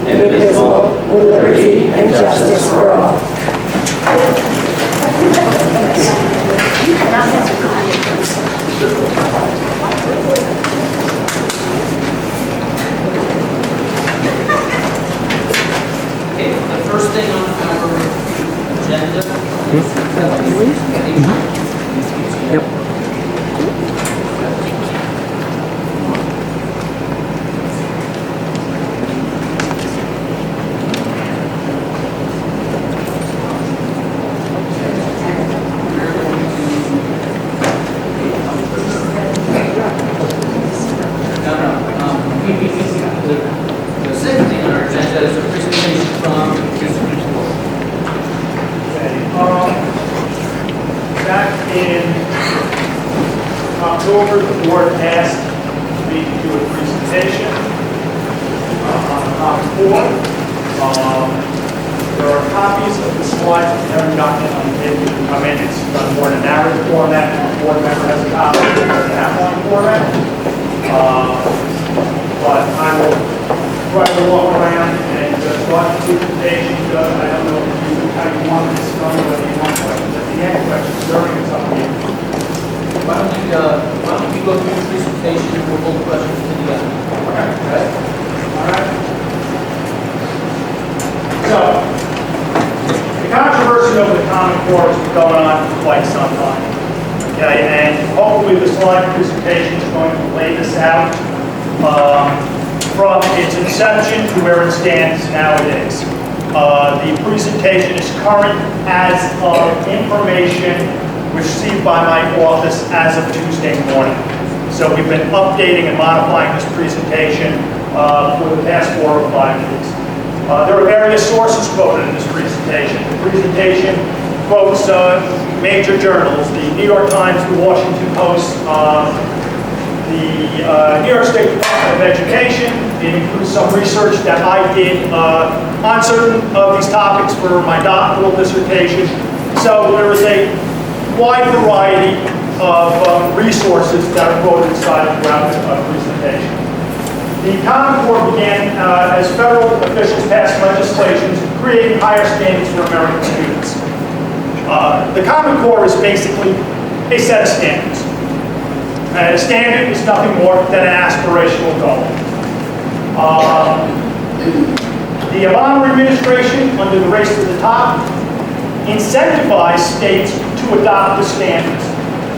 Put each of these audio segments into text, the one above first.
indivisible, with liberty and justice for all. Okay, the first thing on our agenda. The second thing on our agenda is a presentation from Back in October, the board asked me to do a presentation on Common Core. There are copies of the slides that every document on the table can come in. It's done more in a narrative format. The board member has a copy in that one format. But I will try to walk around and watch the presentation. I don't know how you want this done, whether you want questions at the end, questions during, it's up to you. Why don't we go through the presentation and we'll hold questions to the end. Okay. All right. So, the controversy over the Common Core has been going on for quite some time. Okay, and hopefully the slide presentation is going to lay this out from its inception to where it stands nowadays. The presentation is current as of information received by my office as of Tuesday morning. So we've been updating and modifying this presentation for the past 4 or 5 weeks. There are various sources quoted in this presentation. The presentation quotes major journals, the New York Times, the Washington Post, the New York State Department of Education. It includes some research that I did on certain of these topics for my doctoral dissertation. So there is a wide variety of resources that are quoted inside throughout the presentation. The Common Core began as federal officials passed legislation creating higher standards for American students. The Common Core is basically a set of standards. A standard is nothing more than an aspirational goal. The Obama administration, under the Race to the Top, incentivized states to adopt the standards.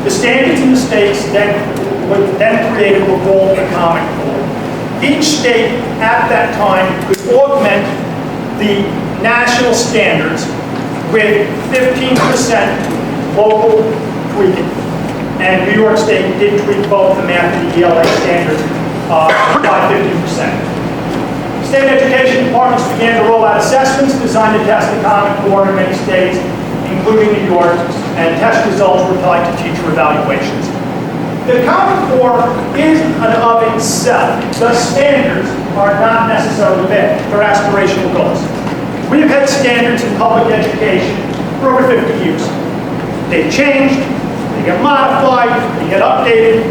The standards in the states then created what were called the Common Core. Each state at that time could augment the national standards with 15% local tweaking. And New York State did tweak both the math and the ELA standards by 50%. State education departments began to roll out assessments designed to test the Common Core in many states, including New York, and test results were tied to teacher evaluations. The Common Core is an of itself. The standards are not necessarily bad. They're aspirational goals. We've had standards in public education for over 50 years. They've changed, they get modified, they get updated,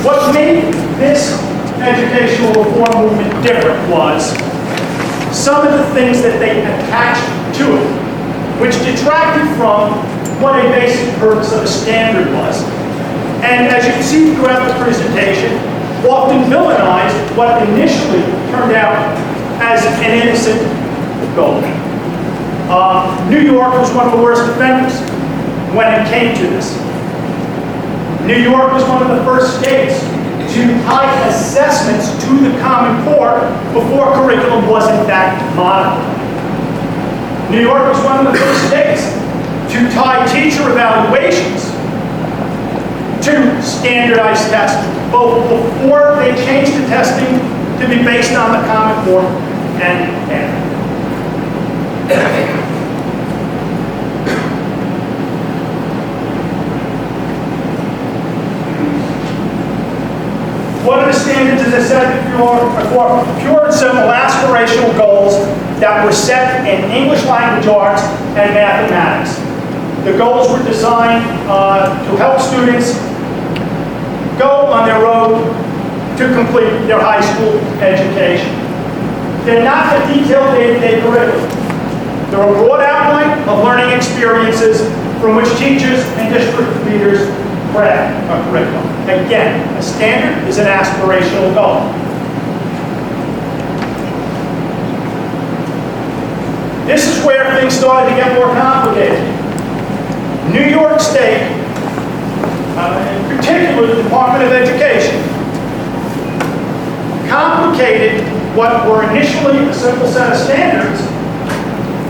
what made this educational reform movement different was some of the things that they attached to it, which detracted from what a basic purpose of a standard was. And as you can see throughout the presentation, often villainized what initially turned out as an innocent goal. New York was one of the worst offenders when it came to this. New York was one of the first states to tie assessments to the Common Core before curriculum was in fact modified. New York was one of the first states to tie teacher evaluations to standardized tests, both before they changed the testing to be based on the Common Core and after. What are the standards, as I said before, pure and simple aspirational goals that were set in English language arts and mathematics. The goals were designed to help students go on their road to complete their high school education. They're not a detailed day-to-day curriculum. They're a broad outline of learning experiences from which teachers and district leaders craft a curriculum. Again, a standard is an aspirational goal. This is where things started to get more complicated. New York State, in particular the Department of Education, complicated what were initially a simple set of standards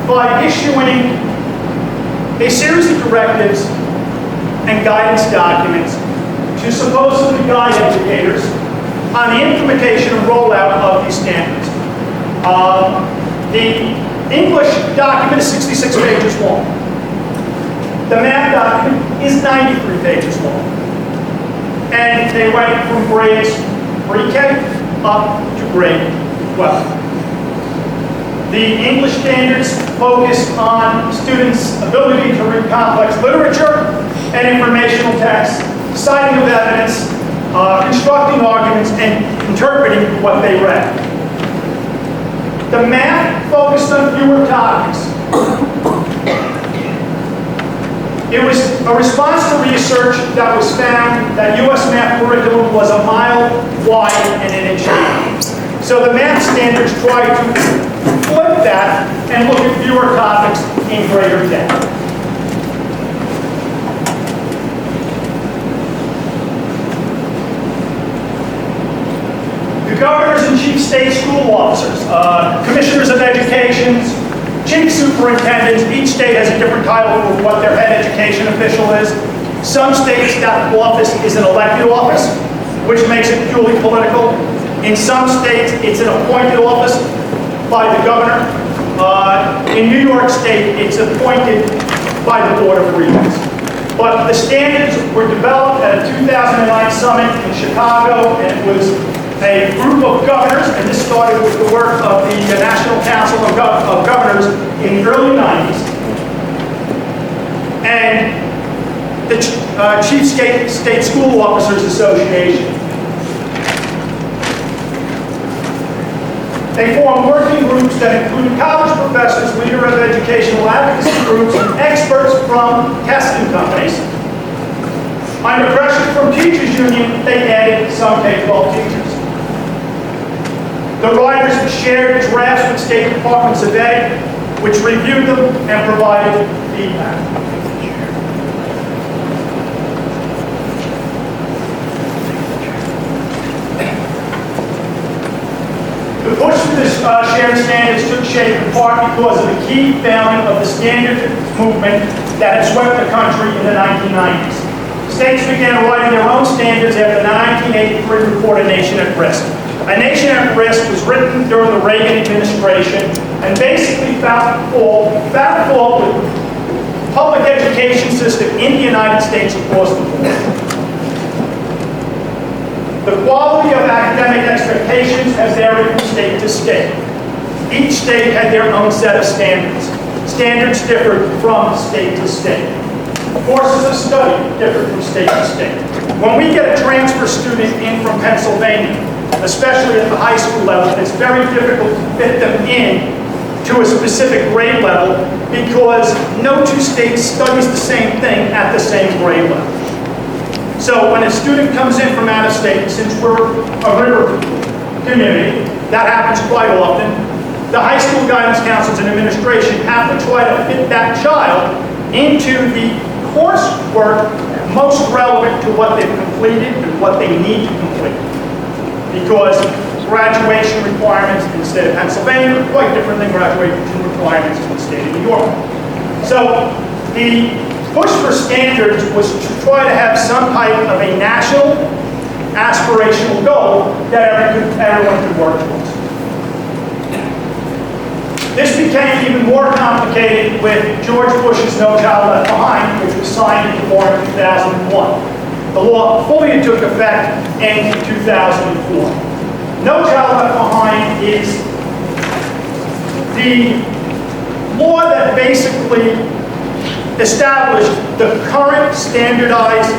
by issuing a series of directives and guidance documents to supposedly guide educators on the implementation and rollout of these standards. The English document is 66 pages long. The math document is 93 pages long. And they went from grades pre-K up to grade 12. The English standards focus on students' ability to read complex literature and informational texts, citing of evidence, constructing arguments, and interpreting what they read. The math focused on fewer topics. It was a response to research that was found that U.S. math curriculum was a mile wide and an inch deep. So the math standards tried to flip that and look at fewer topics in greater depth. The governors and chief state school officers, commissioners of education, chief superintendents, each state has a different title for what their head education official is. Some states, that office is an elected office, which makes it purely political. In some states, it's an appointed office by the governor. In New York State, it's appointed by the Board of Regents. But the standards were developed at a 2009 summit in Chicago, and it was a group of governors, and this started with the work of the National Council of Governors in the early 90s, and the Chief State School Officers Association. They formed working groups that included college professors, leaders of educational advocacy groups, and experts from testing companies. Under pressure from teachers union, they added some K-12 teachers. The writers shared drafts with state departments of ed, which reviewed them and provided feedback. The push for this shared standards took shape in part because of the key failing of the standard movement that had swept the country in the 1990s. States began writing their own standards after the 1983 report, A Nation at Risk. A Nation at Risk was written during the Reagan administration and basically found fault with the public education system in the United States across the board. The quality of academic expectations has varied from state to state. Each state had their own set of standards. Standards differed from state to state. Courses of study differed from state to state. When we get a transfer student in from Pennsylvania, especially at the high school level, it's very difficult to fit them in to a specific grade level because no two states studies the same thing at the same grade level. So when a student comes in from out of state, since we're a river community, that happens quite often, the high school guidance counselors and administration have to try to fit that child into the coursework most relevant to what they've completed and what they need to complete. Because graduation requirements in the state of Pennsylvania are quite different than graduation requirements in the state of New York. So the push for standards was to try to have some type of a national aspirational goal that everyone could work towards. This became even more complicated with George Bush's No Child Left Behind, which was signed into law in 2001. The law fully took effect in 2004. No Child Left Behind is the law that basically established the current standardized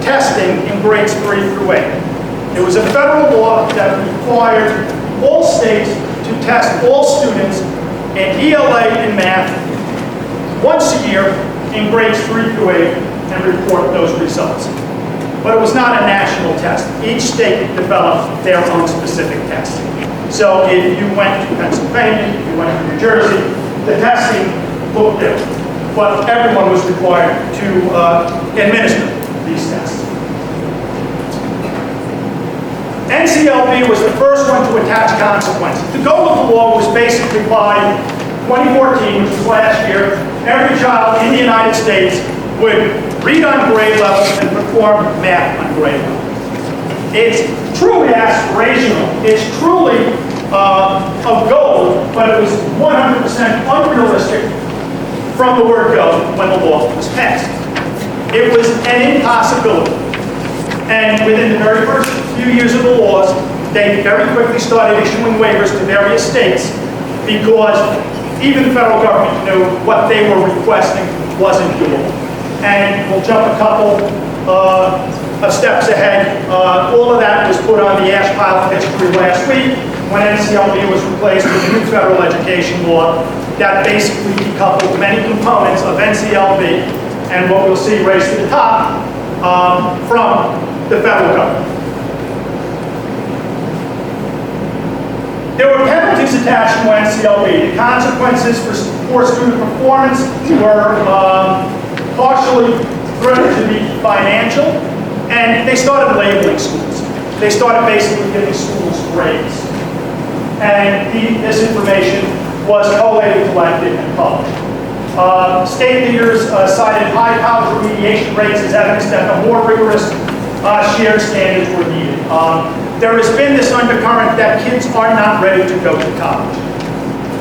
testing in grades 3 through 8. It was a federal law that required all states to test all students in ELA and math once a year in grades 3 through 8 and report those results. But it was not a national test. Each state developed their own specific test. So if you went to Pennsylvania, if you went to New Jersey, the testing looked different. But everyone was required to administer these tests. NCLB was the first one to attach consequences. The goal of the law was basically by 2014, which was last year, every child in the United States would read on grade level and perform math on grade level. It's truly aspirational. It's truly a goal, but it was 100% unrealistic from the word go when the law was passed. It was an impossibility. And within the very first few years of the laws, they very quickly started issuing waivers to various states because even the federal government knew what they were requesting wasn't doable. And we'll jump a couple of steps ahead. All of that was put on the ash pile of history last week when NCLB was replaced with a new federal education law that basically decoupled many components of NCLB and what we'll see raised to the top from the federal government. There were penalties attached to NCLB. The consequences for poor student performance were partially threatened to be financial, and they started labeling schools. They started basically giving schools grades. And this information was collated, collected, and published. State leaders cited high college remediation rates as evidence that the more rigorous shared standards were needed. There has been this undercurrent that kids are not ready to go to college.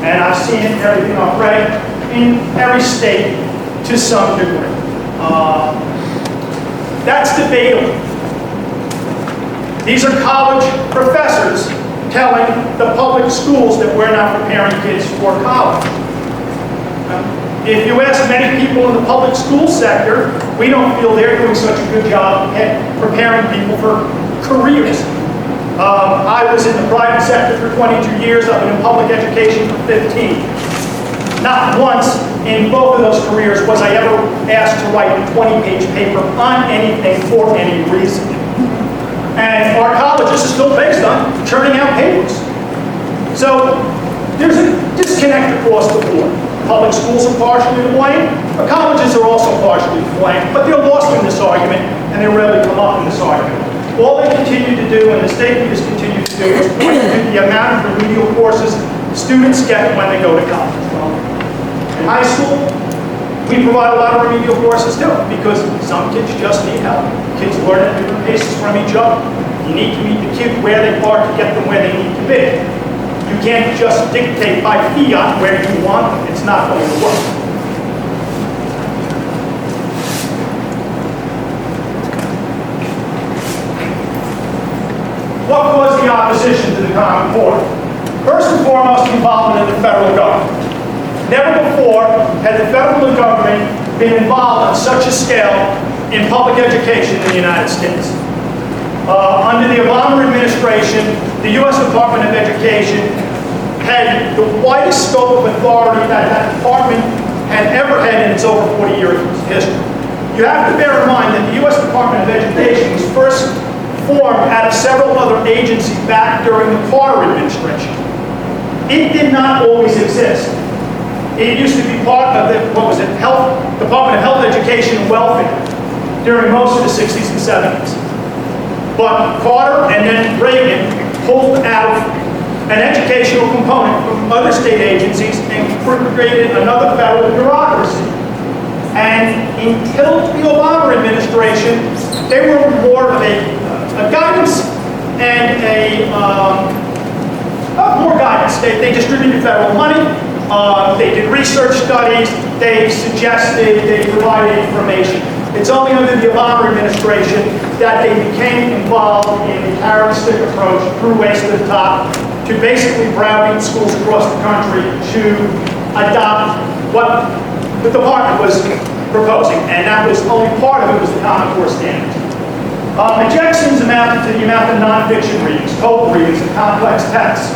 And I've seen it in everything I've read in every state to some degree. That's debatable. These are college professors telling the public schools that we're not preparing kids for college. If you ask many people in the public school sector, we don't feel they're doing such a good job at preparing people for careers. I was in the private sector for 22 years. I've been in public education for 15. Not once in both of those careers was I ever asked to write a 20-page paper on anything for any reason. And our colleges are still based on churning out papers. So there's a disconnect across the board. Public schools are partially to blame, but colleges are also partially to blame, but they're lost in this argument, and they rarely come up in this argument. All they continue to do, and the state leaders continue to do, is point to the amount of remedial courses students get when they go to college. Well, in high school, we provide a lot of remedial courses too, because some kids just need help. Kids learn at different paces from each other. You need to meet the kid where they are to get them where they need to be. You can't just dictate by fiat where you want them. It's not going to work. What caused the opposition to the Common Core? First and foremost, involvement in the federal government. Never before had the federal government been involved on such a scale in public education in the United States. Under the Obama administration, the U.S. Department of Education had the widest scope of authority that that department had ever had in its over 40-year history. You have to bear in mind that the U.S. Department of Education was first formed out of several other agencies back during the Carter administration. It did not always exist. It used to be part of the, Department of Health, Education, and Welfare during most of the 60s and 70s. But Carter and then Reagan pulled out an educational component from other state agencies and created another federal bureaucracy. And until the Obama administration, they were more of a guidance and more guidance. They distributed federal money, they did research studies, they suggested, they provided information. It's only under the Obama administration that they became involved in the carrot and stick approach through Race to the Top to basically browbeat schools across the country to adopt what the department was proposing, and that was only part of it was the Common Core standards. Objections amounted to the amount of nonfiction readings, code readings, and complex texts.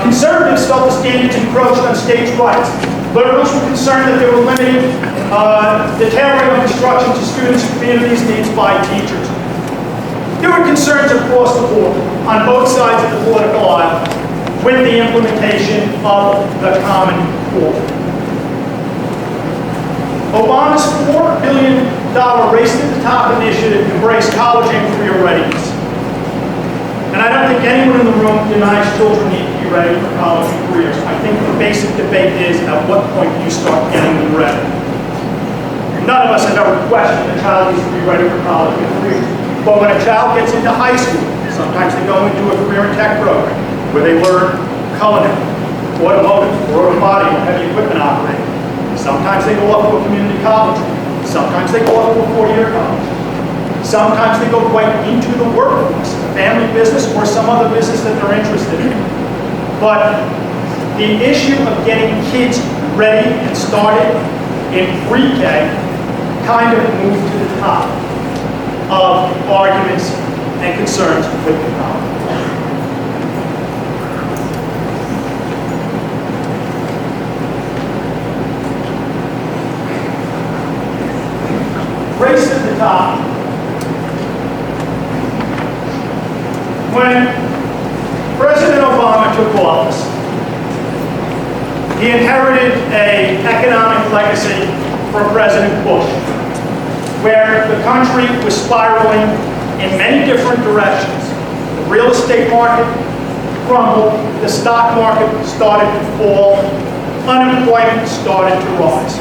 Conservatives felt the standards encroached on states' rights. Liberals were concerned that they were limiting the tailoring of instruction to students' and communities' needs by teachers. There were concerns across the board, on both sides of the political aisle, with the implementation of the Common Core. Obama's $4 billion Race to the Top initiative embraced college and career readiness. And I don't think anyone in the room denies children need to be ready for college and careers. I think the basic debate is at what point do you start getting them ready. None of us have ever questioned a child needs to be ready for college and careers. But when a child gets into high school, sometimes they go into a career and tech program where they learn culinary, automotive, body, or heavy equipment operating. Sometimes they go off to a community college. Sometimes they go off to a four-year college. Sometimes they go right into the workforce, a family business or some other business that they're interested in. But the issue of getting kids ready and started in pre-K kind of moved to the top of arguments and concerns with the college. Race to the top. When President Obama took office, he inherited an economic legacy from President Bush, where the country was spiraling in many different directions. The real estate market crumbled, the stock market started to fall, unemployment started to rise.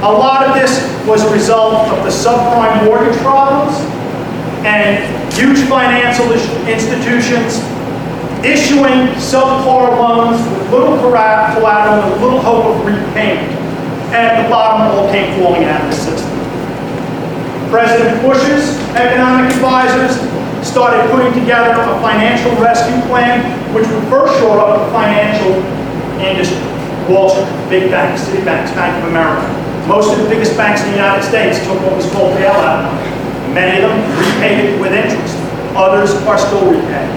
A lot of this was a result of the subprime mortgage problems and huge financial institutions issuing subpar loans with little collateral and little hope of repayment. And at the bottom, it all came falling out of the system. President Bush's economic advisors started putting together a financial rescue plan, which would first shore up the financial industry. Wall Street, big banks, Citibank, Bank of America. Most of the biggest banks in the United States took what was called bailout money. Many of them repaid it with interest. Others are still repaying.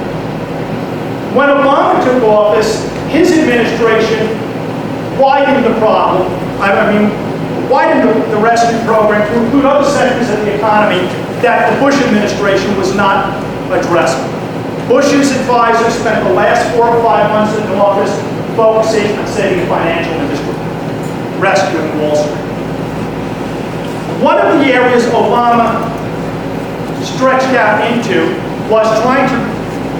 When Obama took office, his administration widened the problem. Widened the rescue program to include other sectors of the economy that the Bush administration was not addressing. Bush's advisors spent the last 4 or 5 months in office focusing on saving the financial industry, rescuing Wall Street. One of the areas Obama stretched out into was trying to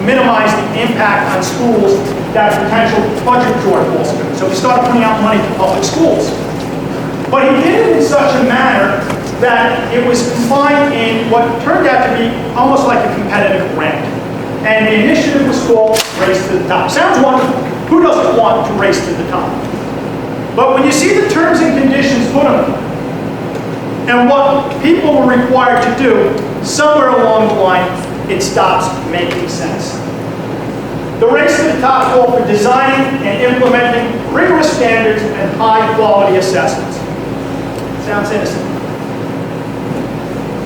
minimize the impact on schools that a potential budget shortfall. So he started putting out money to public schools. But he did it in such a manner that it was confined in what turned out to be almost like a competitive grant. And the initiative was called Race to the Top. Sounds wonderful. Who doesn't want to race to the top? But when you see the terms and conditions put on it, and what people were required to do, somewhere along the line, it stops making sense. The Race to the Top called for designing and implementing rigorous standards and high-quality assessments. Sounds innocent.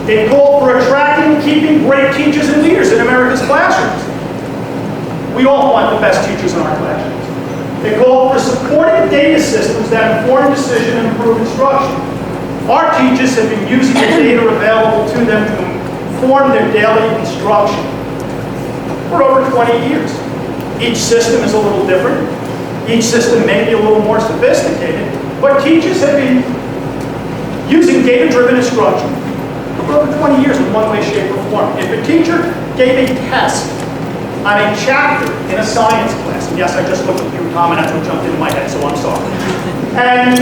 It called for attracting and keeping great teachers and leaders in America's classrooms. We all want the best teachers in our classrooms. It called for supporting data systems that inform decision and improve instruction. Our teachers have been using the data available to them to inform their daily instruction for over 20 years. Each system is a little different. Each system may be a little more sophisticated, but teachers have been using data-driven instruction for over 20 years in one way, shape, or form. If a teacher gave a test on a chapter in a science class, and yes, I just looked at you, Tom, and that's what jumped into my head, so I'm sorry. And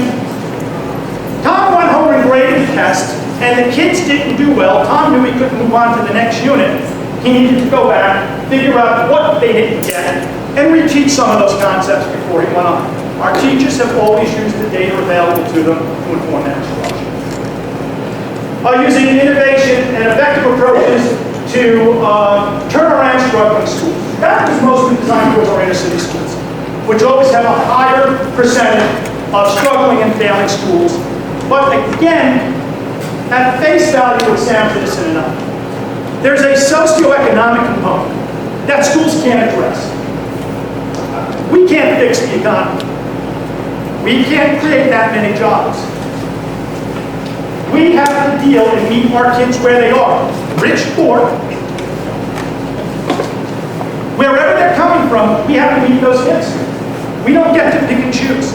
Tom went home and graded the test, and the kids didn't do well. Tom knew he couldn't move on to the next unit. He needed to go back, figure out what they didn't get, and reteach some of those concepts before he went on. Our teachers have always used the data available to them to inform their instruction. Using innovation and effective approaches to turn around struggling schools. That was mostly designed towards our inner city schools, which always have a higher percentage of struggling and failing schools. But again, at face value, it sounds innocent enough. There's a socioeconomic component that schools can't address. We can't fix the economy. We can't create that many jobs. We have to deal and meet our kids where they are, rich, poor. Wherever they're coming from, we have to meet those kids. We don't get to pick and choose.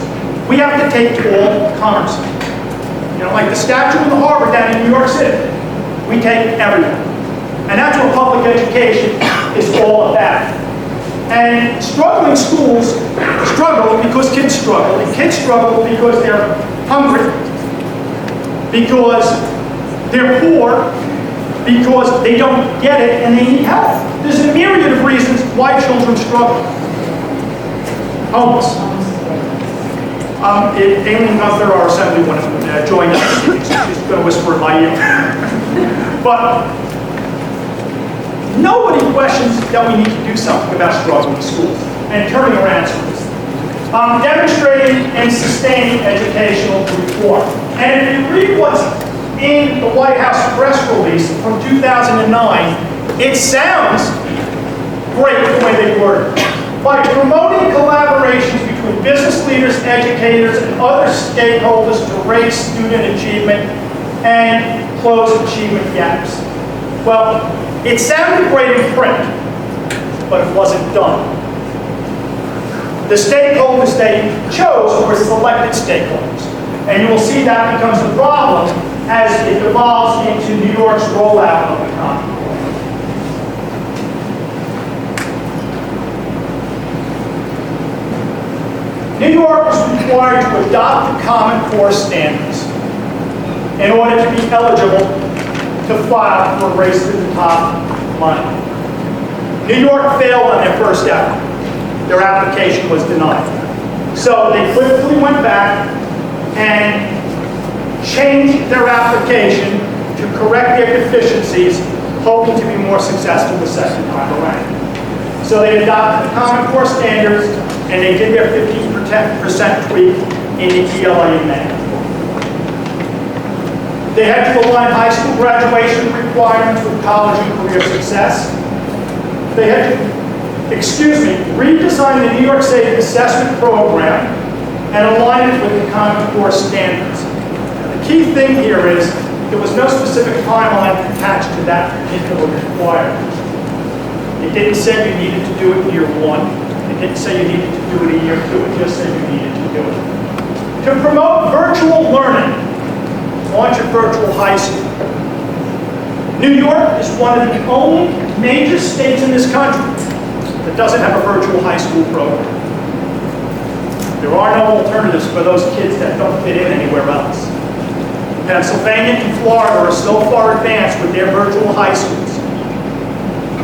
We have to take all comers. You know, like the statue in the harbor down in New York City. We take everyone. And that's what public education is all about. And struggling schools struggle because kids struggle. And kids struggle because they're hungry, because they're poor, because they don't get it and they need help. There's a myriad of reasons why children struggle. Homeless. If Aileen Gunther, our assemblywoman, joined us this evening, so she's going to whisper in my ear. But nobody questions that we need to do something about struggling schools and turning around schools. Demonstrating and sustaining educational reform. And if you read what's in the White House press release from 2009, it sounds great the way they word it. By promoting collaborations between business leaders, educators, and other stakeholders to raise student achievement and close achievement gaps. Well, it sounded great in print, but it wasn't done. The stakeholders they chose were selected stakeholders. And you will see that becomes a problem as it evolves into New York's rollout of the Common Core. New York was required to adopt the Common Core standards in order to be eligible to file for Race to the Top money. New York failed on their first effort. Their application was denied. So they quickly went back and changed their application to correct their deficiencies, hoping to be more successful the second time around. So they adopted the Common Core standards, and they did their 15% tweak in the ELA in May. They had to align high school graduation requirements with college and career success. They had to, redesign the New York State assessment program and align it with the Common Core standards. The key thing here is there was no specific timeline attached to that particular requirement. It didn't say you needed to do it in year one. It didn't say you needed to do it in year two. It just said you needed to do it. To promote virtual learning, launch a virtual high school. New York is one of the only major states in this country that doesn't have a virtual high school program. There are no alternatives for those kids that don't fit in anywhere else. Pennsylvania and Florida are so far advanced with their virtual high schools.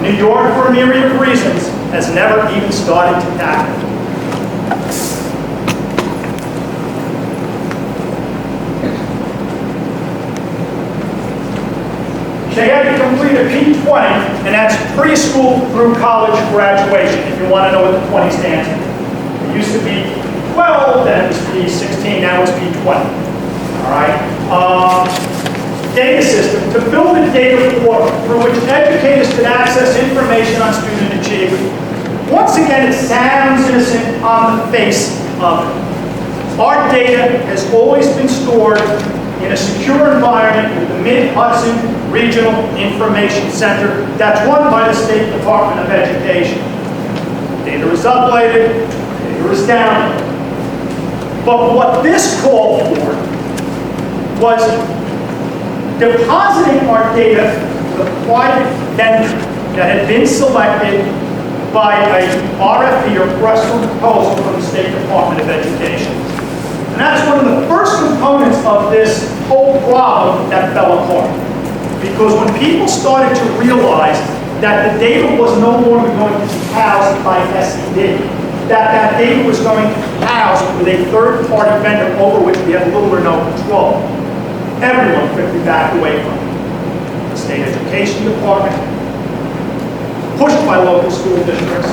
New York, for a myriad of reasons, has never even started to tackle it. They had to complete a P20, and that's preschool through college graduation, if you want to know what the 20 stands for. It used to be 12, then it was P16, now it's P20. All right? Data system, to build a data portal through which educators could access information on student achievement. Once again, it sounds innocent on the face of it. Our data has always been stored in a secure environment with the Mid-Hudson Regional Information Center that's run by the State Department of Education. Data is uploaded, data is downloaded. But what this called for was depositing our data with a private vendor that had been selected by a RFP, or request for proposal, from the State Department of Education. And that's one of the first components of this whole problem that fell apart. Because when people started to realize that the data was no longer going to be housed by SED, that data was going to be housed with a third-party vendor over which we had little or no control, everyone quickly backed away from it. The State Education Department, pushed by local school districts,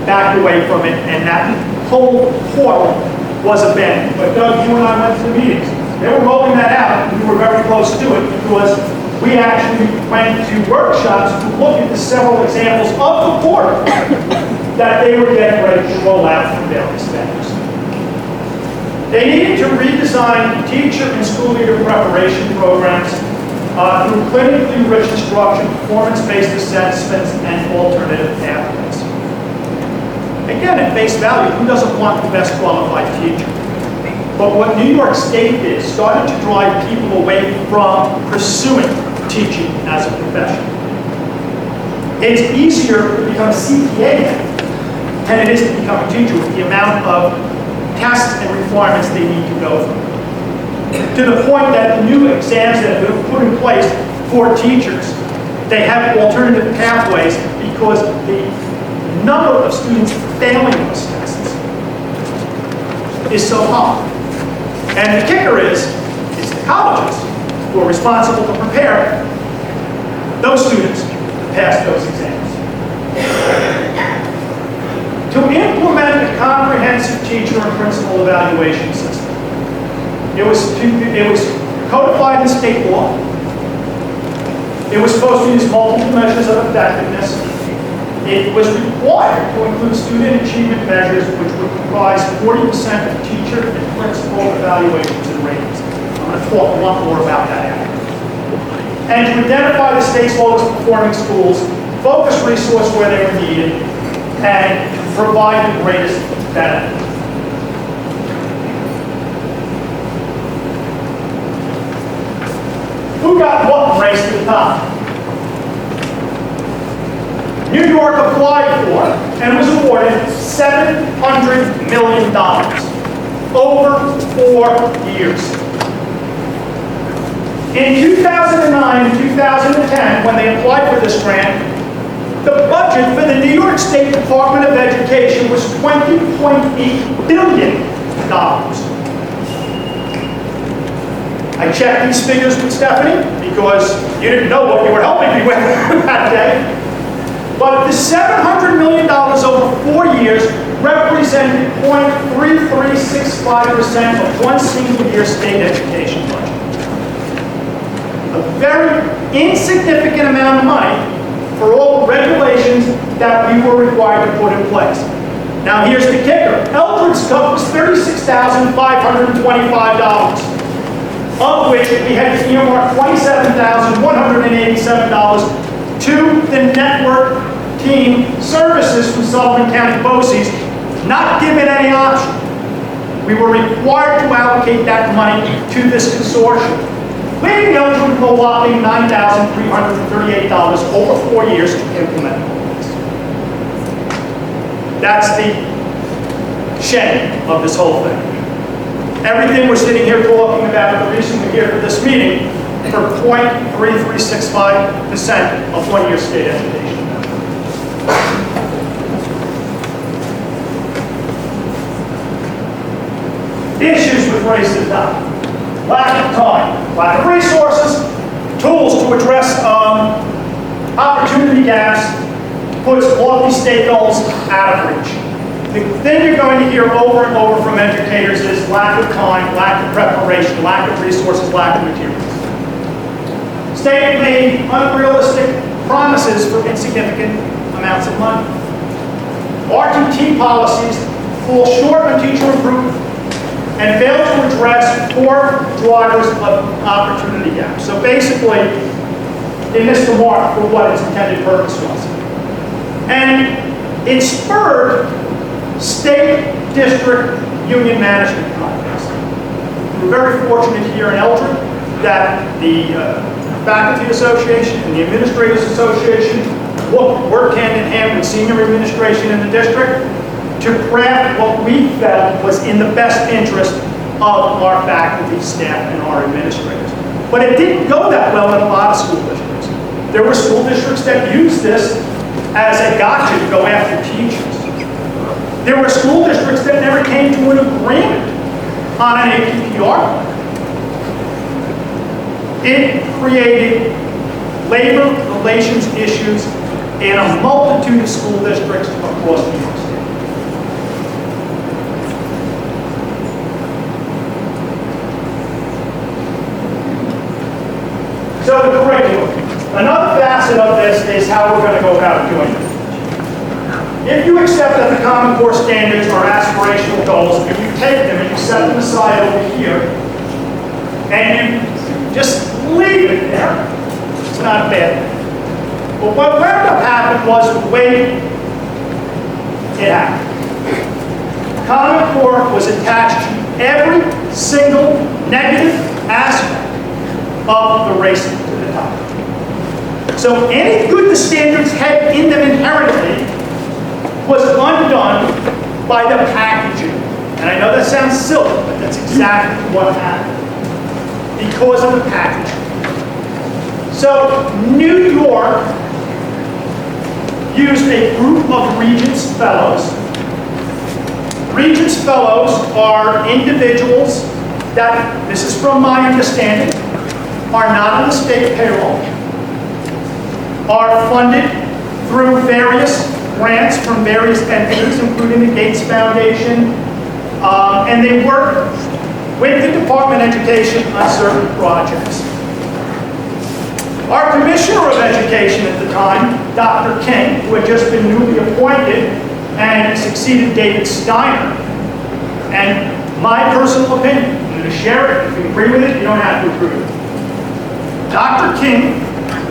backed away from it, and that whole portal was abandoned. But Doug, you and I went to the meetings. They were rolling that out, and we were very close to it because we actually went to workshops to look at the several examples of the portal that they were getting ready to roll out from various vendors. They needed to redesign teacher and school leader preparation programs through clinically rich instruction, performance-based assessments, and alternative pathways. Again, at face value, who doesn't want the best qualified teacher? But what New York State did started to drive people away from pursuing teaching as a profession. It's easier to become a CPA than it is to become a teacher with the amount of tests and requirements they need to go through. To the point that the new exams that have been put in place for teachers, they have alternative pathways because the number of students failing those tests is so high. And the kicker is, it's the colleges who are responsible to prepare those students to pass those exams. To implement a comprehensive teacher and principal evaluation system, it was codified in state law. It was supposed to use multiple measures of effectiveness. It was required to include student achievement measures, which would comprise 40% of teacher and principal evaluations and ratings. I'm going to talk a lot more about that after. And to identify the state's lowest performing schools, focus resource where they were needed, and provide the greatest benefit. Who got what race to the top? New York applied for and was awarded $700 million over 4 years. In 2009 and 2010, when they applied for this grant, the budget for the New York State Department of Education was $20.8 billion. I checked these figures with Stephanie because you didn't know what you were helping me with that day. But the $700 million over 4 years represented 0.3365% of one single year state education budget. A very insignificant amount of money for all the regulations that we were required to put in place. Now here's the kicker. Eldred's cut was $36,525, of which we had to earmark $27,187 to the network team services from Sullivan County BOCES, not given any option. We were required to allocate that money to this consortium, leaving Eldred with a whopping $9,338 over 4 years to implement all this. That's the shame of this whole thing. Everything we're sitting here talking about, the reason we're here for this meeting, for 0.3365% of 1 year state education. Issues with race to the top. Lack of time, lack of resources, tools to address opportunity gaps, puts lofty state goals out of reach. The thing you're going to hear over and over from educators is lack of time, lack of preparation, lack of resources, lack of materials. State made unrealistic promises for insignificant amounts of money. RTT policies fall short on teacher improvement and fail to address core drivers of opportunity gaps. So basically, they missed the mark for what its intended purpose was. And it spurred state district union management contests. We're very fortunate here in Eldred that the Faculty Association and the Administrators Association worked hand in hand with senior administration in the district to craft what we felt was in the best interest of our faculty, staff, and our administrators. But it didn't go that well in a lot of school districts. There were school districts that used this as a gotcha to go after teachers. There were school districts that never came to an agreement on an APPR. It created labor relations issues in a multitude of school districts across New York State. So the curriculum. facet of this is how we're going to go about doing it. If you accept that the Common Core standards are aspirational goals, and you take them and you set them aside over here, and you just leave it there, it's not bad. But what wound up happening was the way it happened. Common Core was attached to every single negative aspect of the race to the top. So any good the standards had in them inherently was undone by the packaging. And I know that sounds silly, but that's exactly what happened. Because of the packaging. So New York used a group of Regents Fellows. Regents Fellows are individuals that, this is from my understanding, are not on the state payroll, are funded through various grants from various entities, including the Gates Foundation, and they work with the Department of Education on certain projects. Our Commissioner of Education at the time, Dr. King, who had just been newly appointed and succeeded David Steiner, and my personal opinion, I'm going to share it. If you agree with it, you don't have to agree with it. Dr. King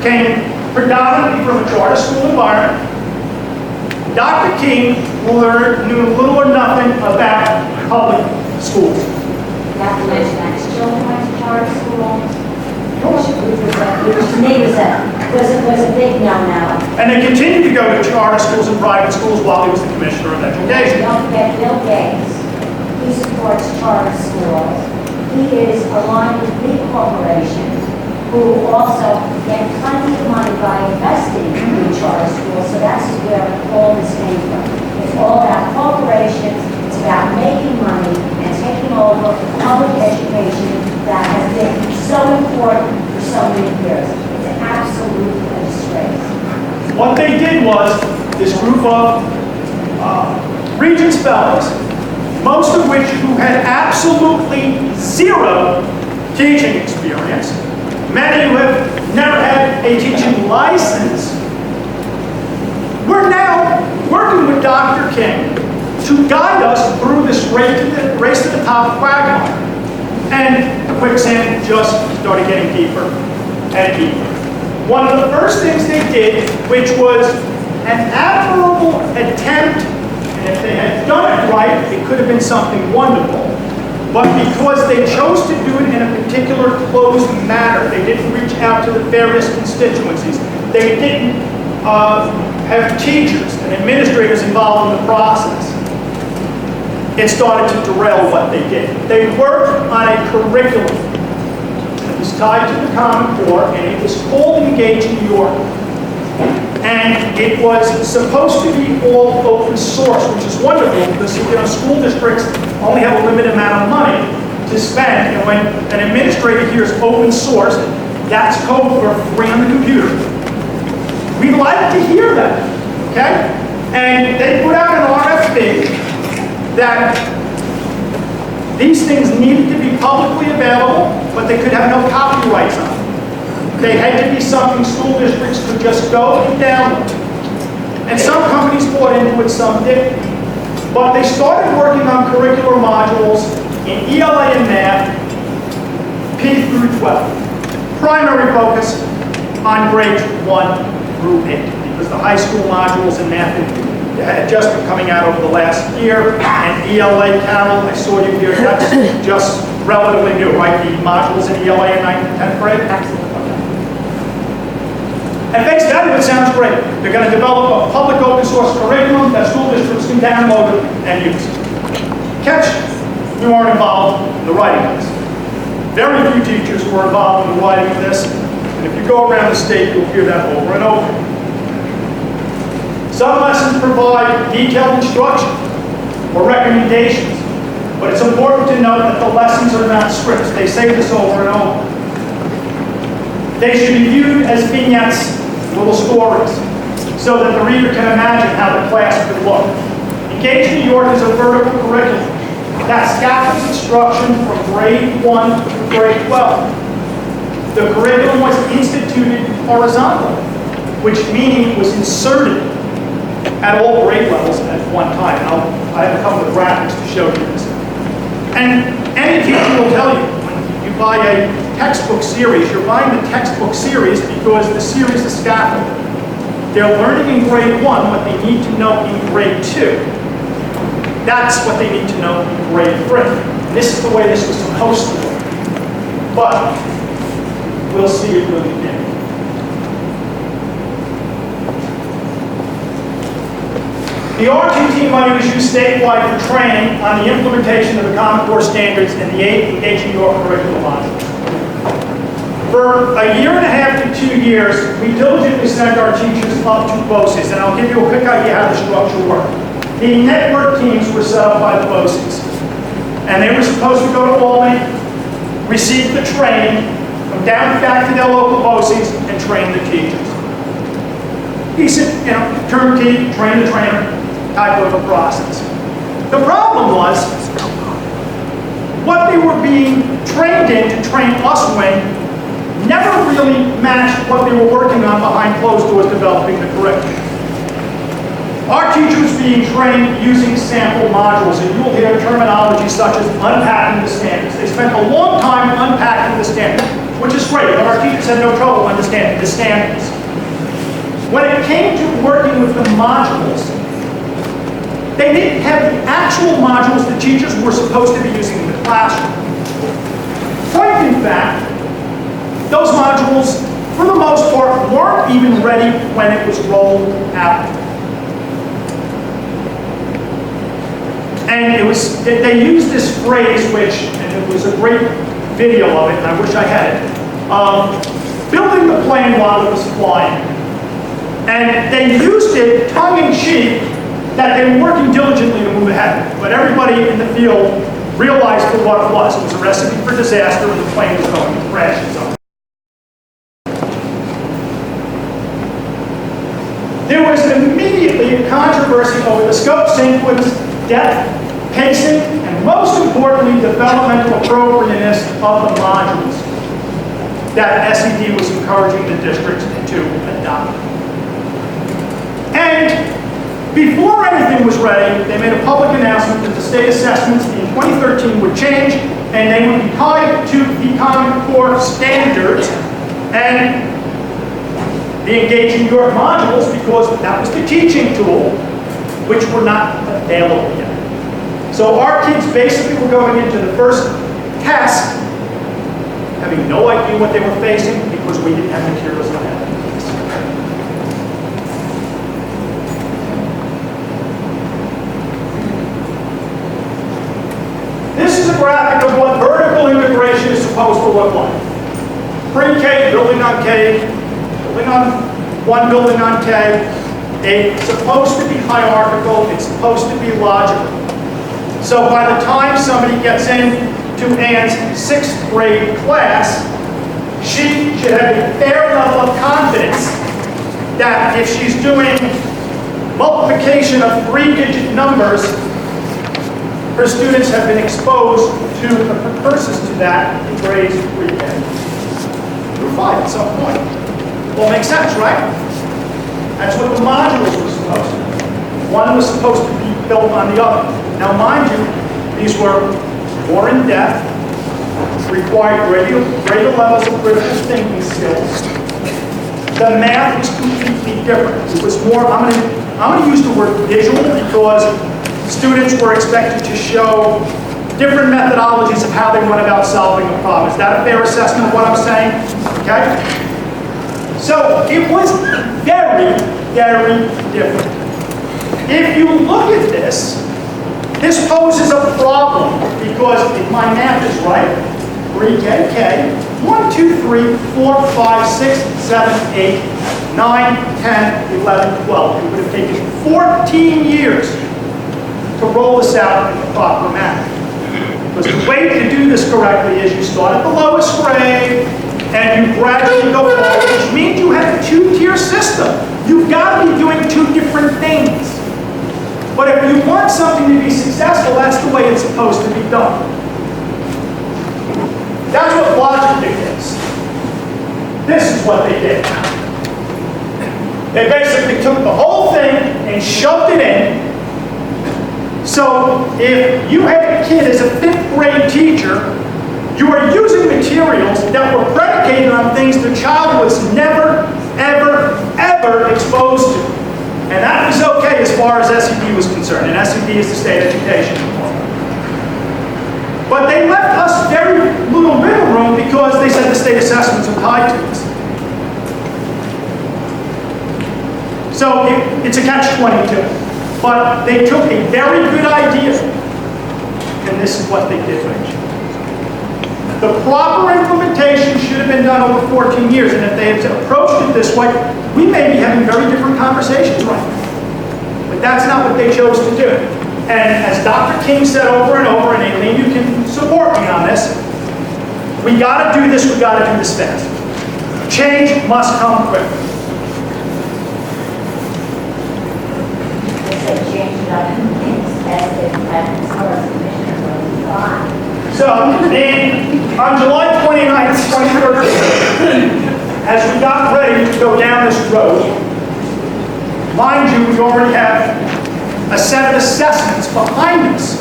came predominantly from a charter school environment. Dr. King knew little or nothing about public schools. Not to mention that his children went to charter school, which to me was a big no-no. And they continued to go to charter schools and private schools while he was the Commissioner of Education. Don't forget Bill Gates. He supports charter schools. He is aligned with big corporations who also get plenty of money by investing in charter schools. So that's where all this came from. It's all about corporations. It's about making money and taking over public education that has been so important for so many years. It's absolutely a disgrace. What they did was, this group of Regents Fellows, most of which who had absolutely zero teaching experience, many who have never had a teaching license, we're now working with Dr. King to guide us through this race to the top quagmire. And quicksand just started getting deeper and deeper. One of the first things they did, which was an admirable attempt, and if they had done it right, it could have been something wonderful. But because they chose to do it in a particular closed manner, they didn't reach out to the various constituencies. They didn't have teachers and administrators involved in the process. It started to derail what they did. They worked on a curriculum that was tied to the Common Core, and it was called Engage New York. And it was supposed to be all open source, which is wonderful because school districts only have a limited amount of money to spend. And when an administrator hears open source, that's code for free on the computer. We like to hear that, okay? And they put out an RFP that these things needed to be publicly available, but they could have no copyrights on them. They had to be something school districts could just go and download. And some companies bought into it, some didn't. But they started working on curricular modules in ELA and math, P through 12. Primary focus on grades 1 through 8, because the high school modules in math had just been coming out over the last year. And ELA, Carol, I saw you here, that's just relatively new, right? The modules in ELA in 9th and 10th grade? Absolutely. At face value, it sounds great. They're going to develop a public open source curriculum that school districts can download and use. Catch, you aren't involved in the writing of this. Very few teachers were involved in the writing of this, and if you go around the state, you'll hear that over and over. Some lessons provide detailed instruction or recommendations, but it's important to note that the lessons are not scripts. They say this over and over. They should be viewed as vignettes, little stories, so that the reader can imagine how the class could look. Engage New York is a vertical curriculum that scaffolds instruction from grade 1 through grade 12. The curriculum was instituted horizontally. which meaning was inserted at all grade levels at one time. And I have a couple of graphics to show you this. And any teacher will tell you, when you buy a textbook series, you're buying the textbook series because the series is scaffolded. They're learning in grade 1 what they need to know in grade 2. That's what they need to know in grade 3. This is the way this was supposed to work. But we'll see it really didn't. The RTT money was used statewide for training on the implementation of the Common Core standards and the Engaging New York curriculum module. For a year and a half to 2 years, we diligently sent our teachers up to BOCES, and I'll give you a quick idea how the structure worked. The network teams were set up by the BOCES, and they were supposed to go to Albany, receive the training, come down back to their local BOCES, and train the teachers. Decent, turnkey, train the trainer type of a process. The problem was, what they were being trained in to train us in never really matched what they were working on behind closed doors developing the curriculum. Our teachers being trained using sample modules, and you'll hear terminology such as unpacking the standards. They spent a long time unpacking the standards, which is great, but our teachers had no trouble understanding the standards. When it came to working with the modules, they didn't have the actual modules the teachers were supposed to be using in the classroom. Point in fact, those modules, for the most part, weren't even ready when it was rolled out. And they used this phrase, and it was a great video of it, and I wish I had it, building the plane while it was flying. And they used it tongue-in-cheek that they were working diligently to move ahead. But everybody in the field realized for what it was. It was a recipe for disaster, and the plane was going to crash itself. There was immediately a controversy over the scope, sequence, depth, pacing, and most importantly, developmental appropriateness of the modules that SED was encouraging the districts to adopt. And before anything was ready, they made a public announcement that the state assessments in 2013 would change, and they would be tied to the Common Core standards and the Engaging New York modules, because that was the teaching tool, which were not available yet. So our kids basically were going into the first test having no idea what they were facing because we didn't have materials on hand. This is a graphic of what vertical integration is supposed to look like. Pre-K, building on K, building on one building on K. It's supposed to be hierarchical, it's supposed to be logical. So by the time somebody gets in to Ann's 6th grade class, she should have a fair level of confidence that if she's doing multiplication of 3-digit numbers, her students have been exposed to the precursors to that in grades 3 through 5 at some point. All makes sense, right? That's what the modules were supposed to be. One was supposed to be built on the other. Now, mind you, these were more in depth, required greater levels of critical thinking skills. The math was completely different. It was more, I'm going to use the word visual because students were expected to show different methodologies of how they went about solving a problem. Is that a fair assessment of what I'm saying? Okay? So it was very, very different. If you look at this, this poses a problem because if my math is right, 3K, 1, 2, 3, 4, 5, 6, 7, 8, 9, 10, 11, 12. It would have taken 14 years to roll this out in the proper manner. Because the way to do this correctly is you start at the lowest grade and you gradually go forward, which means you have a 2-tier system. You've got to be doing 2 different things. But if you want something to be successful, that's the way it's supposed to be done. That's what logic is. This is what they did. They basically took the whole thing and shoved it in. So if you had a kid as a 5th grade teacher, you are using materials that were predicated on things the child was never, ever, ever exposed to. And that was okay as far as SED was concerned, and SED is the state education department. But they left us very little wiggle room because they said the state assessments are tied to this. So it's a catch-22. But they took a very good idea, and this is what they did, Rich. The proper implementation should have been done over 14 years, and if they had approached it this way, we may be having very different conversations right now. But that's not what they chose to do. And as Dr. King said over and over, and Aileen, you can support me on this, we gotta do this, we gotta do this fast. Change must come quickly. They say change it up in things as far as commissioners are defined. So, on July 29th, 2013, as we got ready to go down this road, mind you, we already have a set of assessments behind us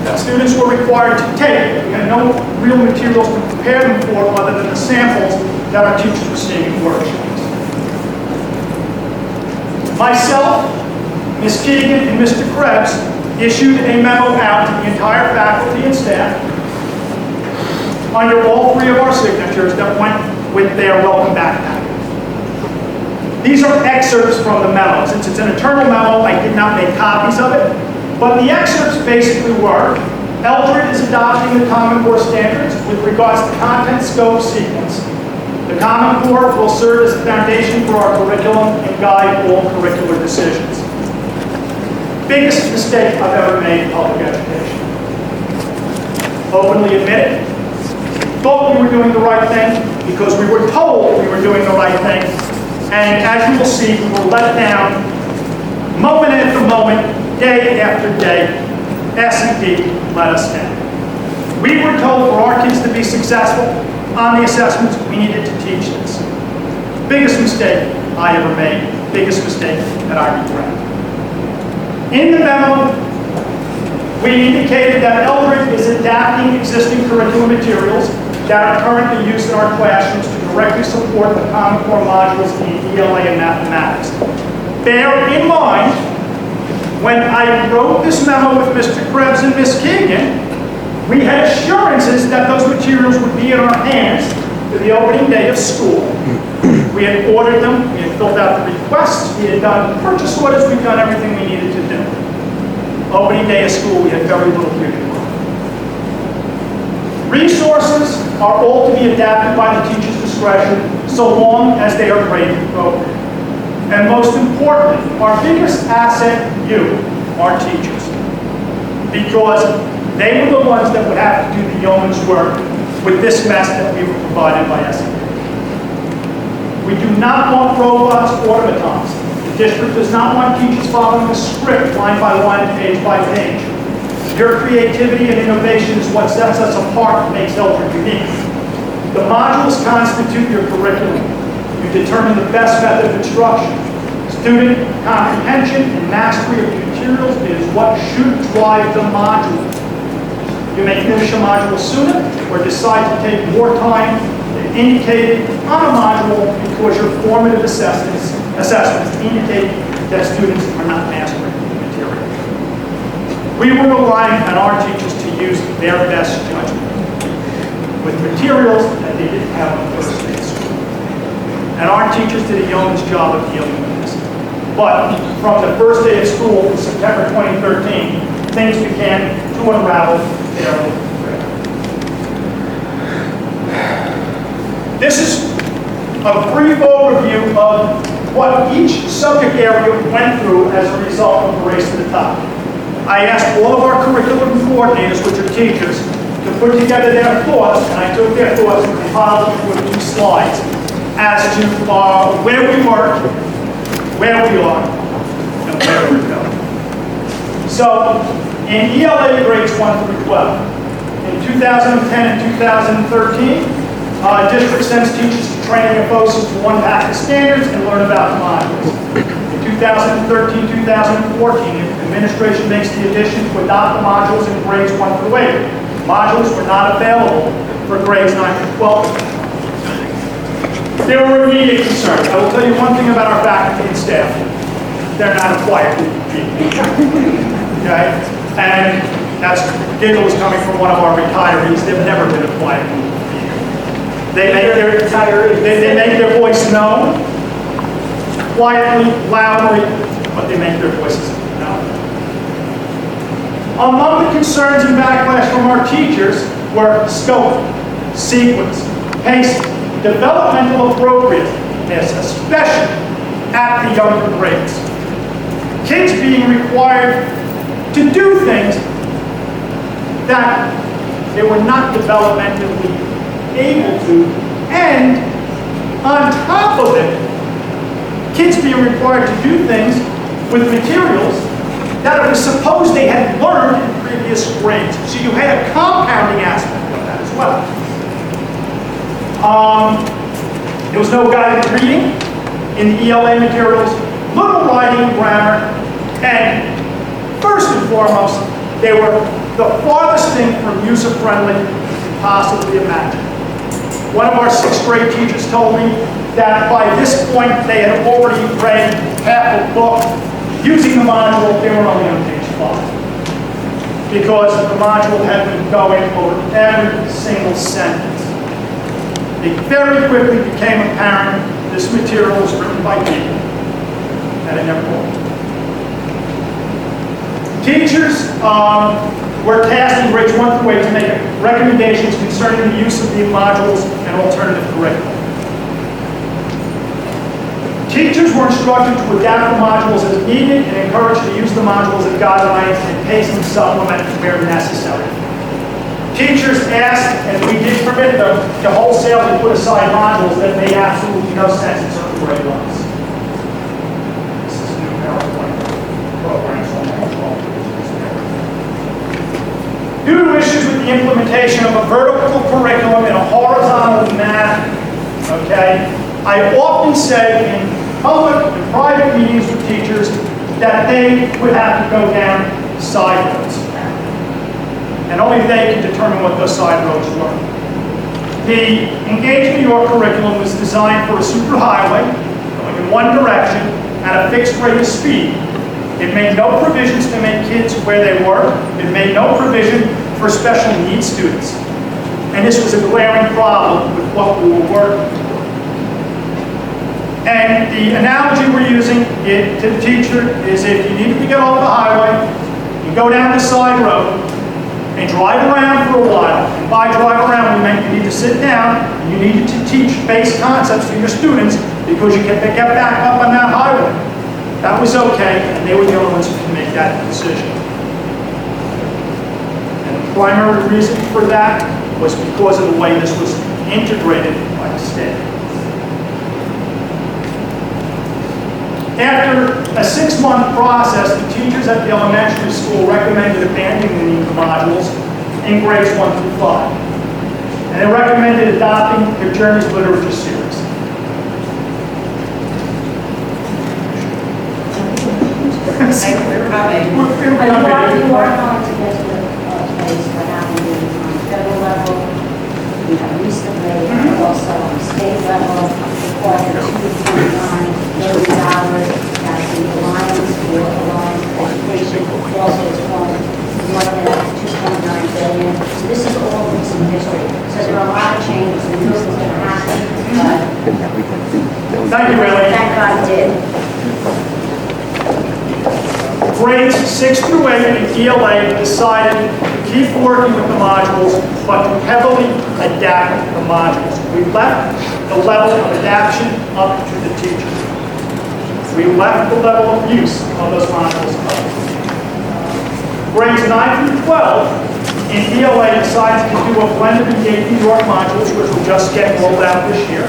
that students were required to take. We had no real materials to prepare them for other than the samples that our teachers were seeing in workshops. Myself, Ms. Keegan, and Mr. Krebs issued a memo out to the entire faculty and staff under all 3 of our signatures that went with their welcome back packet. These are excerpts from the memo. Since it's an internal memo, I did not make copies of it, but the excerpts basically were, Eldred is adopting the Common Core standards with regards to content, scope, sequence. The Common Core will serve as the foundation for our curriculum and guide all curricular decisions. Biggest mistake I've ever made in public education. Openly admit it. Thought we were doing the right thing because we were told we were doing the right thing. And as you will see, we were let down moment after moment, day after day. SED let us down. We were told for our kids to be successful on the assessments, we needed to teach this. Biggest mistake I ever made. Biggest mistake that I regret. In the memo, we indicated that Eldred is adapting existing curriculum materials that are currently used in our classrooms to directly support the Common Core modules in ELA and mathematics. Bear in mind, when I wrote this memo with Mr. Krebs and Ms. Keegan, we had assurances that those materials would be in our hands for the opening day of school. We had ordered them, we had filled out the requests, we had done purchase orders, we'd done everything we needed to do. Opening day of school, we had very little to do. Resources are all to be adapted by the teacher's discretion, so long as they are graded appropriately. And most importantly, our biggest asset, you, our teachers. Because they were the ones that would have to do the yeoman's work with this mess that we were provided by SED. We do not want robots or automatons. The district does not want teachers following a script line by line, page by page. Your creativity and innovation is what sets us apart and makes Eldred unique. The modules constitute your curriculum. You determine the best method of instruction. Student comprehension and mastery of the materials is what should drive the module. You may finish a module sooner or decide to take more time than indicated on a module because your formative assessments indicate that students are not mastering the material. We were relying on our teachers to use their best judgment with materials that they didn't have on the first day of school. And our teachers did a yeoman's job of dealing with this. But from the first day of school, September 2013, things began to unravel fairly quickly. This is a brief overview of what each subject area went through as a result of the Race to the Top. I asked all of our curriculum coordinators, which are teachers, to put together their thoughts, and I took their thoughts and compiled them with 2 slides as to where we were, where we are, and where we're going. So, in ELA grades 1 through 12, in 2010 and 2013, District sends teachers to training and FOSS to unpack the standards and learn about the modules. In 2013-2014, administration makes the addition to adopt the modules in grades 1 through 8. Modules were not available for grades 9 through 12. There were immediate concerns. I will tell you one thing about our faculty and staff. They're not a quiet group of people. Okay? And that's giggle is coming from one of our retirees. They've never been a quiet group of people. They make their voice known, quietly, loudly, but they make their voices known. Among the concerns and backlash from our teachers were scope, sequence, pacing, developmental appropriateness, especially at the younger grades. Kids being required to do things that they were not developmentally able to, and on top of it, kids being required to do things with materials that it was supposed they had learned in previous grades. So you had a compounding aspect of that as well. There was no guided reading in the ELA materials, little writing, grammar, and first and foremost, they were the farthest thing from user-friendly you could possibly imagine. One of our 6th grade teachers told me that by this point they had already read half a book. Using the module, they were only on page 5 because the module had been going over every single sentence. It very quickly became apparent this material was written by people that had never worked. Teachers were tasked in grades 1 through 8 to make recommendations concerning the use of the modules and alternative curriculum. Teachers were instructed to adapt the modules as needed and encouraged to use the modules as guidelines and pace and supplement where necessary. Teachers asked, and we did permit them, to wholesale and put aside modules that made absolutely no sense in certain grade levels. This is a new PowerPoint program, so due to issues with the implementation of a vertical curriculum in a horizontal manner, okay, I often say in public and private meetings with teachers that they would have to go down side roads. And only they can determine what those side roads were. The Engage New York curriculum was designed for a superhighway going in one direction at a fixed rate of speed. It made no provisions to make kids where they were. It made no provision for special needs students. And this was a glaring problem with what we were working with. And the analogy we're using to the teacher is if you needed to get off the highway, you go down the side road and drive around for a while. And by drive around, we meant you need to sit down and you needed to teach base concepts to your students because you can get back up on that highway. That was okay, and they were the only ones who could make that decision. And the primary reason for that was because of the way this was integrated by the state. After a 6-month process, the teachers at the elementary school recommended abandoning the modules in grades 1 through 5. And they recommended adopting the Journeys Literature Series. You are going to get to a place what happened on the federal level. We have recently, also on the state level, required $2.9 million that the Alliance for Alliance Education also is going more than $2.9 billion. So this is all recent history. So there are a lot of changes and this is going to happen. Thank you, Riley. Thank God it did. Grades 6 through 8 in ELA decided to keep working with the modules, but to heavily adapt the modules. We left the level of adaptation up to the teacher. We left the level of use of those modules up. Grades 9 through 12 in ELA decided to do a blend of Engage New York modules, which will just get rolled out this year,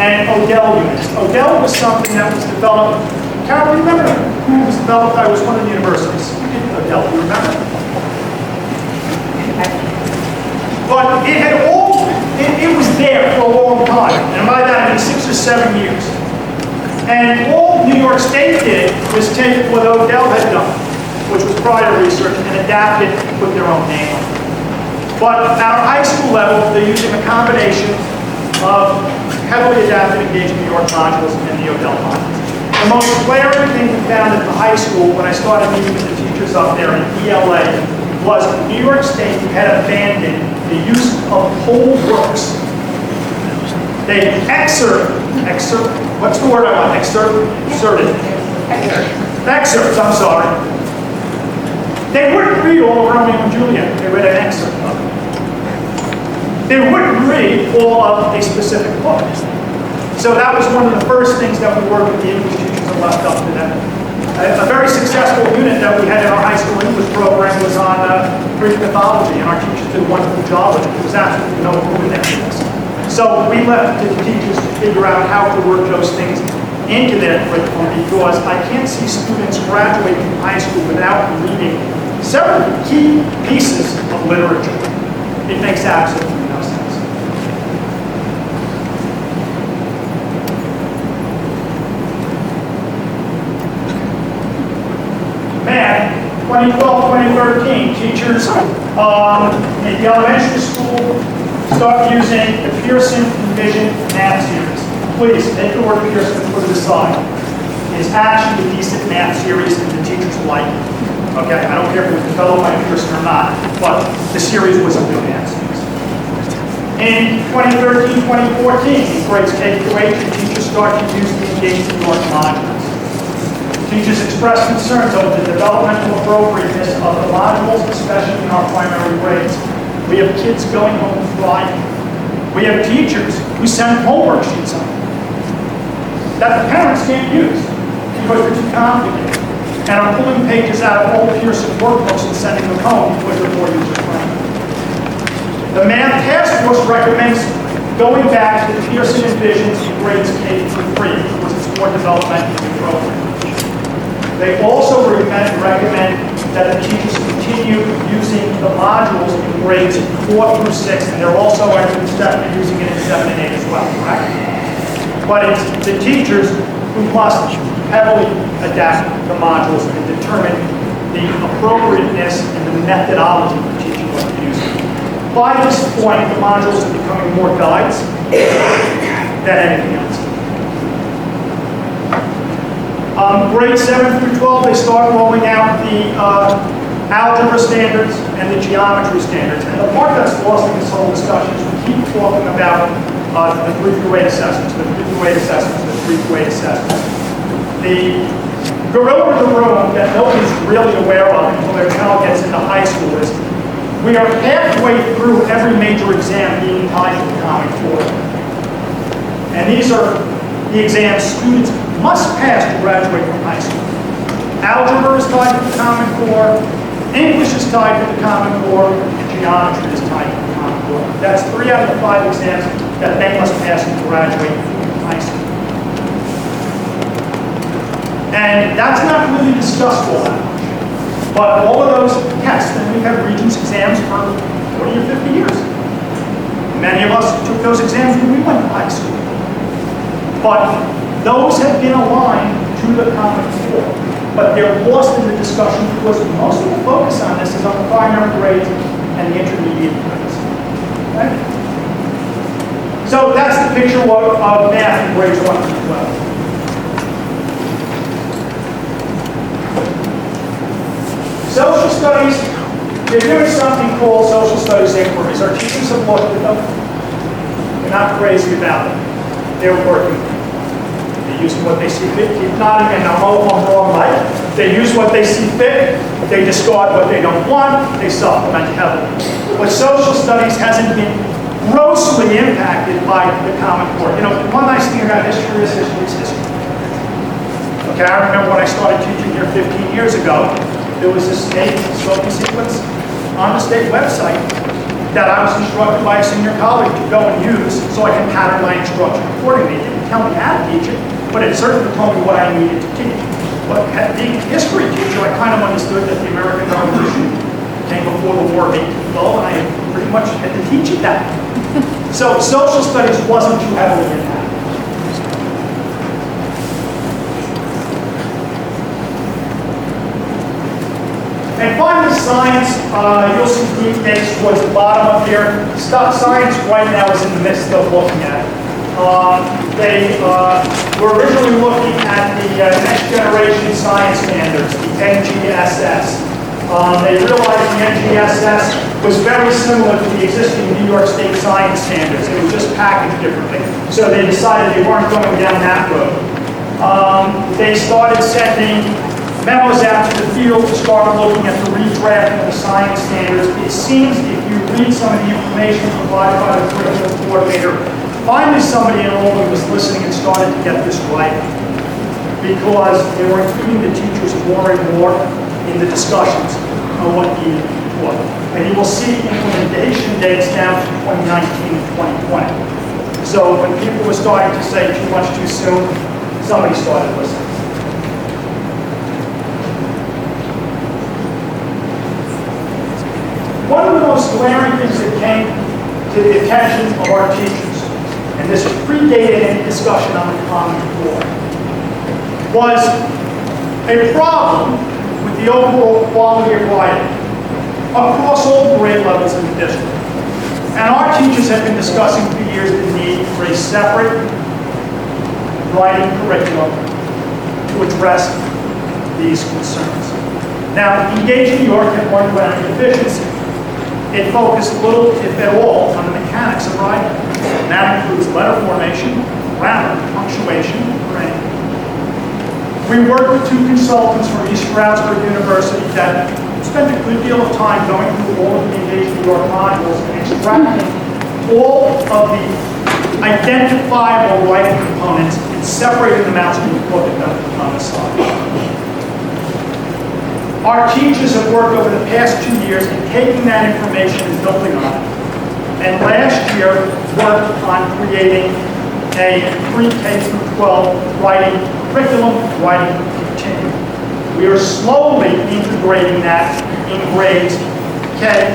and Odell units. Odell was something that was developed. Carol, you remember who was developed? I was one of the universities. Who did Odell? You remember? But it had all, it was there. to 7 years. And all New York State did was take what Odell had done, which was prior research, and adapt it and put their own name on it. But at our high school level, they're using a combination of heavily adapted engaged New York modules and the Odell modules. The most glaring thing we found at the high school when I started meeting with the teachers up there in ELA was New York State had abandoned the use of whole works. They what's the word I want? Excerpts, I'm sorry. They wouldn't read all of Romeo and Juliet. They read an excerpt of it. They wouldn't read all of a specific book. So that was one of the first things that we worked with the English teachers and left up to them. A very successful unit that we had in our high school English program was on Greek mythology, and our teachers did a wonderful job with it. There was absolutely no improvement in this. So we left it to the teachers to figure out how to work those things into their curriculum, because I can't see students graduating from high school without reading several key pieces of literature. It makes absolutely no sense. Math, 2012, 2013, teachers in the elementary school start using the Pearson Envision math series. Please, take the word Pearson and put it aside. It's actually a decent math series and the teachers like it. Okay, I don't care if it was developed by Pearson or not, but the series was a good math series. In 2013, 2014, in grades K through 8, the teachers start to use the Engaged New York modules. Teachers express concerns over the developmental appropriateness of the modules, especially in our primary grades. We have kids going home crying. We have teachers who send homework sheets home that the parents can't use because they're too complicated, and are pulling pages out of old Pearson workbooks and sending them home because they're more user-friendly. The Math Task Force recommends going back to the Pearson Envisions in grades K through 3 because it's more developmentally programmed. They also recommend that the teachers continue using the modules in grades 4 through 6, and they're also definitely using it in 7 and 8 as well, correct? But it's the teachers who must heavily adapt the modules and determine the appropriateness and the methodology for teaching what they're using. By this point, the modules are becoming more guides than anything else. Grades 7 through 12, they start rolling out the algebra standards and the geometry standards. And the part that's lost in this whole discussion is we keep talking about the 3 through 8 assessments, the 3 through 8 assessments, the 3 through 8 assessments. The gorilla in the room that nobody's really aware of until their child gets into high school is we are halfway through every major exam being tied to the Common Core. And these are the exams students must pass to graduate from high school. Algebra is tied to the Common Core, English is tied to the Common Core, and geometry is tied to the Common Core. That's 3 out of the 5 exams that they must pass to graduate from high school. And that's not really discussed all that much. But all of those tests, and we've had Regents exams for 40 or 50 years. Many of us took those exams when we went to high school. But those have been aligned to the Common Core. But they're lost in the discussion because most of the focus on this is on the primary grades and the intermediate grades. Okay? So that's the picture of math in grades 1 through 12. Social studies, they're doing something called social studies inquiries. Our teachers have looked at them. They're not crazy about them. They're working. They use what they see fit. Keep nodding, and I'm wrong, right? They use what they see fit. They discard what they don't want. They supplement heavily. But social studies hasn't been grossly impacted by the Common Core. You know, one nice thing about history is history. Okay, I remember when I started teaching here 15 years ago, there was a state spoken sequence on the state website that I was instructed by a senior colleague to go and use so I can pattern my instruction accordingly. It didn't tell me how to teach it, but it certainly told me what I needed to teach. But being a history teacher, I kind of understood that the American Revolution came before the War of 1812, and I pretty much had to teach it that. So social studies wasn't too heavily impacted. And finally, science, you'll see green dates towards the bottom up here. Science right now is in the midst of looking at it. They were originally looking at the next generation science standards, the NGSS. They realized the NGSS was very similar to the existing New York State science standards. It was just packaged differently. So they decided they weren't going down that road. They started sending memos out to the field to start looking at the redraft of the science standards. It seems if you read some of the information provided by the curriculum coordinator, finally somebody in Albany was listening and started to get this right, because they were including the teachers more and more in the discussions on what needed to be taught. And you will see implementation dates down to 2019 and 2020. So when people were starting to say too much too soon, somebody started listening. One of the most glaring things that came to the attention of our teachers, and this predated any discussion on the Common Core, was a problem with the overall quality of writing across all grade levels in the district. And our teachers have been discussing for years the need for a separate writing curriculum to address these concerns. Now, Engage New York had one learning deficiency. It focused little, if at all, on the mechanics of writing. And that includes letter formation, grammar, punctuation, grading. We worked with 2 consultants from East Stroudsburg University that spent a good deal of time going through all of the Engage New York modules and extracting all of the identifiable writing components and separating them out so we can look at them on the side. Our teachers have worked over the past 2 years in taking that information and building on it. And last year, worked on creating a pre-K through 12 writing curriculum, writing continuum. We are slowly integrating that in grades K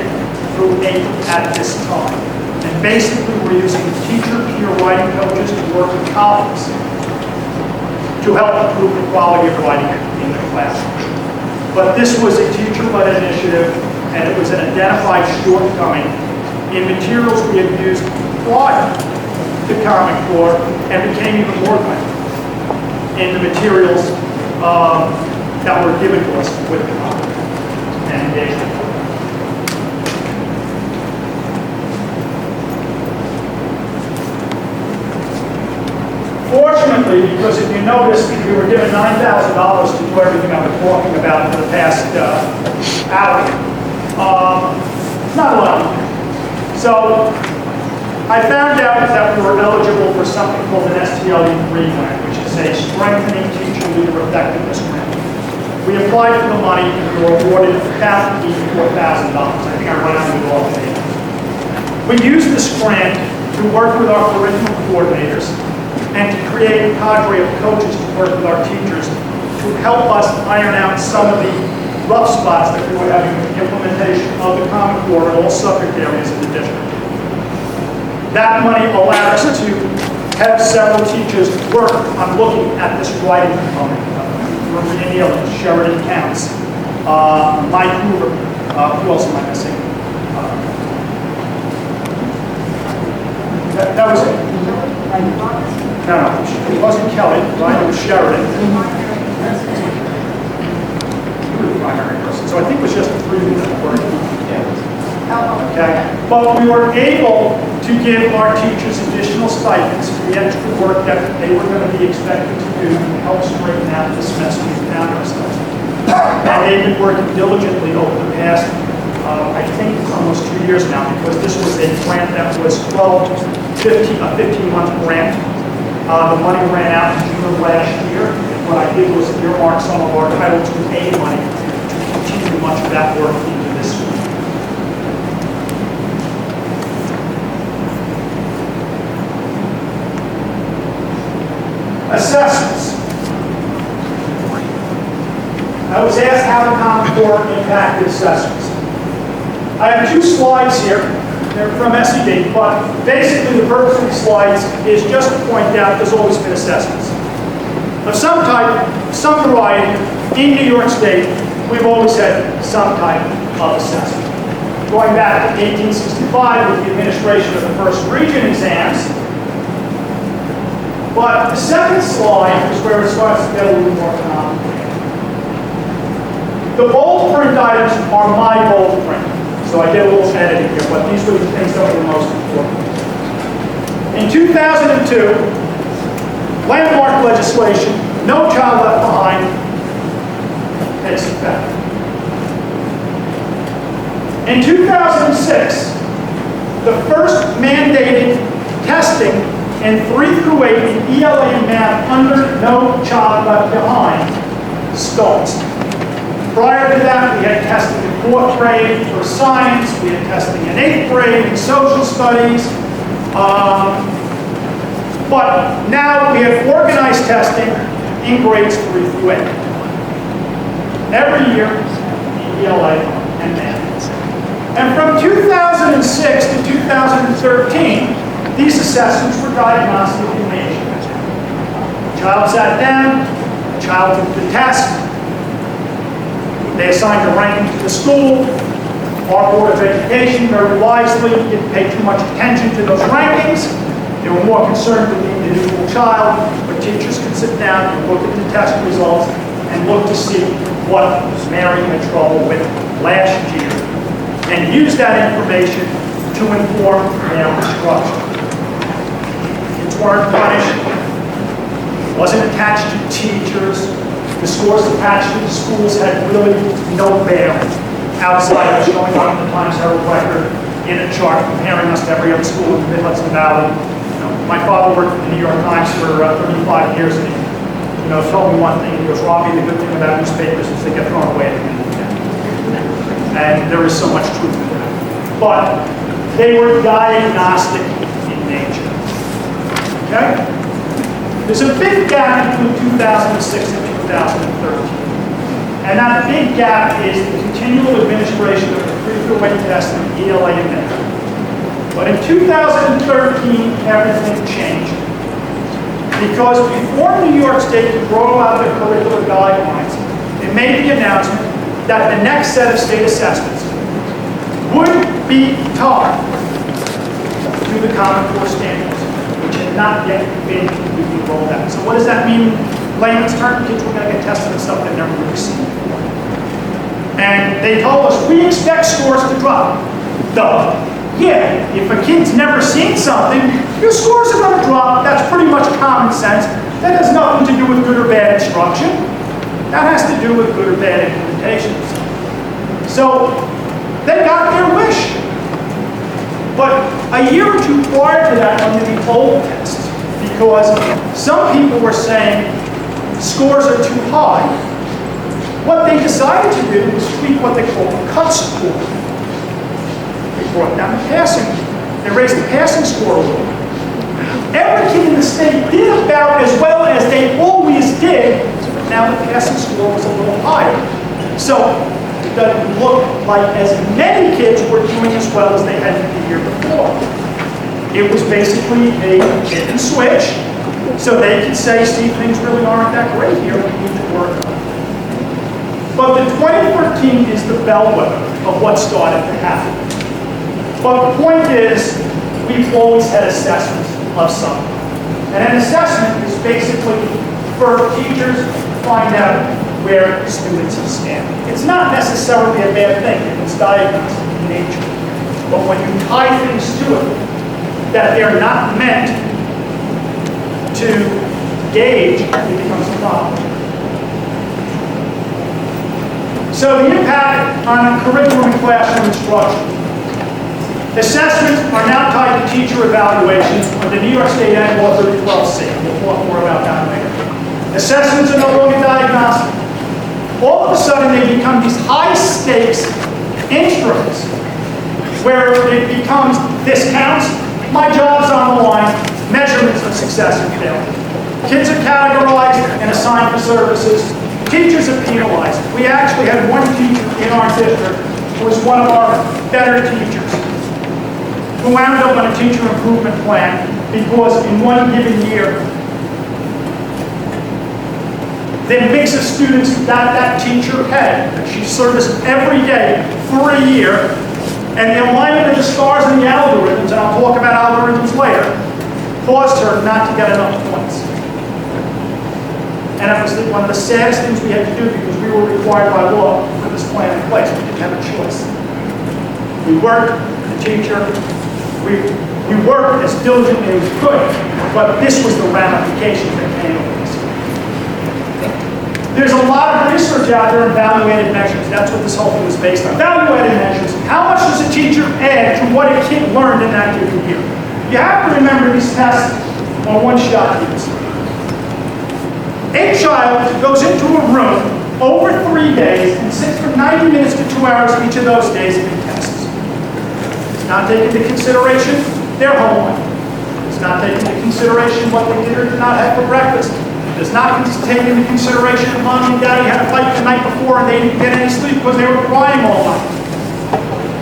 through 8 at this time. And basically, we're using teacher peer writing coaches to work with colleagues to help improve the quality of writing in the classroom. But this was a teacher-led initiative, and it was an identified shortcoming in materials we had used prior to Common Core and became even more glaring in the materials that were given to us with the Common Core and engagement. Fortunately, because if you notice, we were given $9,000 to do everything I've been talking about for the past hour. Not a lot of money. So I found out that we were eligible for something called an STLE3 grant, which is a Strengthening Teacher Leader Effectiveness grant. We applied for the money and we were awarded about $84,000. I think I rounded it off today. We used this grant to work with our curriculum coordinators and to create a cadre of coaches to work with our teachers to help us iron out some of the rough spots that we were having with the implementation of the Common Core in all subject areas of the district. That money allowed us to have several teachers work on looking at this writing component. Maria Neal, Sheridan Counts, Mike Hoover, who else am I missing? That was it. No, it wasn't Kelly, right? It was Sheridan. You were the primary person, so I think it was just the 3 of you that worked. Okay, but we were able to give our teachers additional stipends for the extra work that they were going to be expected to do to help straighten out this mess we found ourselves in. And they've been working diligently over the past, I think it's almost 2 years now, because this was a grant that was a 15-month grant. The money ran out in June of last year. What I did was earmark some of our Title II-A money to continue much of that work into this school. Assessments. I was asked how the Common Core impacted assessments. I have 2 slides here. They're from SED, but basically the purpose of these slides is just to point out there's always been assessments of some type, some variety, in New York State we've always had some type of assessment. Going back to 1865 with the administration of the first region exams. But the second slide is where it starts to get a little more complicated. The bold print items are my bold print. So I did a little editing here, but these were the things that were most important. In 2002, landmark legislation, No Child Left Behind, takes effect. In 2006, the first mandated testing in 3 through 8 in ELA and math under No Child Left Behind starts. Prior to that, we had testing in 4th grade for science, we had testing in 8th grade in social studies, but now we have organized testing in grades 3 through 8. Every year in ELA and math. And from 2006 to 2013, these assessments were diagnostic in nature. Child sat down, child took the test, they assigned a ranking to the school. Our Board of Education very wisely didn't pay too much attention to those rankings. They were more concerned with the individual child, but teachers could sit down and look at the test results and look to see what Mary had trouble with last year and use that information to inform their instruction. Kids weren't punished, wasn't attached to teachers. The scores attached to the schools had really no bearing outside of showing up in the Times Herald Record in a chart comparing us to every other school in the Mid-Hudson Valley. My father worked at the New York Times for 35 years, and he told me one thing. He goes, Robbie, the good thing about newspapers is they get thrown away at the end of the day. And there is so much truth in that. But they were diagnostic in nature. Okay? There's a big gap between 2006 and 2013. And that big gap is the continual administration of the 3 through 8 test in ELA and math. But in 2013, everything changed. Because before New York State could roll out their curricular guidelines, it made the announcement that the next set of state assessments would be tied to the Common Core standards, which had not yet been completely rolled out. So what does that mean? Layman's term, kids were going to get tested on stuff they've never really seen before. And they told us, we expect scores to drop. Duh. Yeah, if a kid's never seen something, your scores are going to drop. That's pretty much common sense. That has nothing to do with good or bad instruction. That has to do with good or bad implementations. So they got their wish. But a year or two prior to that, under the old test, because some people were saying scores are too high, what they decided to do was tweak what they call the cut score. They brought down the passing. They raised the passing score a little. Every kid in the state did about as well as they always did, but now the passing score was a little higher. So it doesn't look like as many kids were doing as well as they had the year before. It was basically a hit and switch, so they could say, Steve, things really aren't that great here, we need to work on it. But the 2014 is the bellwether of what started to happen. But the point is, we've always had assessments of something. And an assessment is basically for teachers to find out where students stand. It's not necessarily a bad thing if it's diagnostic in nature. But when you tie things to it that they're not meant to gauge, it becomes a problem. So the impact on curriculum and classroom instruction. Assessments are now tied to teacher evaluations under New York State Annual 3012C. We'll talk more about that later. Assessments are no longer diagnostic. All of a sudden, they become these high-stakes instruments where it becomes, this counts, my job's on the line, measurements of success and failure. Kids are categorized and assigned for services. Teachers are penalized. We actually had one teacher in our district who was one of our better teachers, who wound up on a teacher improvement plan because in one given year, the mix of students that that teacher had, that she serviced every day for a year, and the alignment of the stars and the algorithms, and I'll talk about algorithms later, caused her not to get enough points. And it was one of the saddest things we had to do because we were required by law to put this plan in place. We didn't have a choice. We worked with the teacher. We worked as diligently as we could, but this was the ramifications that came of this. There's a lot of research out there on evaluated measures. That's what this whole thing was based on. Evaluated measures. How much does a teacher add to what a kid learned in that given year? You have to remember these tests are one-shot deals. A child goes into a room over 3 days and sits for 90 minutes to 2 hours each of those days and tests. It's not taking into consideration their homework. It's not taking into consideration what they did or did not have for breakfast. It's not take into consideration if mommy and daddy had a fight the night before and they didn't get any sleep because they were crying all night.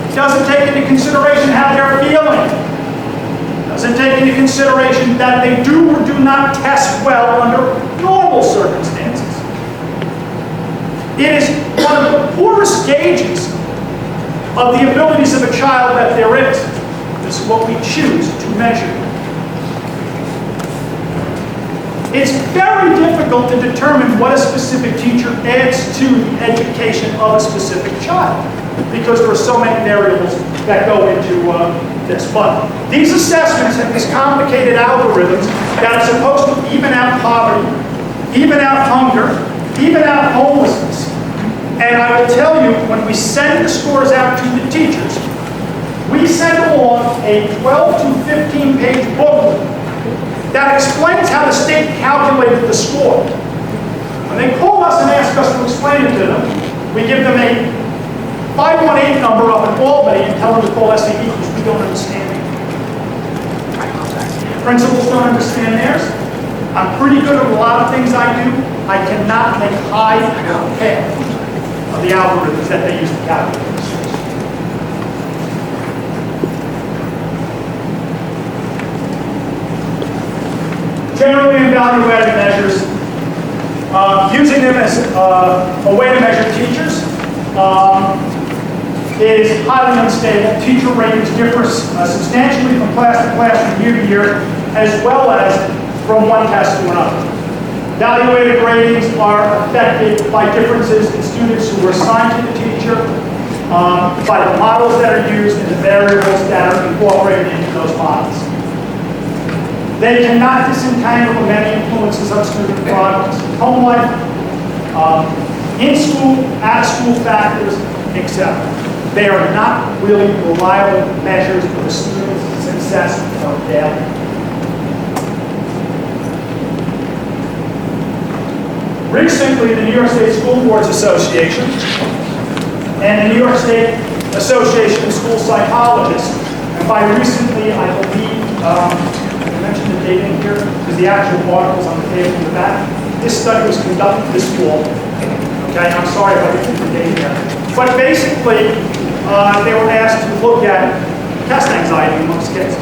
It doesn't take into consideration how they're feeling. It doesn't take into consideration that they do or do not test well under normal circumstances. It is one of the poorest gauges of the abilities of a child that there is. This is what we choose to measure. It's very difficult to determine what a specific teacher adds to the education of a specific child because there are so many variables that go into this. But these assessments have these complicated algorithms that are supposed to even out poverty, even out hunger, even out homelessness. And I will tell you, when we send the scores out to the teachers, we send along a 12 to 15 page booklet that explains how the state calculated the score. When they call us and ask us to explain it to them, we give them a 518 number up in Albany and tell them to call SAE because we don't understand it. Principals don't understand theirs. I'm pretty good at a lot of things I do. I cannot make high head of the algorithms that they use to calculate the scores. Generally evaluated measures, using them as a way to measure teachers is highly unstable. Teacher ratings differ substantially from class to class, from year to year, as well as from one test to another. Evaluated ratings are affected by differences in students who were assigned to the teacher, by the models that are used and the variables that are incorporated into those models. They cannot disentangle the many influences of student progress, home life, in-school, out-of-school factors, etc. They are not really reliable measures of the student's success or failure. Recently, the New York State School Boards Association and the New York State Association of School Psychologists, and by recently, I believe, I mentioned the date in here, because the actual article's on the table in the back. This study was conducted this fall. Okay, I'm sorry if I didn't put the date here. But basically, they were asked to look at test anxiety amongst kids.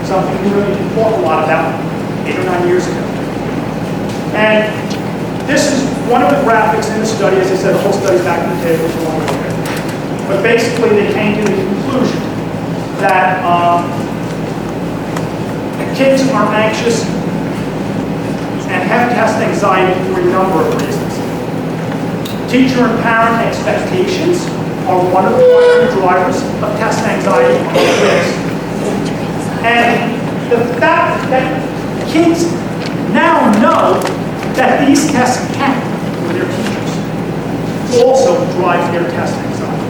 Something we really didn't talk a lot about 8 or 9 years ago. And this is one of the graphics in the study. As I said, the whole study's back on the table if you want to look at it. But basically, they came to the conclusion that kids are anxious and have test anxiety for a number of reasons. Teacher and parent expectations are one of the primary drivers of test anxiety on kids. And the fact that kids now know that these tests count for their teachers also drives their test anxiety.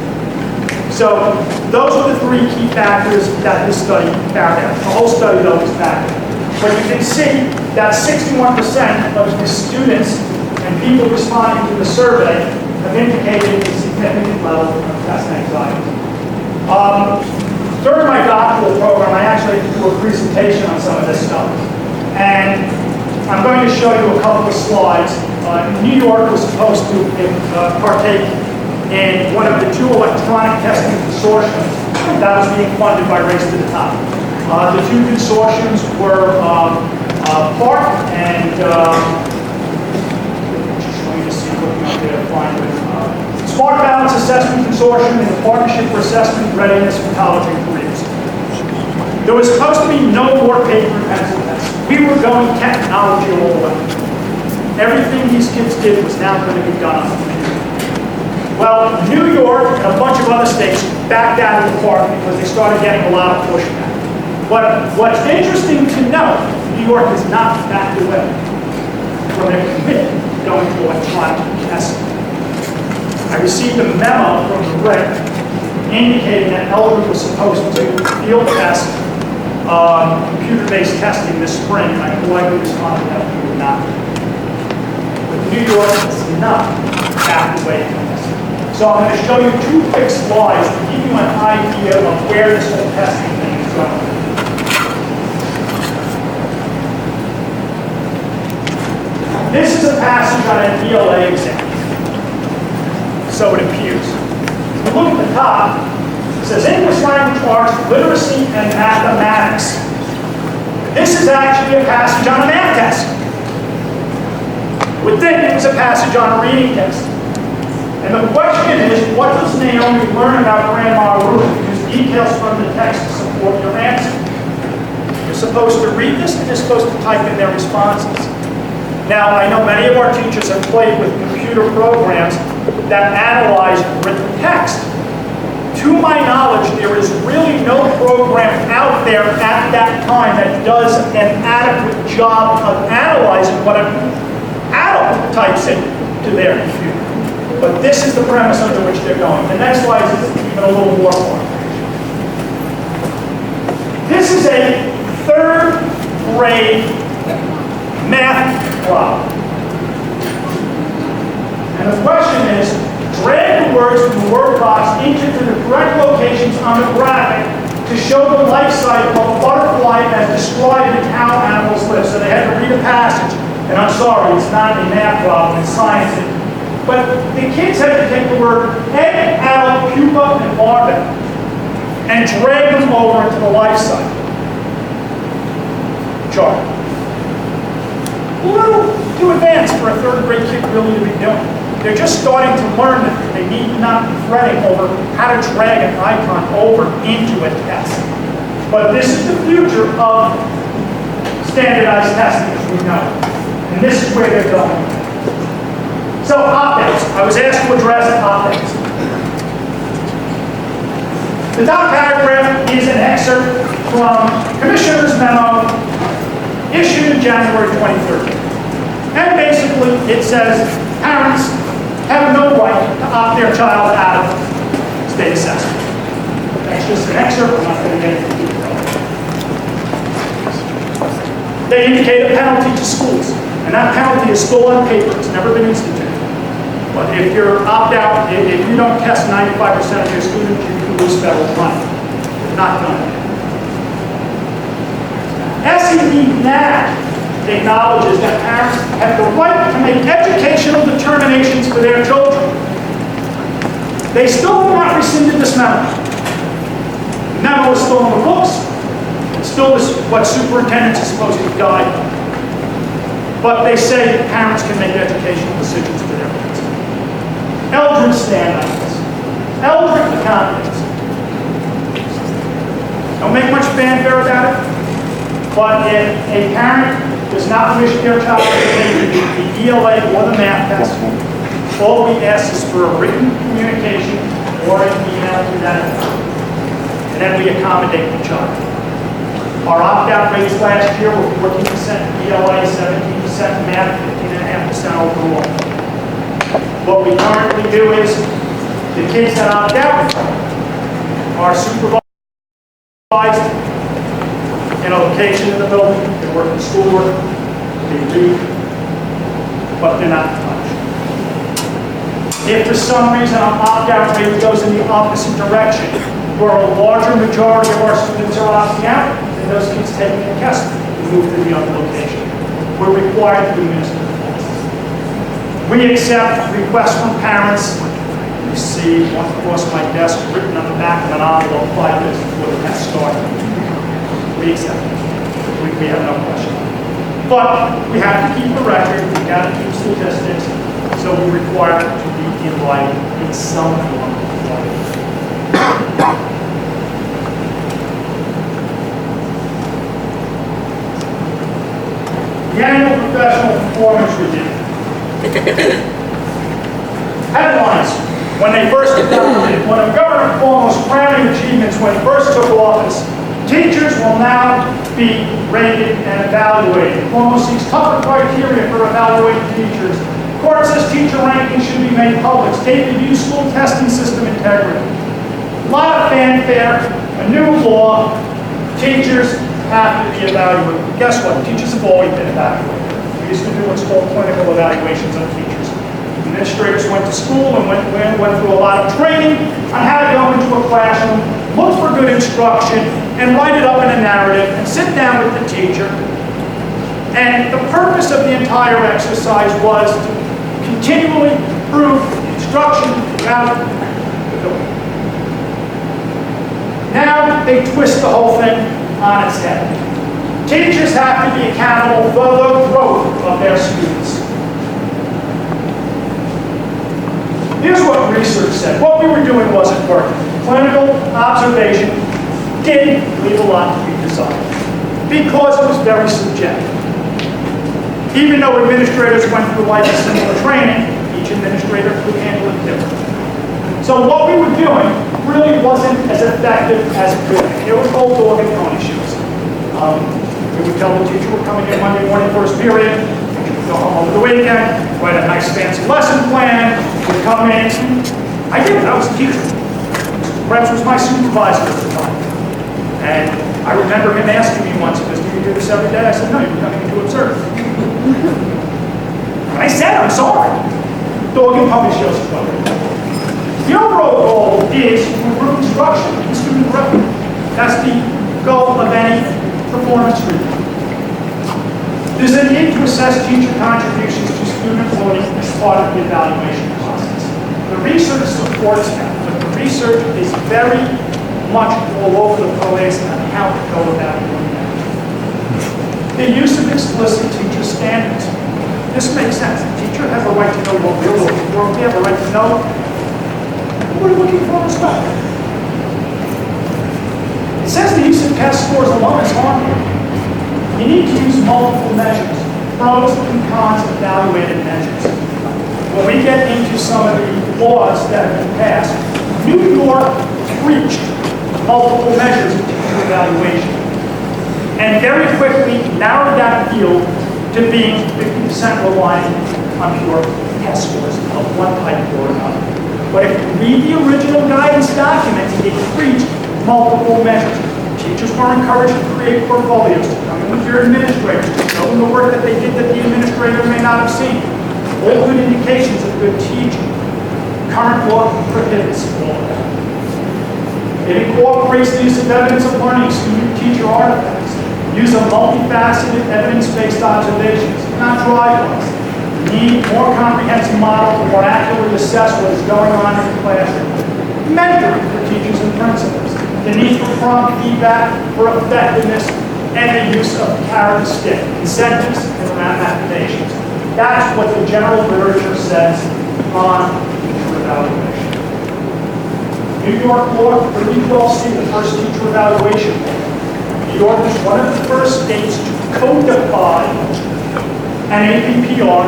So those are the 3 key factors that this study found out. The whole study, though, is factored. But you can see that 61% of the students and people responding to the survey have indicated a significant level of test anxiety. During my doctoral program, I actually had to do a presentation on some of this stuff. And I'm going to show you a couple of slides. New York was supposed to partake in one of the 2 electronic testing consortiums that was being funded by Race to the Top. The 2 consortiums were PARC and to find it. Smart Balance Assessment Consortium and the Partnership for Assessment Readiness for College and Careers. There was supposed to be no more paper and pencil tests. We were going technology all the way. Everything these kids did was now going to be done on the computer. Well, New York and a bunch of other states backed out of the park because they started getting a lot of pushback. But what's interesting to note, New York has not backed away from their commitment to going to electronic testing. I received a memo from the RIC indicating that Eldred was supposed to field test computer-based testing this spring, and I politely responded that we would not. But New York has not backed away from this. So I'm going to show you 2 quick slides to give you an idea of where this whole testing thing is going. This is a passage on an ELA exam. So it appears. If you look at the top, it says English language arts, literacy, and mathematics. This is actually a passage on a math test. Would think it was a passage on a reading test. And the question is, what does Naomi learn about Grandma Ruth? Use details from the text to support your answer. You're supposed to read this, and you're supposed to type in their responses. Now, I know many of our teachers have played with computer programs that analyze written text. To my knowledge, there is really no program out there at that time that does an adequate job of analyzing what an adult types into their computer. But this is the premise under which they're going. The next slide is even a little more fun. This is a 3rd grade math problem. And the question is, drag the words from the word box into the correct locations on the graphic to show the life cycle of a butterfly as described in how animals live. So they had to read a passage. And I'm sorry, it's not a math problem, it's science. But the kids had to take the word egg, adult, pupa, and larva and drag them over into the life cycle chart. A little too advanced for a 3rd grade kid really to be doing. They're just starting to learn that they need not be fretting over how to drag an icon over into a test. But this is the future of standardized testing, as we know. And this is where they're going. So opt-outs. I was asked to address opt-outs. The top paragraph is an excerpt from Commissioner's memo issued in January 2013. And basically it says parents have no right to opt their child out of state assessment. That's just an excerpt. I'm not going to get into detail. They indicate a penalty to schools. And that penalty is still on paper. It's never been instituted. But if you're opt-out, if you don't test 95% of your students, you can lose federal money. It's not done. SED now acknowledges that parents have the right to make educational determinations for their children. They still have not rescinded this memo. The memo is still in the books. It's still what superintendents are supposed to guide them. But they say parents can make educational decisions for their kids. Eldred stand on this. Eldred accommodates. Don't make much fanfare about it, but if a parent does not wish their child to take the ELA or the math test, all we ask is for a written communication or an email to that effect, and then we accommodate the child. Our opt-out rates last year were 14% ELA, 17% math, 15.5% overall. What we currently do is the kids that opt out are supervised in a location in the building. They work in schoolwork, they read, but they're not punished. If for some reason our opt-out rate goes in the opposite direction, where a larger majority of our students are opting out, then those kids take in custody and move to the other location. We're required to administer the policy. We accept requests from parents. You see one across my desk written on the back of an envelope 5 minutes before the test started. We accept it. We have no question. But we have to keep a record. We got to keep statistics. So we require it to be in writing in some form of writing. The annual professional performance review. Headlines. When they first adopted it, one of Governor Cuomo's crowning achievements when he first took office, teachers will now be rated and evaluated. Cuomo seeks tougher criteria for evaluating teachers. Court says teacher rankings should be made public. State reviews school testing system integrity. A lot of fanfare, a new law, teachers have to be evaluated. Guess what? Teachers have always been evaluated. We used to do what's called clinical evaluations of teachers. Administrators went to school and went through a lot of training on how to go into a classroom, look for good instruction, and write it up in a narrative, and sit down with the teacher. And the purpose of the entire exercise was to continually improve the instruction throughout the building. Now they twist the whole thing on its head. Teachers have to be accountable for the growth of their students. Here's what research said. What we were doing wasn't working. Clinical observation did leave a lot to be desired because it was very subjective. Even though administrators went through like a similar training, each administrator could handle it differently. So what we were doing really wasn't as effective as it could. It was called dog and pony shows. We would tell the teacher we're coming in Monday morning, first period. Go home over the weekend, write a nice fancy lesson plan, would come in. I did it, I was a teacher. Rex was my supervisor at the time. And I remember him asking me once, he goes, do you do this every day? I said, no, you're coming in to observe. And I said, I'm sorry. Dog and pony shows is what we're doing. The overall goal is to improve instruction and student growth. That's the goal of any performance review. There's a need to assess teacher contributions to student learning as part of the evaluation process. The research supports that, but the research is very much all over the place on how to go about doing that. The use of explicit teacher standards. This makes sense. The teacher has a right to know what we're looking for. We have a right to know what we're looking for as well. It says the use of test scores alone is harmful. You need to use multiple measures, pros and cons evaluated measures. When we get into some of the laws that have been passed, New York preached multiple measures of teacher evaluation and very quickly narrowed that field to being 50% reliant on pure test scores of one type or another. But if you read the original guidance document, it preached multiple measures. Teachers were encouraged to create portfolios, to come in with your administrators, to show them the work that they did that the administrator may not have seen. All good indications of good teaching. Current law prohibits all of that. It incorporates the use of evidence of learning, student-teacher artifacts. Use of multifaceted evidence-based observations, not drive-bys. Need more comprehensive model to more accurately assess what is going on in the classroom. Mentoring for teachers and principals. The need for prompt feedback for effectiveness, and the use of carrot and stick, incentives and ramifications. That's what the general literature says on teacher evaluation. New York law, for you all see the first teacher evaluation law. New York was one of the first states to codify an APPR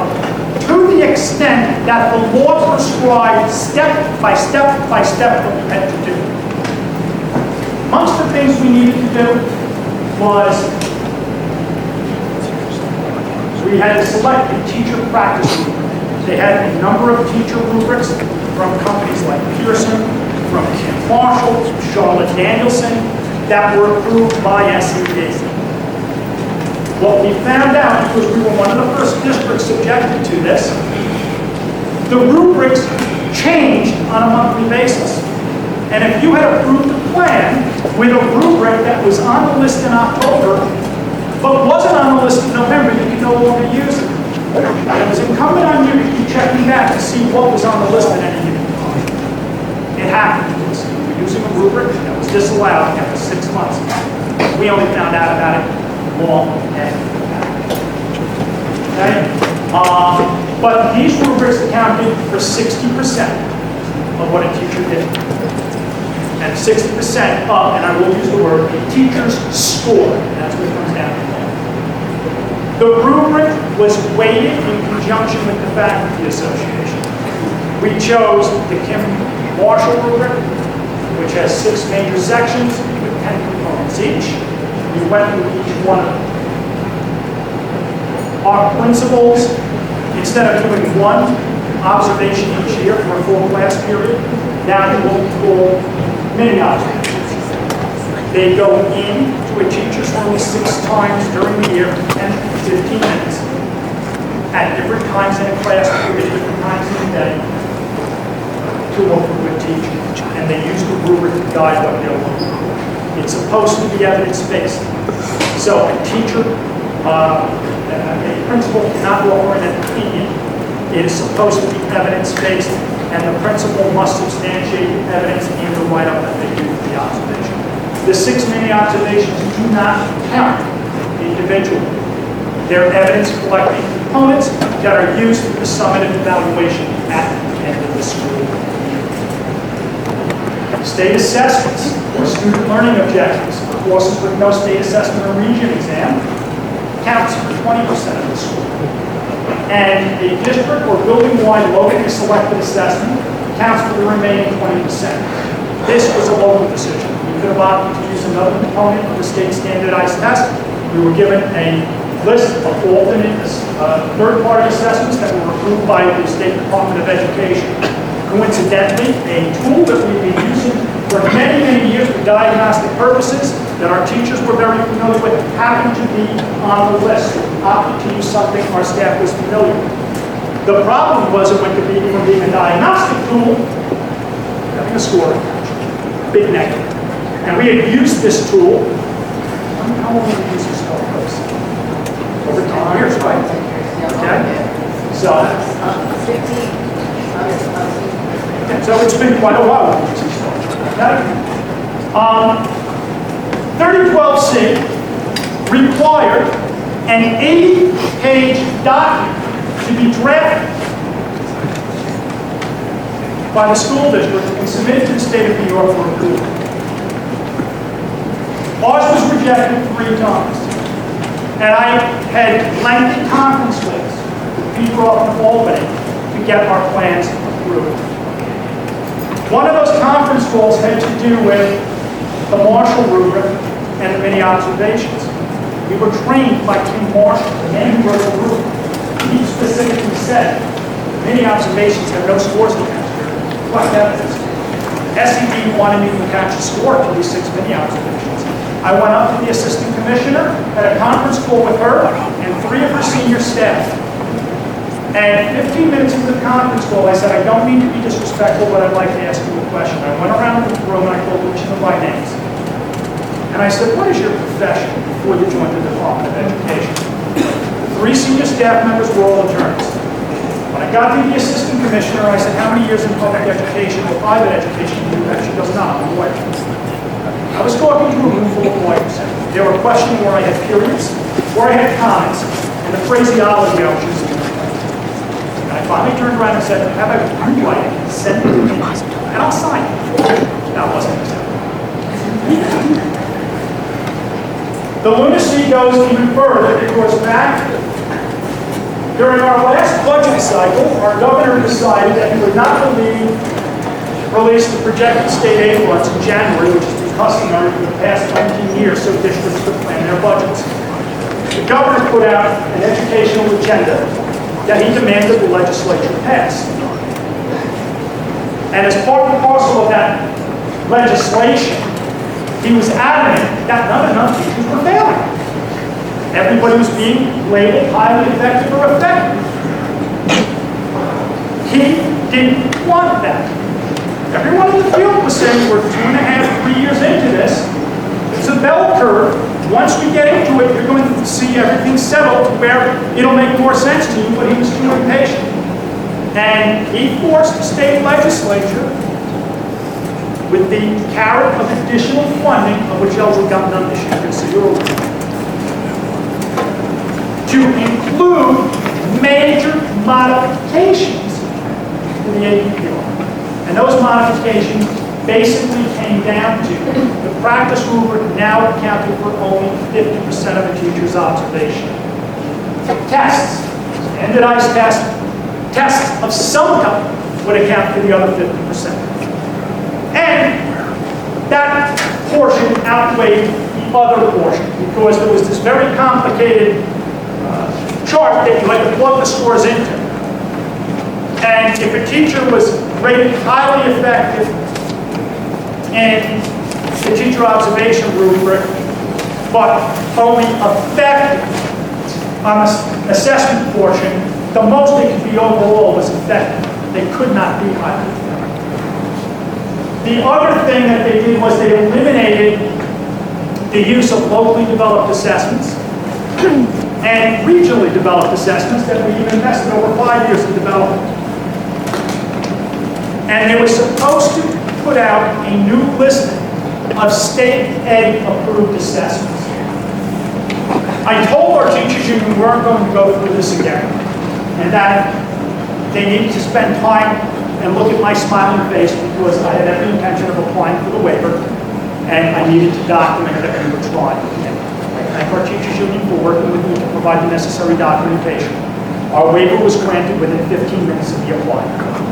to the extent that the law prescribed step by step by step what we had to do. Amongst the things we needed to do was we had to select a teacher practice rubric. They had a number of teacher rubrics from companies like Pearson, from Kim Marshall, from Charlotte Danielson, that were approved by SED. What we found out, because we were one of the first districts subjected to this, the rubrics changed on a monthly basis. And if you had approved a plan with a rubric that was on the list in October, but wasn't on the list in November, you could no longer use it. It was incumbent on you to keep checking back to see what was on the list at any given time. It happened to us. We were using a rubric that was disallowed after 6 months. We only found out about it long after the fact. Okay? But these rubrics accounted for 60% of what a teacher did. And 60% of, and I will use the word, a teacher's score. And that's what it comes down to. The rubric was weighted in conjunction with the Faculty Association. We chose the Kim Marshall rubric, which has 6 major sections with 10 components each. We went through each one of them. Our principals, instead of doing one observation each year for a full class period, now do what we call mini observations. They go in to a teacher's room 6 times during the year, 10 to 15 minutes, at different times in a class period, different times in the day, to look for good teaching. And they use the rubric to guide what they're looking for. It's supposed to be evidence-based. So a teacher, a principal cannot offer an opinion. It is supposed to be evidence-based, and the principal must substantiate the evidence in the write-up that they do for the observation. The 6 mini observations do not count individually. They're evidence-collecting components that are used for the summative evaluation at the end of the school year. State assessments or student learning objectives for courses with no state assessment or region exam counts for 20% of the school. And a district or building-wide locally selected assessment counts for the remaining 20%. This was a local decision. We could have opted to use another component of the state standardized test. We were given a list of alternate third-party assessments that were approved by the State Department of Education. Coincidentally, a tool that we've been using for many, many years for diagnostic purposes that our teachers were very familiar with happened to be on the list. Opted to use something our staff was familiar with. The problem was it went to being from being a diagnostic tool, having a score, big negative. And we had used this tool. How long have we used this tool? Over 10 years, right? Okay. So, so it's been quite a while. Okay. 3012C required an 80-page document to be drafted by the school district and submitted to the state of New York for approval. Ours was rejected 3 times. And I had lengthy conference calls with people up in Albany to get our plans approved. One of those conference calls had to do with the Marshall rubric and the mini observations. We were trained by Kim Marshall, the man who wrote the rubric. He specifically said mini observations have no scores to catch. What evidence? SED wanted me to catch a score to these 6 mini observations. I went up to the assistant commissioner, had a conference call with her and 3 of her senior staff. And 15 minutes into the conference call, I said, I don't mean to be disrespectful, but I'd like to ask you a question. I went around the room and I called each of them by names. And I said, what is your profession before you joined the Department of Education? The 3 senior staff members were all attorneys. When I got to the assistant commissioner, I said, how many years in public education or private education do you have? She goes, no, I'm a lawyer. I was talking to a room full of lawyers. They were questioning where I had periods, where I had comments, and the phraseology I was using. And I finally turned around and said, have a you write it, send it to me, and I'll sign it. That wasn't acceptable. The lunacy goes even further because back during our last budget cycle, our governor decided that he would not release the projected state aid funds in January, which has been customary for the past 19 years so districts could plan their budgets. The governor put out an educational agenda that he demanded the legislature pass. And as part and parcel of that legislation, he was adamant that none enough teachers were failing. Everybody was being labeled highly effective or effective. He didn't want that. Everyone in the field was saying we're 2.5, 3 years into this. It's a bell curve. Once we get into it, you're going to see everything settled to where it'll make more sense to you, but he was too impatient. And he forced the state legislature with the carrot of additional funding, of which Eldred got none this year, considerable, to include major modifications to the APPR. And those modifications basically came down to the practice rubric now accounted for only 50% of a teacher's observation. Tests, standardized tests of some kind would account for the other 50%. And that portion outweighed the other portion because there was this very complicated chart that you had to plug the scores into. And if a teacher was rated highly effective in the teacher observation rubric, but only effective on the assessment portion, the most they could be overall was effective. They could not be highly effective. The other thing that they did was they eliminated the use of locally developed assessments and regionally developed assessments that we even invested over 5 years in development. And they were supposed to put out a new listing of state ed approved assessments. I told our teachers union we weren't going to go through this again, and that they needed to spend time and look at my smiling face because I had every intention of applying for the waiver, and I needed to document that we were trying. I thank our teachers union for working with me to provide the necessary documentation. Our waiver was granted within 15 minutes of the application.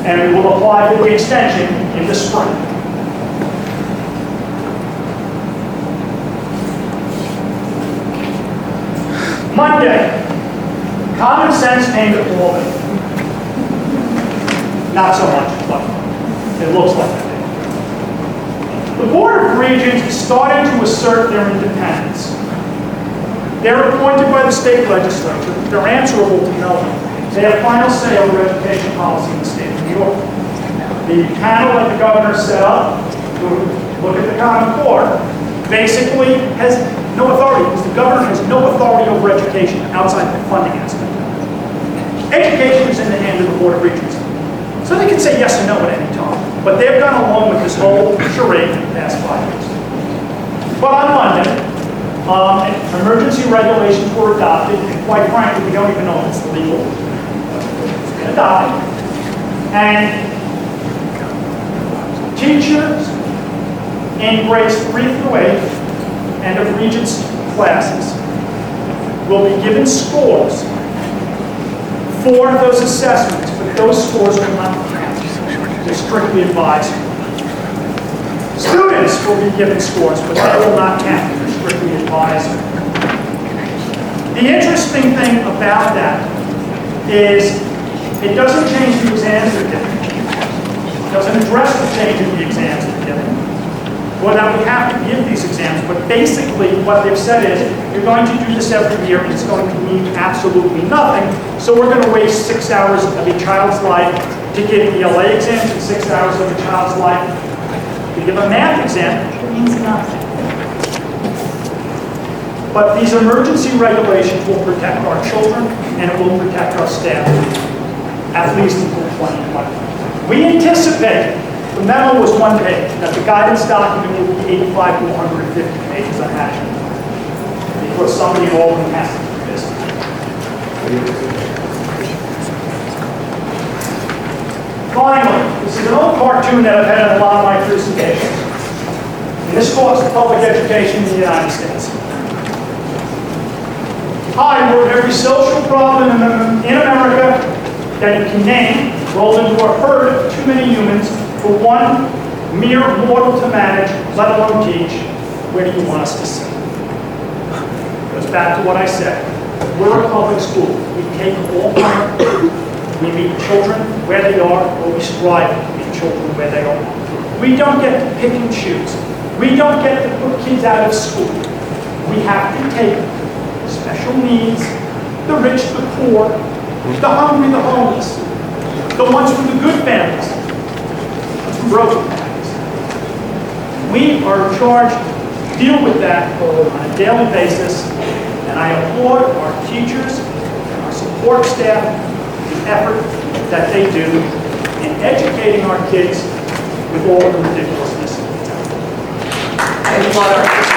And we will apply for the extension in the spring. Monday, common sense aimed at all of it. Not so much, but it looks like it. The Board of Regents is starting to assert their independence. They're appointed by the state legislature. They're answerable to no one. They have final say over education policy in the state of New York. The panel that the governor set up to look at the Common Core basically has no authority because the governor has no authority over education outside the funding aspect. Education is in the hand of the Board of Regents. So they can say yes or no at any time. But they've gone along with this whole charade for the past 5 years. But on Monday, emergency regulations were adopted, and quite frankly, we don't even know if it's legal. It's been adopted. And teachers in grades 3 through 8 and of Regents classes will be given scores for those assessments, but those scores will not count. They're strictly advised. Students will be given scores, but they will not count. They're strictly advised. The interesting thing about that is it doesn't change the exams they're given. It doesn't address the change in the exams they're given. Well, now we have to give these exams, but basically what they've said is you're going to do this every year and it's going to mean absolutely nothing. So we're going to waste 6 hours of a child's life to give ELA exams and 6 hours of a child's life to give a math exam. It means nothing. But these emergency regulations will protect our children and it will protect our staff, at least until 2020. We anticipate, the memo was 1 page, that the guidance document will be 85 to 150 pages on that, because somebody in Albany has to do this. Finally, this is an old cartoon that I've had in a lot of my presentations. And this talks to public education in the United States. Hi, we're every social problem in America that you can name rolled into a herd of too many humans for one mere mortal to manage, let alone teach. Where do you want us to sit? Goes back to what I said. We're a public school. We take all part. We meet children where they are, or we strive to meet children where they are. We don't get to pick and choose. We don't get to put kids out of school. We have to take special needs, the rich, the poor, the hungry, the homeless, the ones from the good families, broken families. We are charged to deal with that on a daily basis, and I applaud our teachers and our support staff the effort that they do in educating our kids with all the ridiculousness. I applaud our teachers.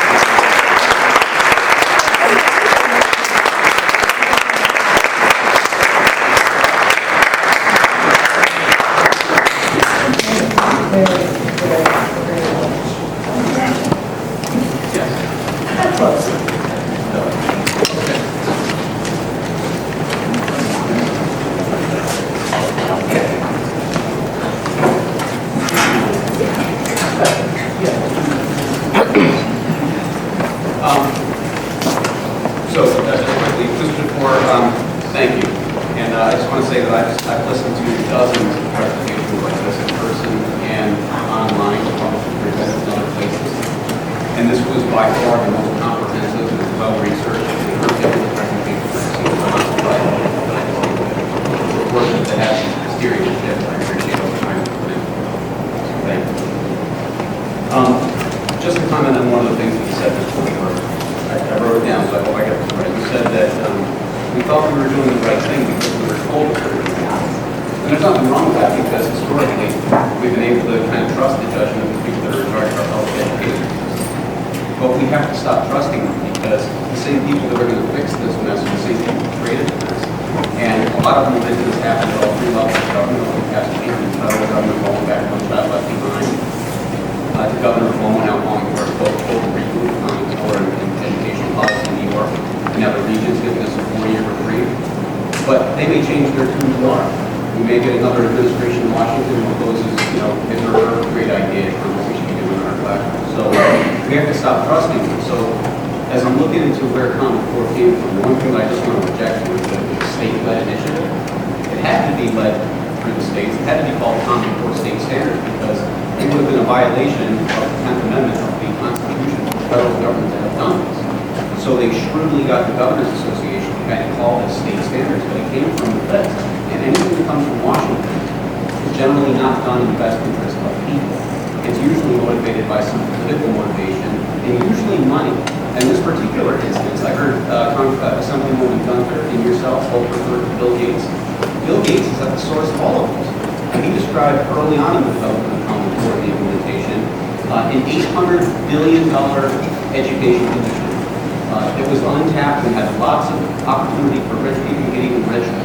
was by far the most comprehensive and well-researched and articulate presentation I've seen in my life. We're fortunate to have these mysterious shifts. I appreciate all the time you put in. So thank you. Just to comment on one of the things that you said before, I wrote it down, so I hope I got this right. You said that we thought we were doing the right thing because we were told we were doing the right thing. And there's nothing wrong with that because historically we've been able to kind of trust the judgment of the people that are in charge of our public education. But we have to stop trusting them because the same people that are going to fix this mess are the same people who created the mess. And a lot of them have this happen at all three levels of government, over the past year, the federal government going back one child left behind. The governor of Omaha now calling for a quote reboot for an educational policy in New York. And now the region's giving us a 4-year reprieve. But they may change their tune tomorrow. We may get another administration in Washington who opposes, his or her great idea for what we should be doing in our classroom. So we have to stop trusting them. So as I'm looking into where Common Core came from, the one thing that I just want to object to is the state-led initiative. It had to be led through the states. It had to be called Common Core State Standards because it would have been a violation of the 10th Amendment of the Constitution for the federal government to have done this. So they shrewdly got the Governors Association to kind of call this state standards, but it came from the feds. And anything that comes from Washington is generally not done in the best interest of people. It's usually motivated by some political motivation and usually money. In this particular instance, I heard Assemblywoman Gunther and yourself both refer to Bill Gates. Bill Gates is at the source of all of this. And he described early on in the development of Common Core, the implementation, an $800 billion education industry. It was untapped and had lots of opportunity for rich people to get even richer.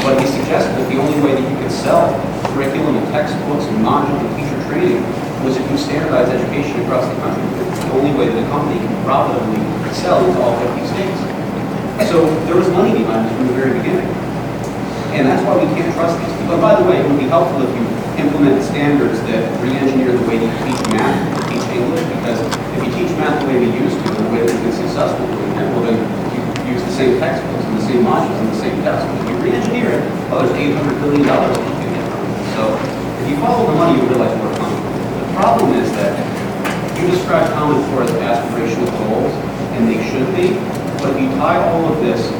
But he suggested that the only way that you could sell curriculum and textbooks and modules and teacher training was if you standardized education across the country. It's the only way that a company can profitably sell into all 50 states. So there was money behind this from the very beginning. And that's why we can't trust these people. And by the way, it would be helpful if you implement standards that re-engineer the way you teach math and teach English, because if you teach math the way we used to, the way that we've been successful doing that, well then you use the same textbooks and the same modules and the same tests. If you re-engineer it, well, there's $800 billion that you can get from it. So if you follow the money, you realize where it comes from. The problem is that you describe Common Core as aspirational goals, and they should be, but if you tie all of this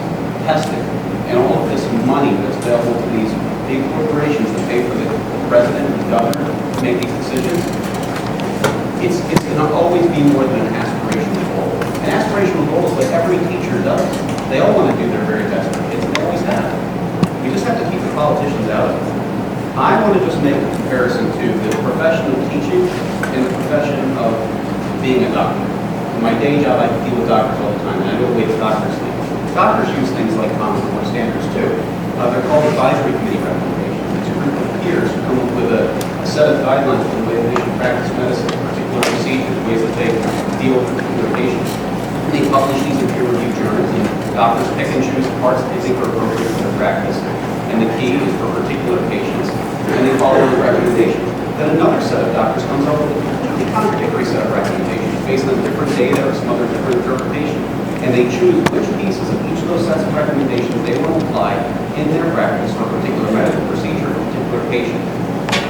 testing and all of this money that's available to these big corporations that pay for the president and the governor to make these decisions, it's going to always be more than an aspirational goal. An aspirational goal is what every teacher does. They all want to do their very best for kids, and they always have. We just have to keep the politicians out of it. I want to just make a comparison to the profession of teaching and the profession of being a doctor. In my day job, I deal with doctors all the time, and I know the way the doctors think. Doctors use things like Common Core standards too. They're called advisory committee recommendations. It's a group of peers who come up with a set of guidelines for the way that they should practice medicine, particular procedures, ways that they deal with particular patients. They publish these in peer-reviewed journals, and doctors pick and choose the parts that they think are appropriate for their practice. And the key is for particular patients, and they follow the recommendations. Then another set of doctors comes up with a completely contradictory set of recommendations based on different data or some other different interpretation. And they choose which pieces of each of those sets of recommendations they will apply in their practice for a particular medical procedure or a particular patient.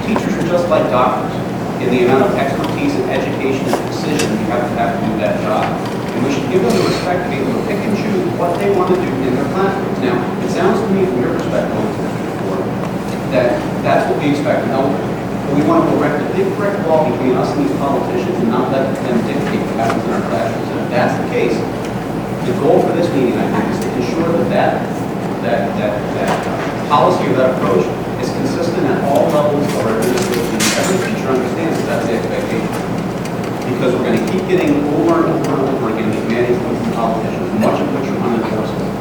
Teachers are just like doctors in the amount of expertise and education and precision you have to do that job. And we should give them the respect to be able to pick and choose what they want to do in their classrooms. Now, it sounds to me from your perspective that that's what we expect from elders. But we want to erect a big brick wall between us and these politicians and not let them dictate what happens in our classrooms. And if that's the case, the goal for this meeting, I think, is to ensure that policy or that approach is consistent at all levels of our administration. Every teacher understands that that's the expectation. Because we're going to keep getting over and over and over again these mandates from politicians, much of which are unenforceable.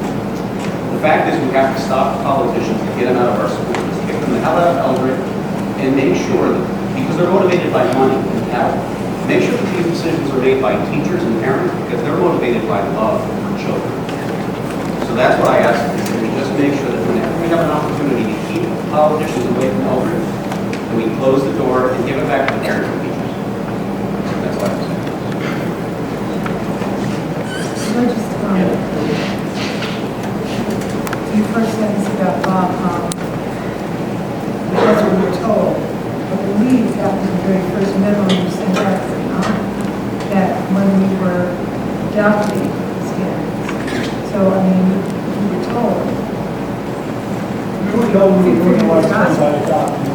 The fact is we have to stop the politicians and get them out of our schools, kick them the hell out of Eldred, and make sure that, because they're motivated by money and power, make sure that these decisions are made by teachers and parents because they're motivated by love for children. So that's what I ask is that we just make sure that whenever we have an opportunity to keep politicians away from Eldred, that we close the door and give it back to the parents and teachers. That's what I'm saying. Can I just your first sentence about Bob, that's what we were told. I believe that was the very first memo you sent out, that when we were adopting standards. So, I mean, we were told, We would know we were doing what's done by adopting.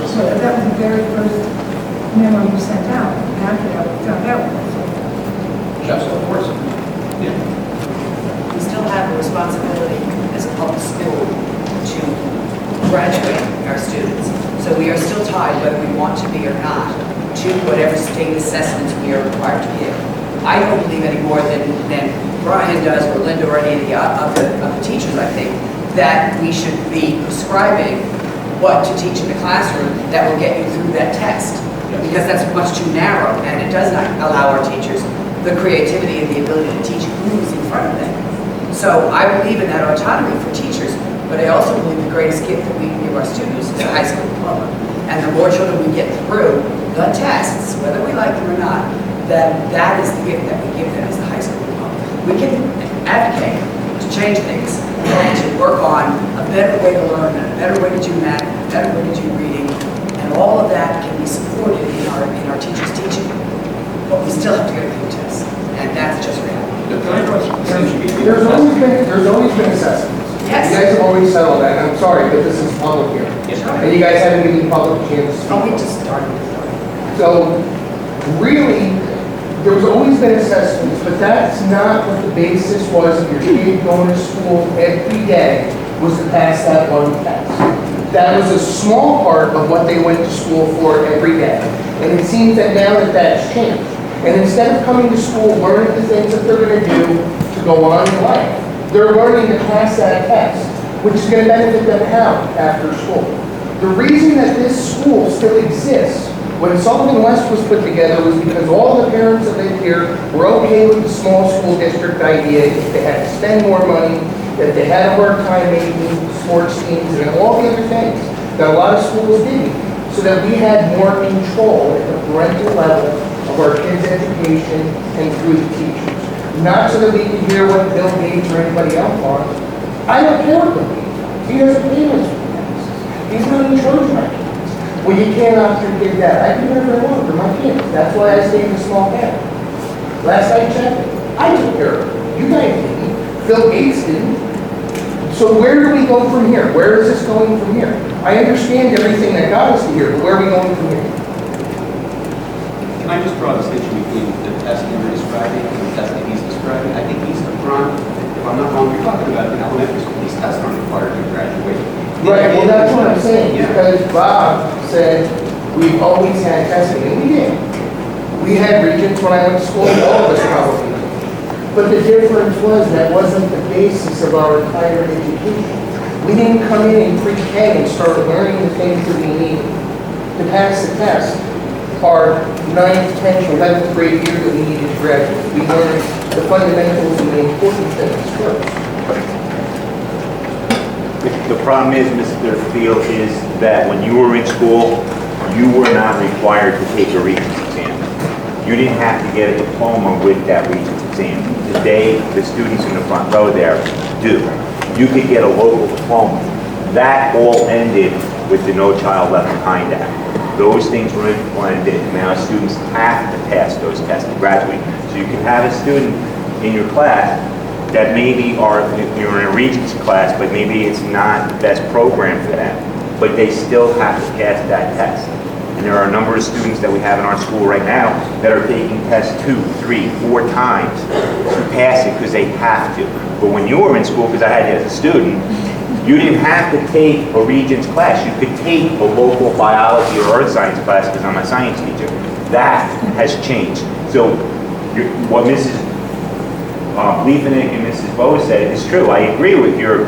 so that was the very first memo you sent out, after that, we found out. Yes, of course. Yeah. We still have a responsibility as a public school to graduate our students. So we are still tied, whether we want to be or not, to whatever state assessments we are required to give. I don't believe any more than Brian does, or Linda, or any of the teachers, I think, that we should be prescribing what to teach in the classroom that will get you through that test. Because that's much too narrow, and it does not allow our teachers the creativity and the ability to teach who's in front of them. So I believe in that autonomy for teachers, but I also believe the greatest gift that we can give our students is a high school diploma. And the more children we get through the tests, whether we like them or not, that is the gift that we give them, is the high school diploma. We can advocate to change things and to work on a better way to learn, and a better way to do math, a better way to do reading, and all of that can be supported in our teachers' teaching. But we still have to go to the test, and that's just reality. Can I draw some attention? There's always been assessments. Yes. You guys have always said all that, and I'm sorry, but this is public here. Yes, sir. And you guys haven't given the public a chance to Oh, we speak. just started. So, really, there's always been assessments, but that's not what the basis was of your kid going to school every day, was to pass that one test. That was a small part of what they went to school for every day. And it seems that now that that's changed. And instead of coming to school learning the things that they're going to do to go on in life, they're learning to pass that test, which is going to benefit them how after school. The reason that this school still exists, when Sullivan West was put together, was because all the parents that lived here were okay with the small school district idea. If they had to spend more money, if they had a hard time making sports teams and all the other things that a lot of schools did, so that we had more control at the parental level of our kids' education and through the teachers. Not so that we can hear what Bill Gates or anybody else wants. I don't care what Bill Gates wants. He doesn't pay us for this. He's not in charge of my kids. Well, you can't opt your kid that. I do whatever I want for my kids. That's why I stay in a small town. Last I checked, I took care of it. You guys didn't. Bill Gates didn't. So where do we go from here? Where is this going from here? I understand everything that got us here, but where are we going from here? Can I just draw a distinction between the test that you're describing and the test that he's describing? I think he's the front, if I'm not wrong, you're talking about in elementary school, these tests aren't required to graduate. Right, well, that's what I'm saying, Yeah. because Bob said we've always had testing, and we did. We had regents when I went to school, all of us probably. But the difference was that wasn't the basis of our entire education. We didn't come in pre-K and start learning the things that we needed to pass the test. Our 9th, 10th, 11th grade year that we needed to graduate. We learned the fundamentals and the important things first. The problem is, Mr. Field, is that when you were in school, you were not required to take a Regents exam. You didn't have to get a diploma with that Regents exam. Today, the students in the front row there do. You could get a local diploma. That all ended with the No Child Left Behind Act. Those things were implemented, and now students have to pass those tests to graduate. So you can have a student in your class that maybe you're in a Regents class, but maybe it's not the best program for them, but they still have to pass that test. And there are a number of students that we have in our school right now that are taking tests 2, 3, 4 times to pass it because they have to. But when you were in school, because I had it as a student, you didn't have to take a Regents class. You could take a local biology or earth science class because I'm a science teacher. That has changed. So what Mrs. Leifenick and Mrs. Bowe said is true. I agree with your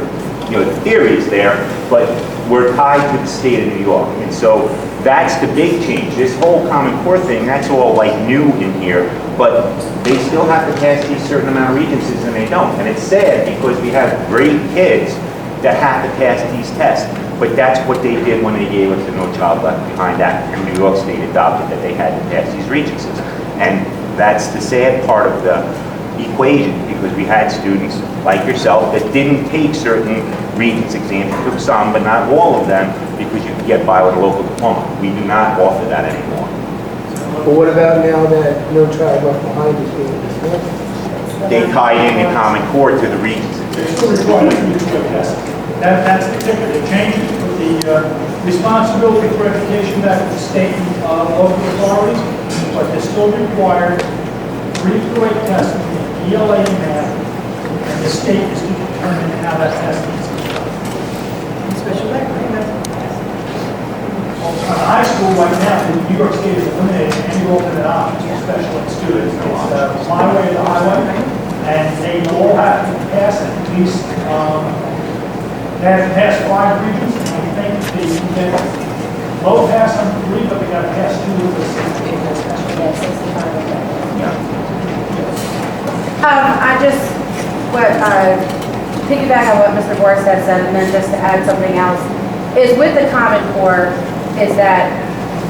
theories there, but we're tied to the state of New York. And so that's the big change. This whole Common Core thing, that's all like new in here, but they still have to pass these certain amount of regencies and they don't. And it's sad because we have great kids that have to pass these tests. But that's what they did when they gave us the No Child Left Behind Act, and New York State adopted that they had to pass these regencies. And that's the sad part of the equation, because we had students like yourself that didn't take certain Regents exams, took some, but not all of them, because you could get by with a local diploma. We do not offer that anymore. So But what about now that No Child Left Behind is being dismantled? They tie in the Common Core to the Regents. They're still required to do drug testing. That's the kicker. They changed it with the responsibility for education back to the state and local authorities, but they're still required 3-8 testing, ELA and math, and the state is to determine how that testing is done. Special ed, right? On the high school right now, New York State is eliminating any alternate options for special ed students. It's my way or the highway, and they all have to pass at least, they have to pass 5 regions, and I think they can get low pass on 3, but they got to pass 2 of the 6. I just, piggyback on what Mr. Borstead said, and then just to add something else, is with the Common Core, is that,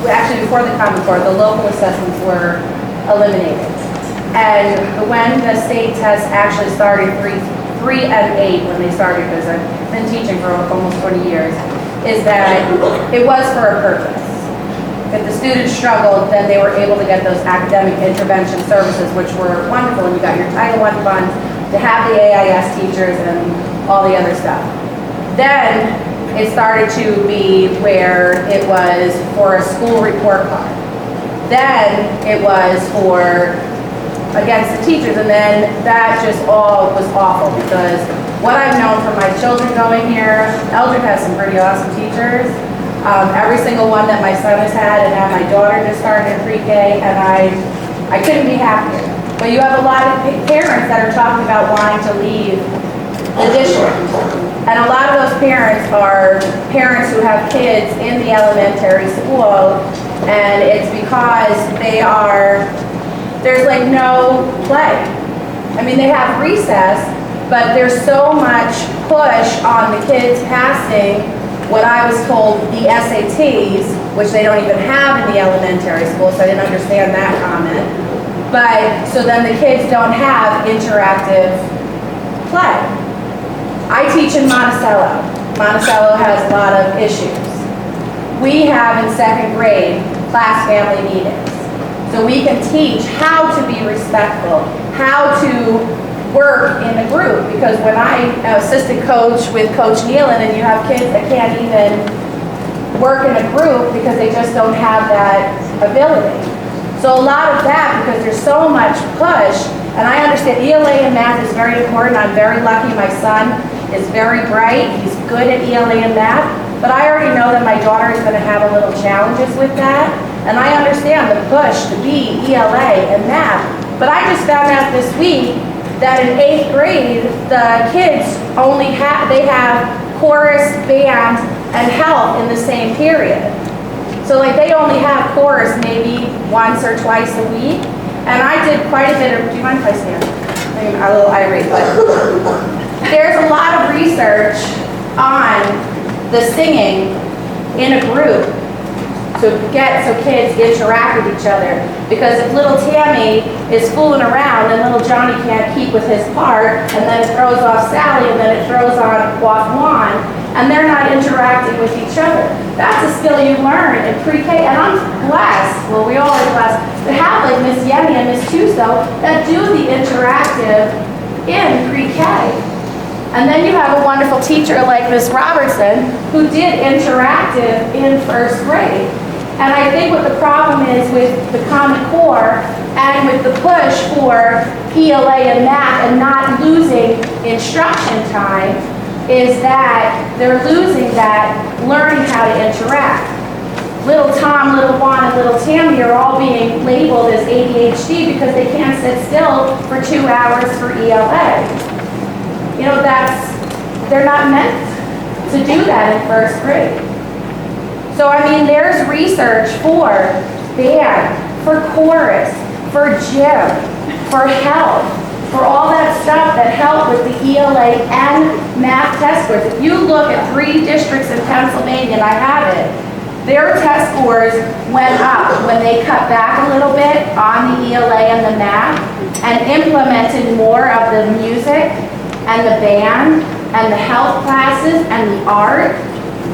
actually before the Common Core, the local assessments were eliminated. And when the state test actually started, 3 and 8, when they started, because I've been teaching for almost 20 years, is that it was for a purpose. If the students struggled, then they were able to get those academic intervention services, which were wonderful, and you got your Title I funds to have the AIS teachers and all the other stuff. Then it started to be where it was for a school report card. Then it was for against the teachers, and then that just all was awful, because what I've known from my children going here, Eldred has some pretty awesome teachers. Every single one that my son has had, and now my daughter just started in pre-K, and I couldn't be happier. But you have a lot of parents that are talking about wanting to leave the district. And a lot of those parents are parents who have kids in the elementary school, and it's because there's like no play. I mean, they have recess, but there's so much push on the kids passing what I was told the SATs, which they don't even have in the elementary school, so I didn't understand that comment. But, so then the kids don't have interactive play. I teach in Monticello. Monticello has a lot of issues. We have in 2nd grade class family meetings. So we can teach how to be respectful, how to work in a group, because when I assistant coach with Coach Nealon, and you have kids that can't even work in a group because they just don't have that ability. So a lot of that, because there's so much push, and I understand ELA and math is very important. I'm very lucky my son is very bright, he's good at ELA and math, but I already know that my daughter is going to have a little challenges with that, and I understand the push to be ELA and math, but I just found out this week that in 8th grade, the kids only have chorus, band, and health in the same period. So like they only have chorus maybe once or twice a week. And I did quite a bit of, do you mind if I stand? I'm a little irate, but there's a lot of research on the singing in a group so kids interact with each other. Because if little Tammy is fooling around and little Johnny can't keep with his part, and then it throws off Sally, and then it throws off Juan, and they're not interacting with each other. That's a skill you learn in pre-K, and I'm blessed, well, we all are blessed, to have like Miss Yemi and Miss Tuso that do the interactive in pre-K. And then you have a wonderful teacher like Miss Robertson who did interactive in 1st grade. And I think what the problem is with the Common Core and with the push for ELA and math and not losing instruction time is that they're losing that learning how to interact. Little Tom, little Juan, and little Tammy are all being labeled as ADHD because they can't sit still for 2 hours for ELA. You know, they're not meant to do that in 1st grade. So, I mean, there's research for band, for chorus, for gym, for health, for all that stuff that help with the ELA and math test scores. If you look at 3 districts in Pennsylvania, and I have it, their test scores went up when they cut back a little bit on the ELA and the math and implemented more of the music and the band and the health classes and the art,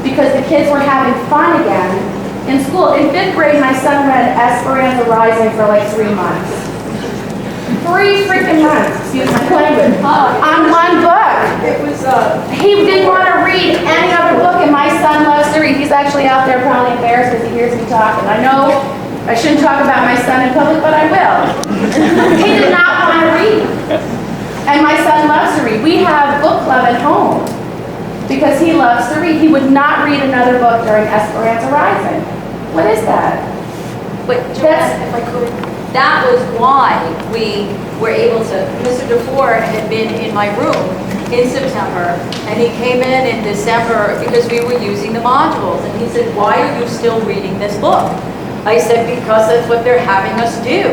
because the kids were having fun again in school. In 5th grade, my son read Esperanza Rising for like 3 months. 3 freaking months, excuse my language, on one book. It was, He didn't want to read any other book, and my son loves to read. He's actually out there probably embarrassed because he hears me talking. I know I shouldn't talk about my son in public, but I will. He did not want to read. And my son loves to read. We have book club at home because he loves to read. He would not read another book during Esperanza Rising. What is that? But Joanne, if I could, that was why we were able to, Mr. DeFore had been in my room in September, and he came in December because we were using the modules, and he said, why are you still reading this book? I said, because that's what they're having us do.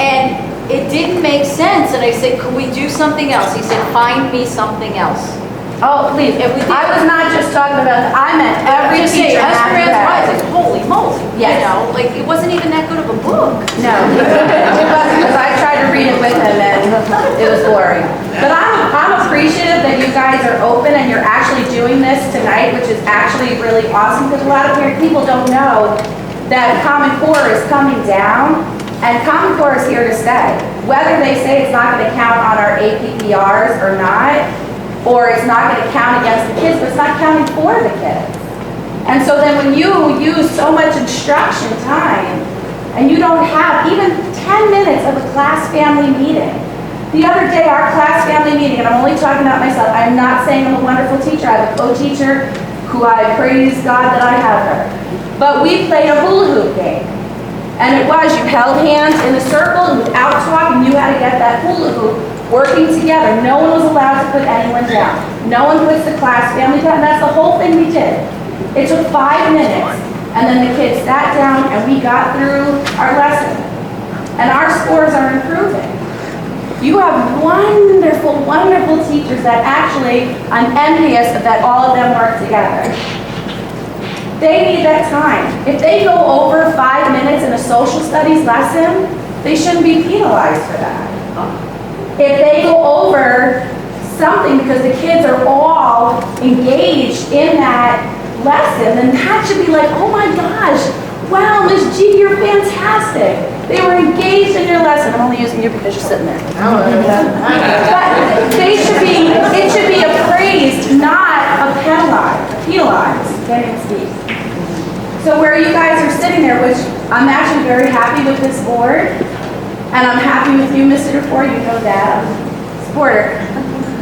And it didn't make sense, and I said, could we do something else? He said, find me something else. Oh, please. If we did- I was not just talking about, I meant every Just say, teacher has Esperanza that. Rising, holy moly, you Yes. know, like, it wasn't even that good of a book. No, it wasn't, because I tried to read it with him and it was boring. But I'm appreciative that you guys are open and you're actually doing this tonight, which is actually really awesome, because a lot of people don't know that Common Core is coming down, and Common Core is here to stay. Whether they say it's not going to count on our APPRs or not, or it's not going to count against the kids, but it's not counting for the kids. And so then when you use so much instruction time, and you don't have even 10 minutes of a class family meeting. The other day, our class family meeting, and I'm only talking about myself, I'm not saying I'm a wonderful teacher, I have a co-teacher who I praise God that I have her. But we played a hula hoop game. And it was, you held hands in a circle, and without talking, you had to get that hula hoop working together. No one was allowed to put anyone down. No one puts the class family down. That's the whole thing we did. It took 5 minutes, and then the kids sat down, and we got through our lesson. And our scores are improving. You have wonderful, wonderful teachers that actually, I'm envious that all of them work together. They need that time. If they go over 5 minutes in a social studies lesson, they shouldn't be penalized for that. If they go over something because the kids are all engaged in that lesson, then that should be like, oh my gosh, wow, Ms. G, you're fantastic. They were engaged in your lesson. I'm only using you because you're sitting there. But it should be appraised, not penalized. Can't even speak. So where you guys are sitting there, which I'm actually very happy with this board, and I'm happy with you, Mr. DeFore, you know that, I'm a supporter.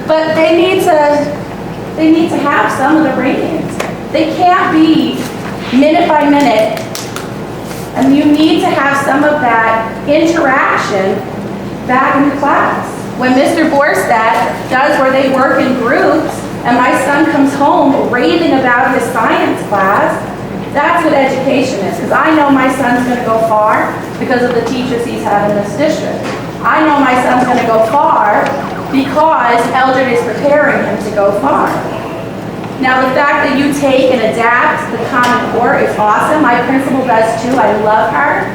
But they need to have some of the ratings. They can't be minute by minute, and you need to have some of that interaction back in the class. When Mr. Borstadt does where they work in groups, and my son comes home raving about his science class, that's what education is, because I know my son's going to go far because of the teachers he's had in this district. I know my son's going to go far because Eldred is preparing him to go far. Now, the fact that you take and adapt the Common Core is awesome. My principal does too. I love her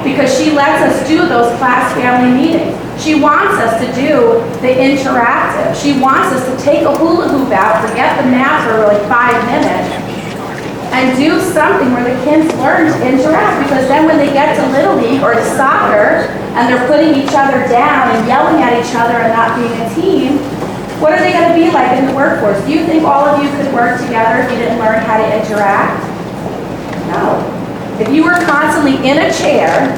because she lets us do those class family meetings. She wants us to do the interactive. She wants us to take a hula hoop out, forget the math for like 5 minutes, and do something where the kids learn to interact, because then when they get to Little League or to soccer and they're putting each other down and yelling at each other and not being a team, what are they going to be like in the workforce? Do you think all of you could work together if you didn't learn how to interact? No. If you were constantly in a chair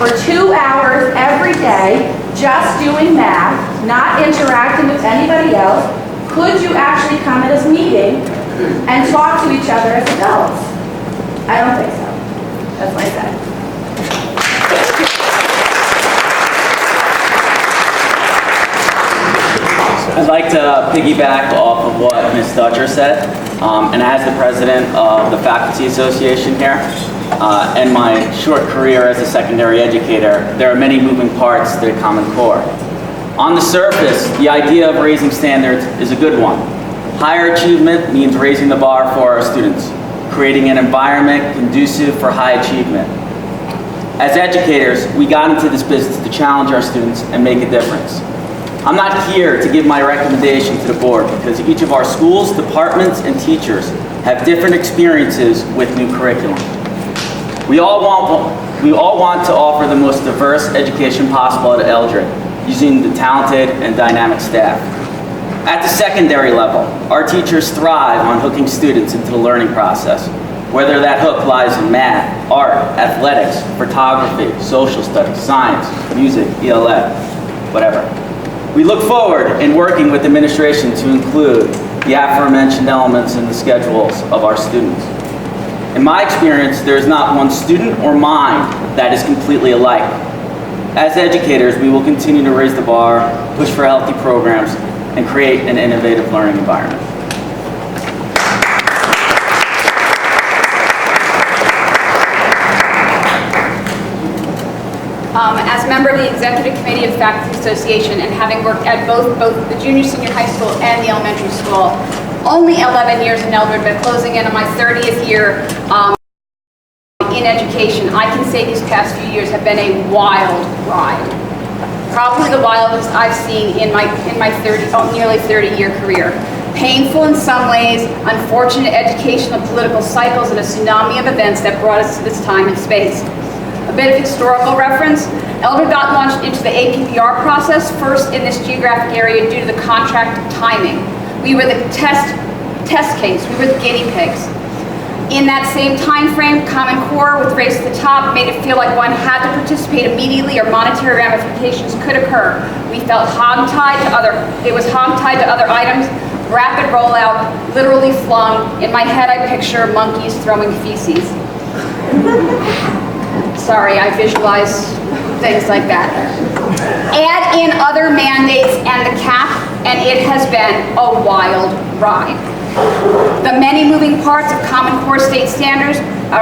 for 2 hours every day just doing math, not interacting with anybody else, could you actually come at this meeting and talk to each other as adults? I don't think so. That's my side. I'd like to piggyback off of what Ms. Dutcher said, and as the president of the Faculty Association here, and my short career as a secondary educator, there are many moving parts to the Common Core. On the surface, the idea of raising standards is a good one. Higher achievement means raising the bar for our students, creating an environment conducive for high achievement. As educators, we got into this business to challenge our students and make a difference. I'm not here to give my recommendation to the board because each of our schools, departments, and teachers have different experiences with new curriculum. We all want to offer the most diverse education possible at Eldred, using the talented and dynamic staff. At the secondary level, our teachers thrive on hooking students into the learning process, whether that hook lies in math, art, athletics, photography, social studies, science, music, ELA, whatever. We look forward in working with administration to include the aforementioned elements in the schedules of our students. In my experience, there is not one student or mind that is completely alike. As educators, we will continue to raise the bar, push for healthy programs, and create an innovative learning environment. As a member of the Executive Committee of the Faculty Association and having worked at both the junior senior high school and the elementary school, only 11 years in Eldred, but closing in on my 30th year in education, I can say these past few years have been a wild ride. Probably the wildest I've seen in my nearly 30-year career. Painful in some ways, unfortunate educational political cycles, and a tsunami of events that brought us to this time and space. A bit of historical reference, Eldred got launched into the APPR process first in this geographic area due to the contract timing. We were the test case, we were the guinea pigs. In that same time frame, Common Core with Race to the Top made it feel like one had to participate immediately or monetary ramifications could occur. We felt hogtied to other items, rapid rollout, literally flung. In my head I picture monkeys throwing feces. Sorry, I visualize things like that. Add in other mandates and the cap, and it has been a wild ride. The many moving parts of Common Core state standards,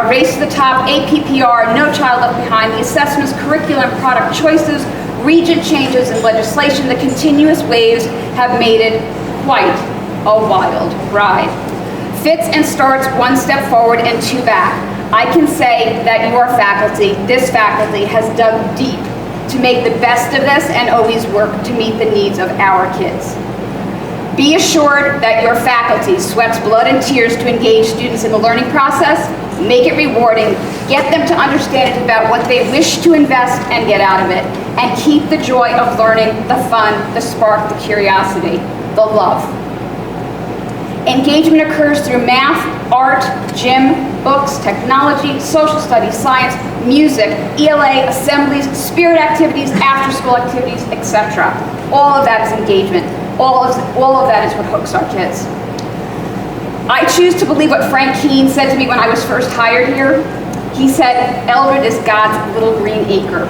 Race to the Top, APPR, No Child Left Behind, the assessments, curriculum, product choices, regent changes in legislation, the continuous waves have made it quite a wild ride. Fits and starts one step forward and two back. I can say that your faculty, this faculty, has dug deep to make the best of this and always work to meet the needs of our kids. Be assured that your faculty sweats blood and tears to engage students in the learning process, make it rewarding, get them to understand it about what they wish to invest and get out of it, and keep the joy of learning, the fun, the spark, the curiosity, the love. Engagement occurs through math, art, gym, books, technology, social studies, science, music, ELA, assemblies, spirit activities, after-school activities, etc. All of that is engagement. All of that is what hooks our kids. I choose to believe what Frank Keene said to me when I was first hired here. He said, Eldred is God's little green acre.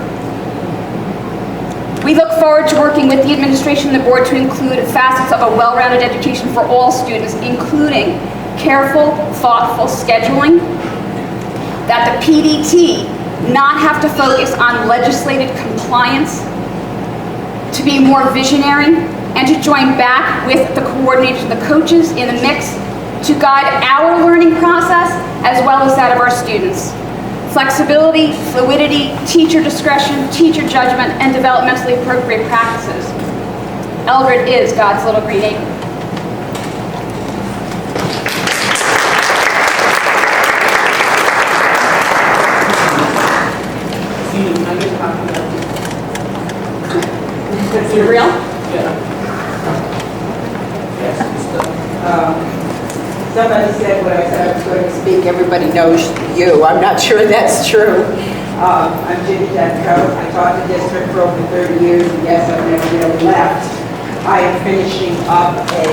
We look forward to working with the administration and the board to include facets of a well-rounded education for all students, including careful, thoughtful scheduling, that the PDT not have to focus on legislated compliance, to be more visionary, and to join back with the coordination of the coaches in the mix to guide our learning process as well as that of our students. Flexibility, fluidity, teacher discretion, teacher judgment, and developmentally appropriate practices. Eldred is God's little green acre. Is it real? Yeah. Somebody said when I said I was going to speak, everybody knows you. I'm not sure that's true. I'm Ginny Detko. I taught the district for over 30 years, and yes, I've never really left. I am finishing up a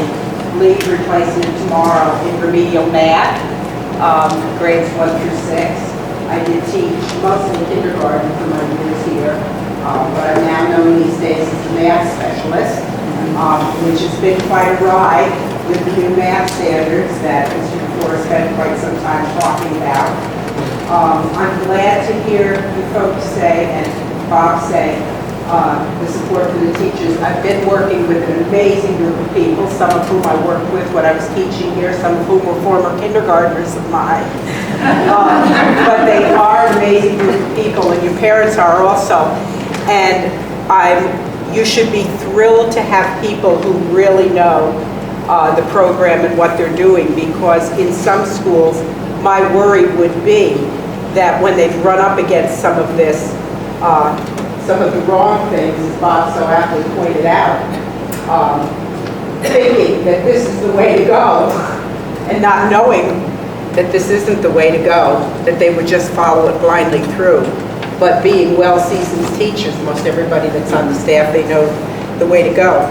lead replacement tomorrow in remedial math, grades 1 through 6. I did teach mostly kindergarten for my years here, but I'm now known these days as a math specialist, which has been quite a ride with the new math standards that Mr. DeFleur spent quite some time talking about. I'm glad to hear you folks say, and Bob say, the support for the teachers. I've been working with an amazing group of people, some of whom I worked with when I was teaching here, some of whom were former kindergartners of mine. But they are an amazing group of people, and your parents are also. And you should be thrilled to have people who really know the program and what they're doing, because in some schools, my worry would be that when they've run up against some of this, some of the wrong things, as Bob so aptly pointed out, thinking that this is the way to go, and not knowing that this isn't the way to go, that they would just follow it blindly through. But being well-seasoned teachers, most everybody that's on the staff, they know the way to go.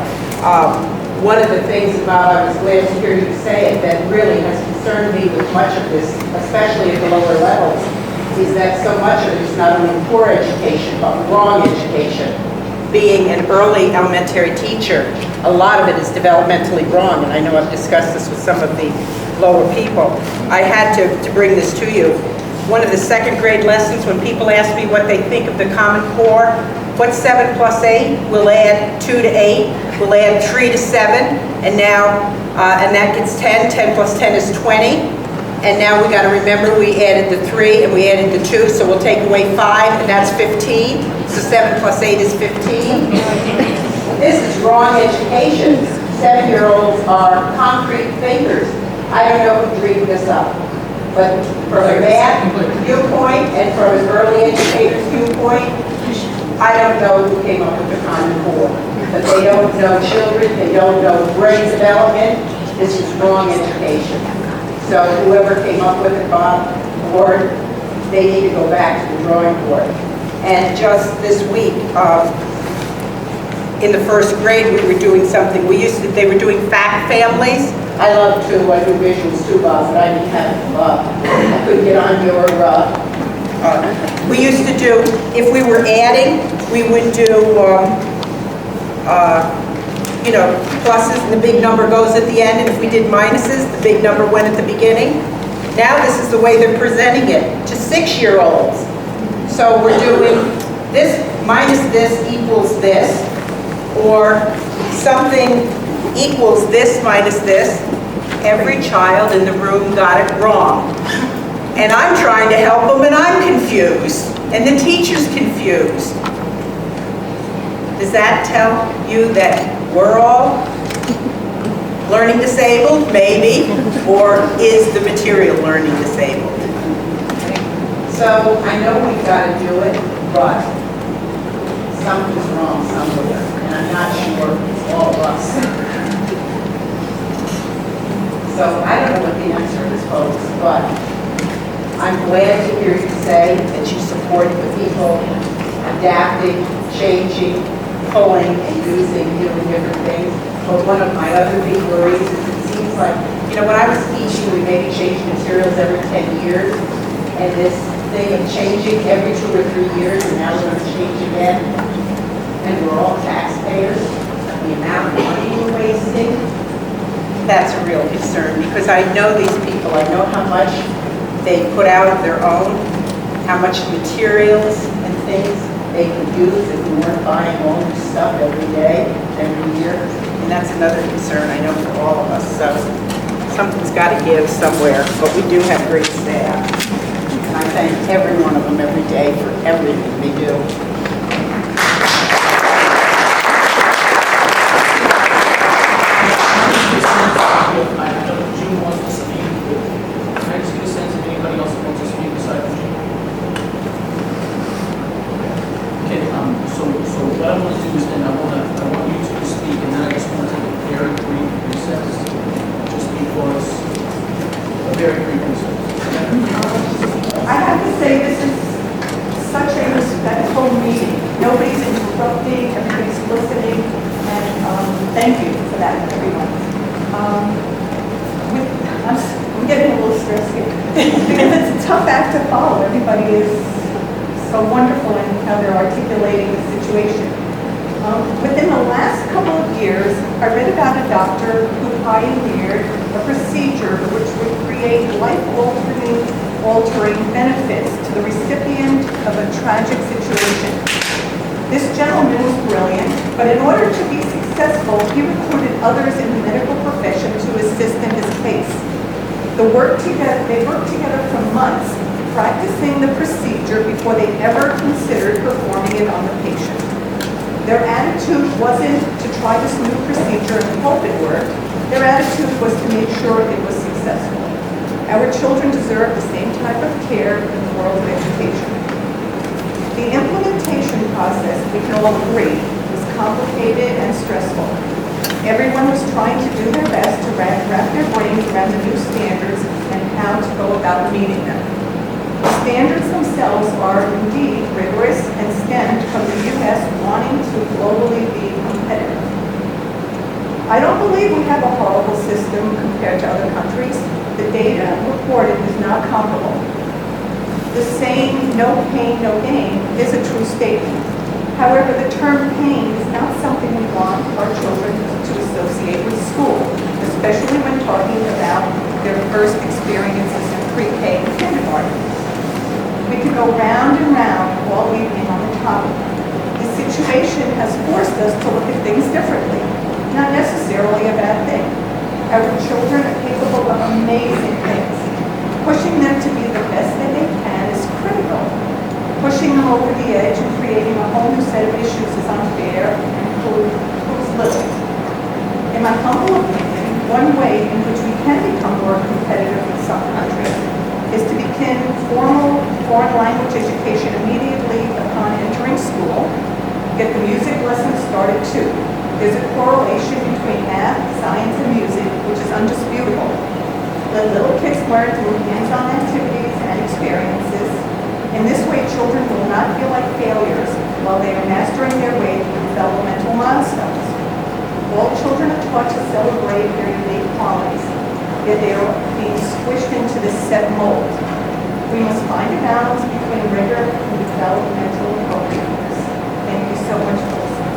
One of the things about, I was glad to hear you say it, that really has concerned me with much of this, especially at the lower levels, is that so much of it is not only poor education, but wrong education. Being an early elementary teacher, a lot of it is developmentally wrong, and I know I've discussed this with some of the lower people. I had to bring this to you. One of the second grade lessons, when people ask me what they think of the Common Core, what's 7 plus 8? We'll add 2 to 8, we'll add 3 to 7, and now, and that gets 10, 10 plus 10 is 20. And now we got to remember we added the 3 and we added the 2, so we'll take away 5, and that's 15. So 7 plus 8 is 15. This is wrong education. 7-year-olds are concrete thinkers. I don't know who dreamed this up, but from a math viewpoint and from an early educator's viewpoint, I don't know who came up with the Common Core. But they don't know children, they don't know brain development. This is wrong education. So whoever came up with it, Bob, Ward, they need to go back to the drawing board. And just this week, in the first grade, we were doing something. They were doing fact families. I love to do visuals too, Bob, but I didn't have, I couldn't get on your, we used to do, if we were adding, we would do, you know, pluses and the big number goes at the end, and if we did minuses, the big number went at the beginning. Now this is the way they're presenting it to 6-year-olds. So we're doing this minus this equals this, or something equals this minus this. Every child in the room got it wrong. And I'm trying to help them, and I'm confused, and the teacher's confused. Does that tell you that we're all learning disabled? Maybe. Or is the material learning disabled? So I know we've got to do it, but something's wrong somewhere, and I'm not sure it's all of us. So I don't know what the answer is, folks, but I'm glad to hear you say that you support the people adapting, changing, pulling and using, doing different things. But one of my other big worries is it seems like, you know, when I was teaching, we maybe changed materials every 10 years, and this thing of changing every 2 or 3 years, and now we're going to change again, and we're all taxpayers, the amount of money we're wasting, that's a real concern, because I know these people, I know how much they put out of their own, how much materials and things they could use if we weren't buying all new stuff every day, every year. And that's another concern, I know, for all of us. So something's got to give somewhere, but we do have great staff. And I thank every one of them every day for everything they do. I know June wants to speak. Can I just get a sense if anybody else wants to speak besides June? Okay, so what I want to do is then I want you to speak, and then I just want to take a very brief recess, just because a very brief recess. I have to say this is such a respectful meeting. Nobody's interrupting, everybody's listening, and thank you for that, everyone. I'm getting a little stressed here because it's a tough act to follow. Everybody is so wonderful in how they're articulating the situation. Within the last couple of years, I read about a doctor who pioneered a procedure which would create life-altering benefits to the recipient of a tragic situation. This gentleman was brilliant, but in order to be successful, he recruited others in the medical profession to assist in his case. They worked together for months, practicing the procedure before they ever considered performing it on the patient. Their attitude wasn't to try this new procedure and hope it worked. Their attitude was to make sure it was successful. Our children deserve the same type of care in the world of education. The implementation process, we can all agree, was complicated and stressful. Everyone was trying to do their best to wrap their brains around the new standards and how to go about meeting them. The standards themselves are indeed rigorous and stemmed from the U.S. wanting to globally be competitive. I don't believe we have a horrible system compared to other countries. The data reported is not comparable. The saying, no pain, no gain, is a true statement. However, the term pain is not something we want our children to associate with school, especially when talking about their first experiences in pre-K and kindergarten. We could go round and round all evening on the topic. The situation has forced us to look at things differently, not necessarily a bad thing. Our children are capable of amazing things. Pushing them to be the best that they can is critical. Pushing them over the edge and creating a whole new set of issues is unfair and proves little. In my humble opinion, one way in which we can become more competitive in some countries is to begin formal foreign language education immediately upon entering school. Get the music lessons started too. There's a correlation between math, science, and music, which is undisputable. Let little kids learn through hands-on activities and experiences. In this way, children will not feel like failures while they are mastering their way through developmental milestones. All children are taught to celebrate their unique qualities, yet they are being squished into this set mold. We must find a balance between rigor and developmental appropriateness. Thank you so much for listening.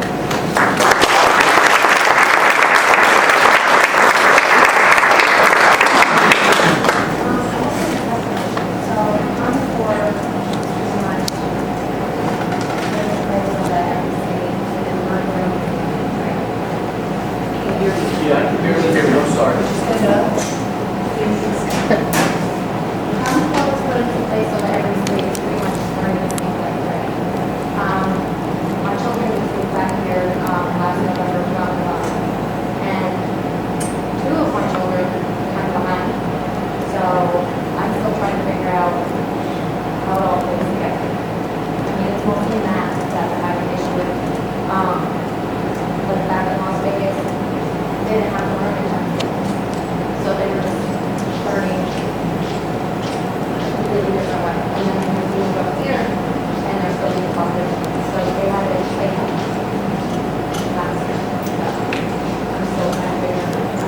Yeah, I can barely hear you, I'm sorry. My children moved back here last November, and two of my children kind of behind me. So I'm still trying to figure out how it all fits together. I mean, it's mostly math that I have an issue with. But back in Las Vegas, they didn't have to learn it. So they were just learning completely different way. And then we moved up here, and they're still being taught different. So they had to take it. I'm still trying to figure it out.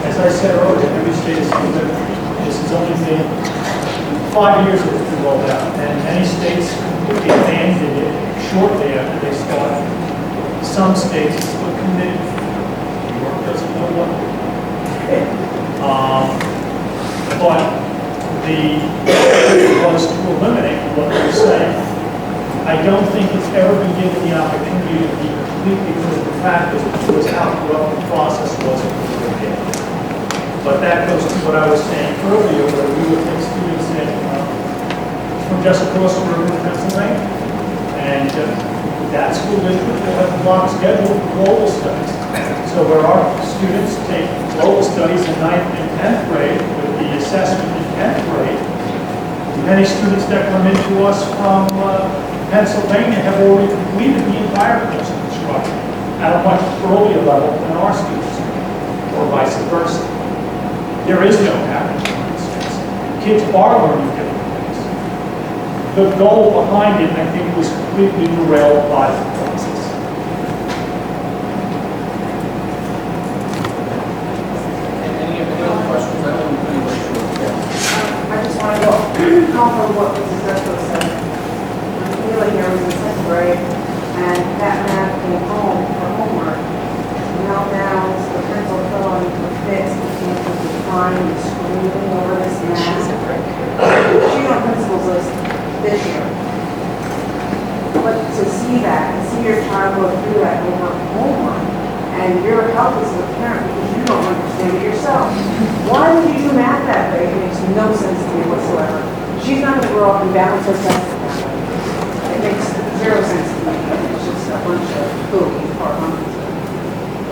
As I said earlier, every state is different. This has only been 5 years that it's been rolled out, and many states completely abandoned it shortly after they started. Some states still committed. New York doesn't know what. But the was to eliminate what you're saying. I don't think it's ever been given the opportunity to be completely because of the fact that it was how rough the process was when we were here. But that goes to what I was saying earlier, where we would take students in from just across the river in Pennsylvania. And that school district will have a block schedule for global studies. So where our students take global studies in 9th and 10th grade with the assessment in 10th grade, many students that come into us from Pennsylvania have already completed the entire course of instruction at a much earlier level than our students, or vice versa. There is no package, for instance. Kids are learning different things. The goal behind it, I think, was completely derailed by the process. Any other questions? I don't know anybody sure. I just want to go off of what Mrs. Zusko said. When Kayla here was in 6th grade, and that math came home for homework. Meltdowns, the pencil fell on the fix, the team was crying and screaming over this math. She's on principal's list this year. But to see that, and see your child go through that over homework, and you're helpless as a parent because you don't understand it yourself. Why would you do math that way? It makes no sense to me whatsoever. She's not going to grow up and balance her tests that way. It makes zero sense to me. It's just a bunch of hooey or monkeys.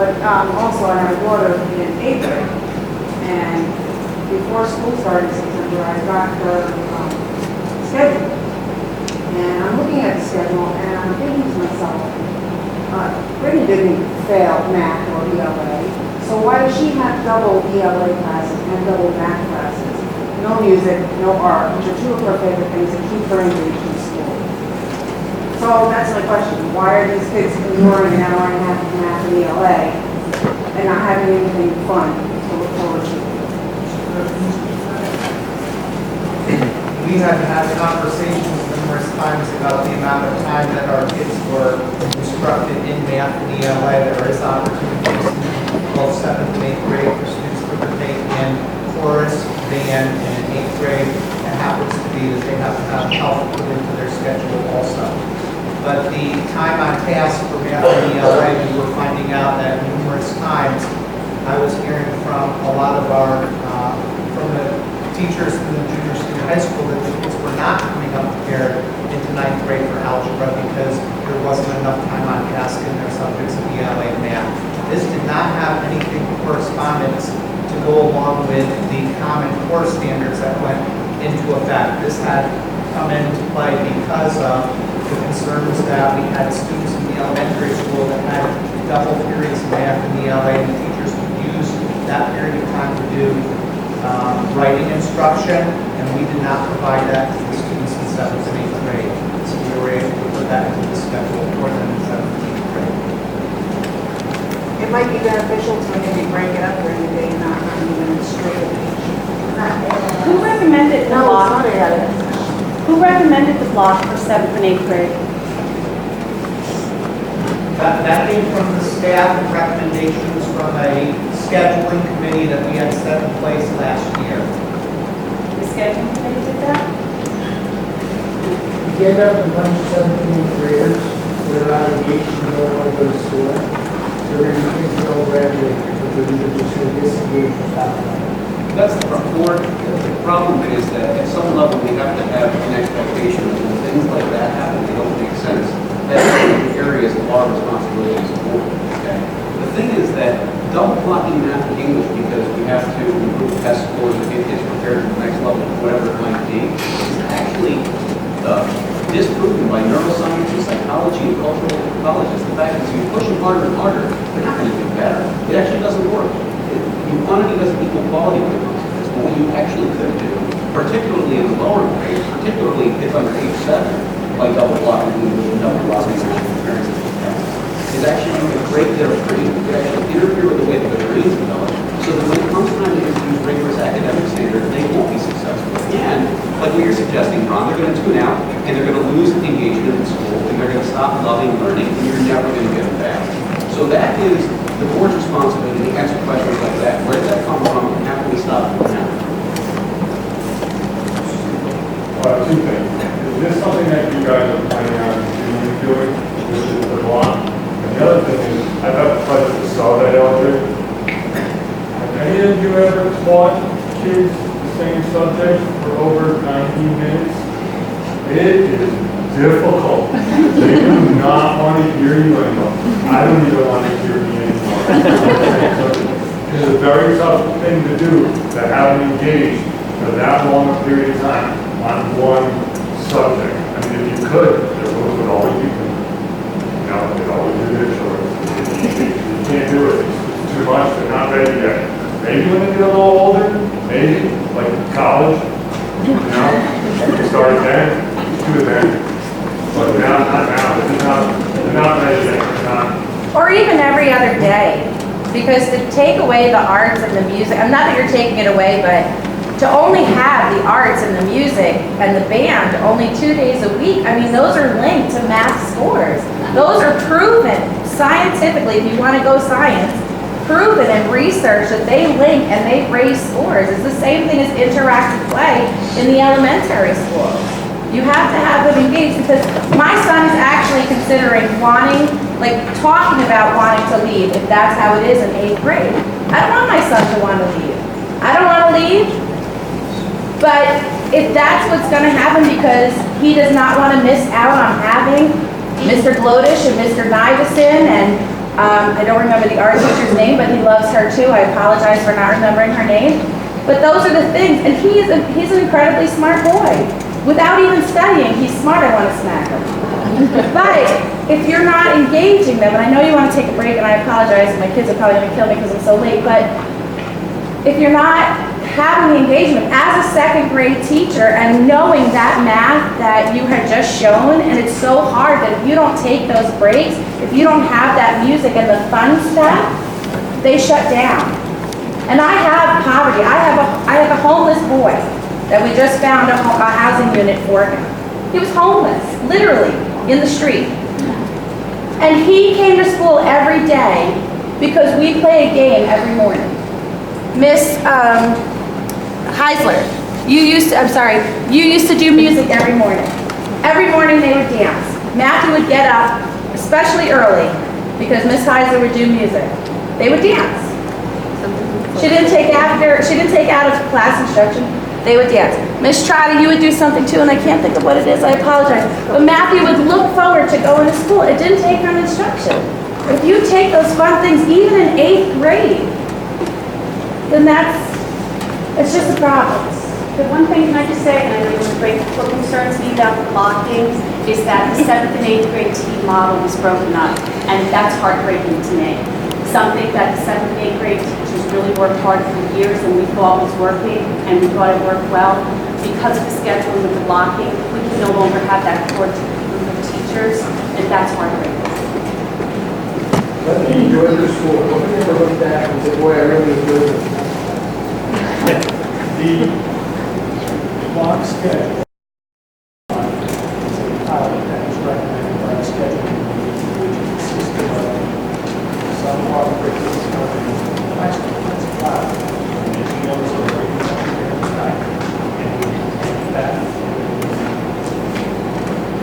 But also I have a daughter in 8th grade. And before school started in September, I got her schedule. And I'm looking at the schedule and I'm thinking to myself, Brittany didn't fail math or ELA, so why does she have double ELA classes and double math classes? No music, no art, which are two of her favorite things that keep her engaged in school. So that's my question. Why are these kids ignoring an hour and a half of math and ELA and not having anything fun to look forward to? We have had conversations numerous times about the amount of time that our kids were instructed in math and ELA. There is opportunities in both 7th and 8th grade for students to partake in chorus, band, and in 8th grade, it happens to be that they have to have help put into their schedule also. But the time on task for math and ELA, we were finding out that numerous times I was hearing from a lot of our, from the teachers in the junior senior high school that the kids were not coming up prepared into 9th grade for algebra because there wasn't enough time on task in their subjects of ELA and math. This did not have anything correspondence to go along with the Common Core standards that went into effect. This had come into play because of the concerns that we had students in the elementary school that had double periods of math in the ELA, and the teachers would use that period of time to do writing instruction, and we did not provide that to the students in 7th and 8th grade. So we were able to put that into the schedule for them in 7th and 8th grade. It might be beneficial to maybe break it up during the day, not running them straight at each. Who recommended the No, block? it's not a Who recommended the block for 7th and 8th grade? That came from the staff recommendations from a scheduling committee that we had set in place last year. The scheduling committee did that? We get up a bunch of 7th and 8th graders that are not engaged and don't want to go to school. They're going to be kids that don't graduate because they're either just going to disengage or stop learning. That's the problem is that at some level we have to have an expectation that when things like that happen, they don't make sense. That's one of the areas of our responsibility as a board. Okay? The thing is that double blocking math and English because we have to improve test scores or get kids prepared for the next level, whatever it might be, is actually disproven by neuroscience and psychology and cultural anthropologists. The fact is you push them harder and harder, they're not going to do better. It actually doesn't work. Quantity doesn't equal quality when it comes to this. But what you actually could do, particularly in the lower grades, particularly kids under age 7, like double blocking English and double blocking parents, is actually doing a great deal of training. You actually interfere with the way that their brains develop, so that when it comes time to introduce rigorous academic standards, they won't be successful. And, like what you're suggesting, Ron, they're going to tune out, and they're going to lose engagement in school, and they're going to stop loving learning, and you're never going to get them back. So that is the board's responsibility to answer questions like that. Where did that come from, and how can we stop it from happening? Two things. Is this something that you guys are planning on doing, which is the block? And the other thing is, I've had the pleasure to sub at Eldred. Have any of you ever taught kids the same subject for over 90 minutes? It is difficult. They do not want to hear you anymore. I don't even want to hear me anymore. It's a very tough thing to do, to have them engaged for that long a period of time on one subject. I mean, if you could, there would always be, they'd always do their chores. You can't do it. It's too much. They're not ready yet. Maybe when they get a little older, maybe, like college, start then, do it then. But not now. They're not ready yet. They're not. Or even every other day. Because to take away the arts and the music, I'm not that you're taking it away, but to only have the arts and the music and the band only 2 days a week, I mean, those are linked to math scores. Those are proven scientifically, if you want to go science, proven in research that they link and they raise scores. It's the same thing as interactive play in the elementary schools. You have to have them engaged because my son is actually considering wanting, like talking about wanting to leave if that's how it is in 8th grade. I don't want my son to want to leave. I don't want to leave, but if that's what's going to happen because he does not want to miss out on having Mr. Glodish and Mr. Nivison and I don't remember the art teacher's name, but he loves her too. I apologize for not remembering her name. But those are the things, and he's an incredibly smart boy. Without even studying, he's smart, I want to smack him. But if you're not engaging them, and I know you want to take a break, and I apologize, my kids are probably going to kill me because I'm so late, but if you're not having the engagement as a second grade teacher and knowing that math that you had just shown, and it's so hard that if you don't take those breaks, if you don't have that music and the fun stuff, they shut down. And I have poverty. I have a homeless boy that we just found a housing unit for him. He was homeless, literally, in the street. And he came to school every day because we play a game every morning. Miss Heisler, you used to do music every morning. Every morning they would dance. Matthew would get up, especially early, because Miss Heisler would do music. They would dance. She didn't take out of class instruction. They would dance. Miss Trotter, you would do something too, and I can't think of what it is. I apologize. But Matthew would look forward to going to school. It didn't take from instruction. If you take those fun things, even in 8th grade, then it's just a problem. The one thing can I just say, and I know what concerns me about the blocking is that the 7th and 8th grade team model was broken up, and that's heartbreaking to me. Something that the 7th and 8th grade teachers really worked hard for years, and we thought was working, and we thought it worked well. Because of the scheduling with the blocking, we can no longer have that core group of teachers, and that's heartbreaking. Let me enjoy the school. Don't ever look back and say, boy, I really enjoyed it. The block schedule is a pilot that is recommended by the scheduling committee, which consists of some block curriculums covering high school, that's a pilot, and then the others are curriculum tonight. And that.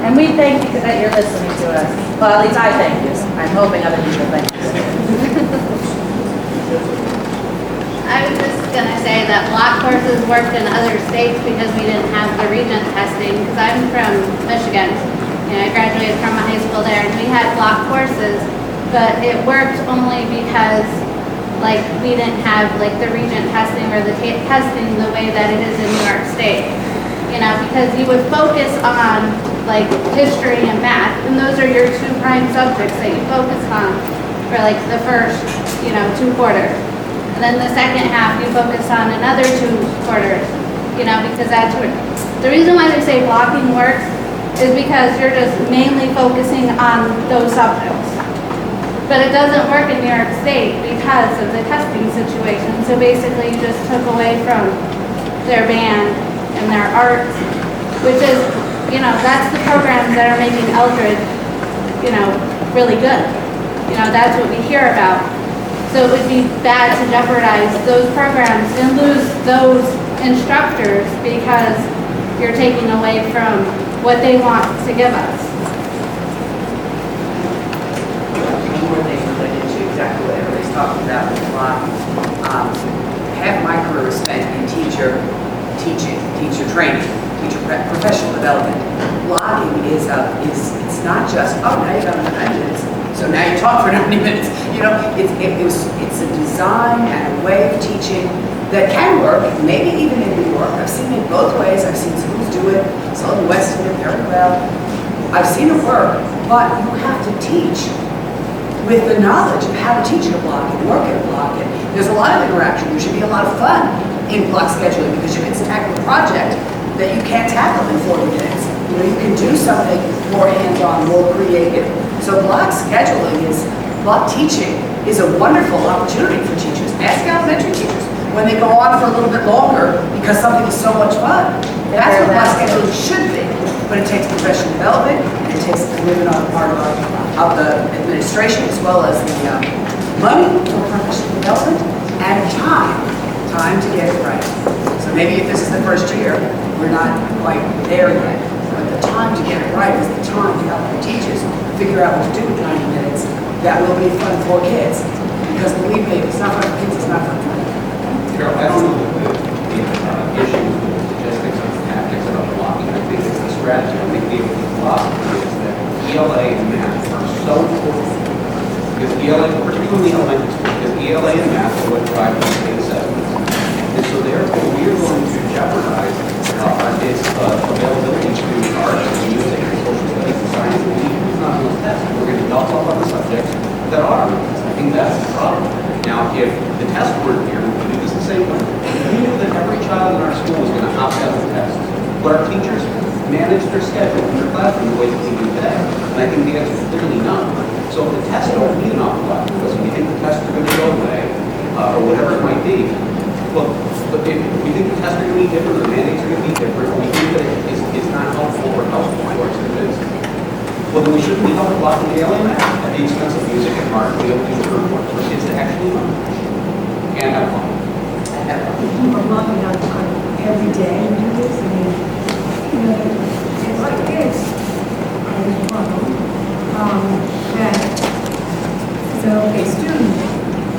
And we thank you that you're listening to us. Well, at least I thank you. I'm hoping other people thank you. I was just gonna say that block courses worked in other states because we didn't have the regent testing, because I'm from Michigan. I graduated from a high school there, and we had block courses, but it worked only because, like, we didn't have, like, the regent testing or the testing the way that it is in New York State. Because you would focus on, like, history and math, and those are your 2 prime subjects that you focus on for, like, the first, 2 quarters. And then the second half, you focus on another 2 quarters, because that's what, the reason why they say blocking works is because you're just mainly focusing on those subjects. But it doesn't work in New York State because of the testing situation. So basically, you just took away from their band and their arts, which is, that's the programs that are making Eldred, really good. That's what we hear about. So it would be bad to jeopardize those programs and lose those instructors because you're taking away from what they want to give us. One more thing related to exactly what everybody's talking about with blocking. Half my career was spent in teacher teaching, teacher training, teacher professional development. Blocking it's not just, oh, now you got 90 minutes, so now you talk for 90 minutes. It's a design and a way of teaching that can work, maybe even in New York. I've seen it both ways. I've seen schools do it, Sullivan West did it very well. I've seen it work, but you have to teach with the knowledge of how to teach in a block and work in a block. And there's a lot of interaction. There should be a lot of fun in block scheduling because you can tackle a project that you can't tackle in 40 minutes. You can do something more hands-on, more creative. So block teaching is a wonderful opportunity for teachers. Ask elementary teachers when they go on for a little bit longer because something is so much fun. That's what block scheduling should be. But it takes professional development, and it takes a commitment on the part of the administration as well as the money for professional development and time to get it right. So maybe if this is the first year, we're not quite there yet. But the time to get it right is the time to help the teachers figure out what to do with 90 minutes. That will be fun for kids. Because believe me, if it's not fun for kids, it's not fun for me. Carol, I don't know the issues with the logistics and the tactics about blocking. I think it's the strategy. I think the philosophy is that ELA and math are so important Because ELA, particularly elementary school, because ELA and math are what drive the state assessments. And so therefore, we are going to jeopardize our kids' availability to art and music and social studies and science. And it's not on those tests. We're going to knock off other subjects that are. I think that's the problem. Now, if the test weren't here, we could do this the same way. We knew that every child in our school was going to opt out of the test. But our teachers manage their schedule in their classroom the way that we do today. And I think the answer is clearly no. So the tests don't mean an awful lot to us. If you think the tests are going to go away, or whatever it might be, well, but if we think the tests are going to be different, or the mandates are going to be different, or we think that it's not helpful or helpful for our students, well, then we shouldn't be held blocking the LA math at the expense of music and art. We don't do the work for kids to actually learn and have fun. People are loving on every day and do this, I mean, you know, it's like kids. That, so a student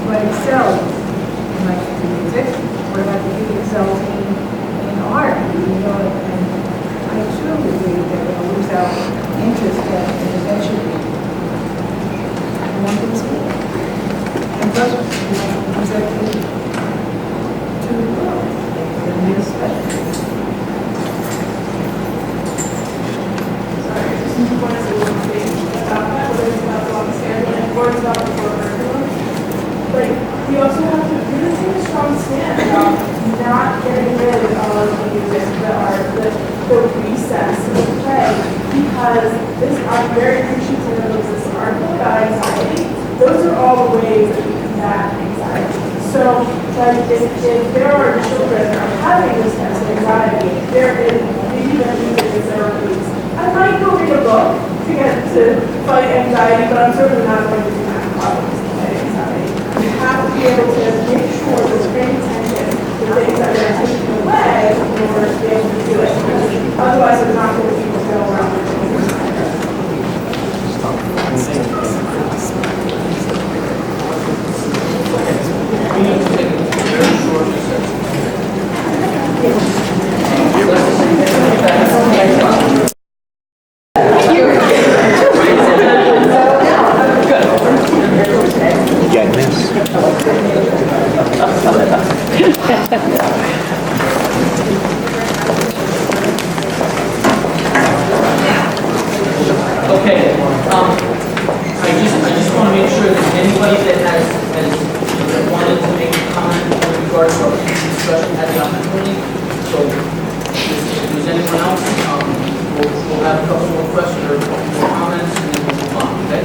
would excel in like music, what about the kid excels in art, you know, and I truly believe that we'll lose our interest and eventually want to school. And plus, we might lose our kid to the world, and be a special. Sorry, I just want to say one thing about that, whether it's about the long schedule or it's about the core curriculum. Like, we also have to really take a strong stand about not getting rid of the music, the art, the recess, the play, because this, I'm very appreciative of this article about anxiety. Those are all the ways that we combat anxiety. So, like, if there are children that are having this kind of anxiety, there is maybe their music is therapies. I might go read a book to get to fight anxiety, but I'm certainly not going to do that in problems to fight anxiety. You have to be able to make sure that you're paying attention to things that are taken away in order to be able to do it. Otherwise, there's not going to be people go around with things. We need to take a very short recess. Getting this? Okay, I just want to make sure that anybody that has wanted to make a comment with regards to our discussion has the opportunity. So if there's anyone else, we'll have a couple more questions or a couple more comments and then we'll move on, okay?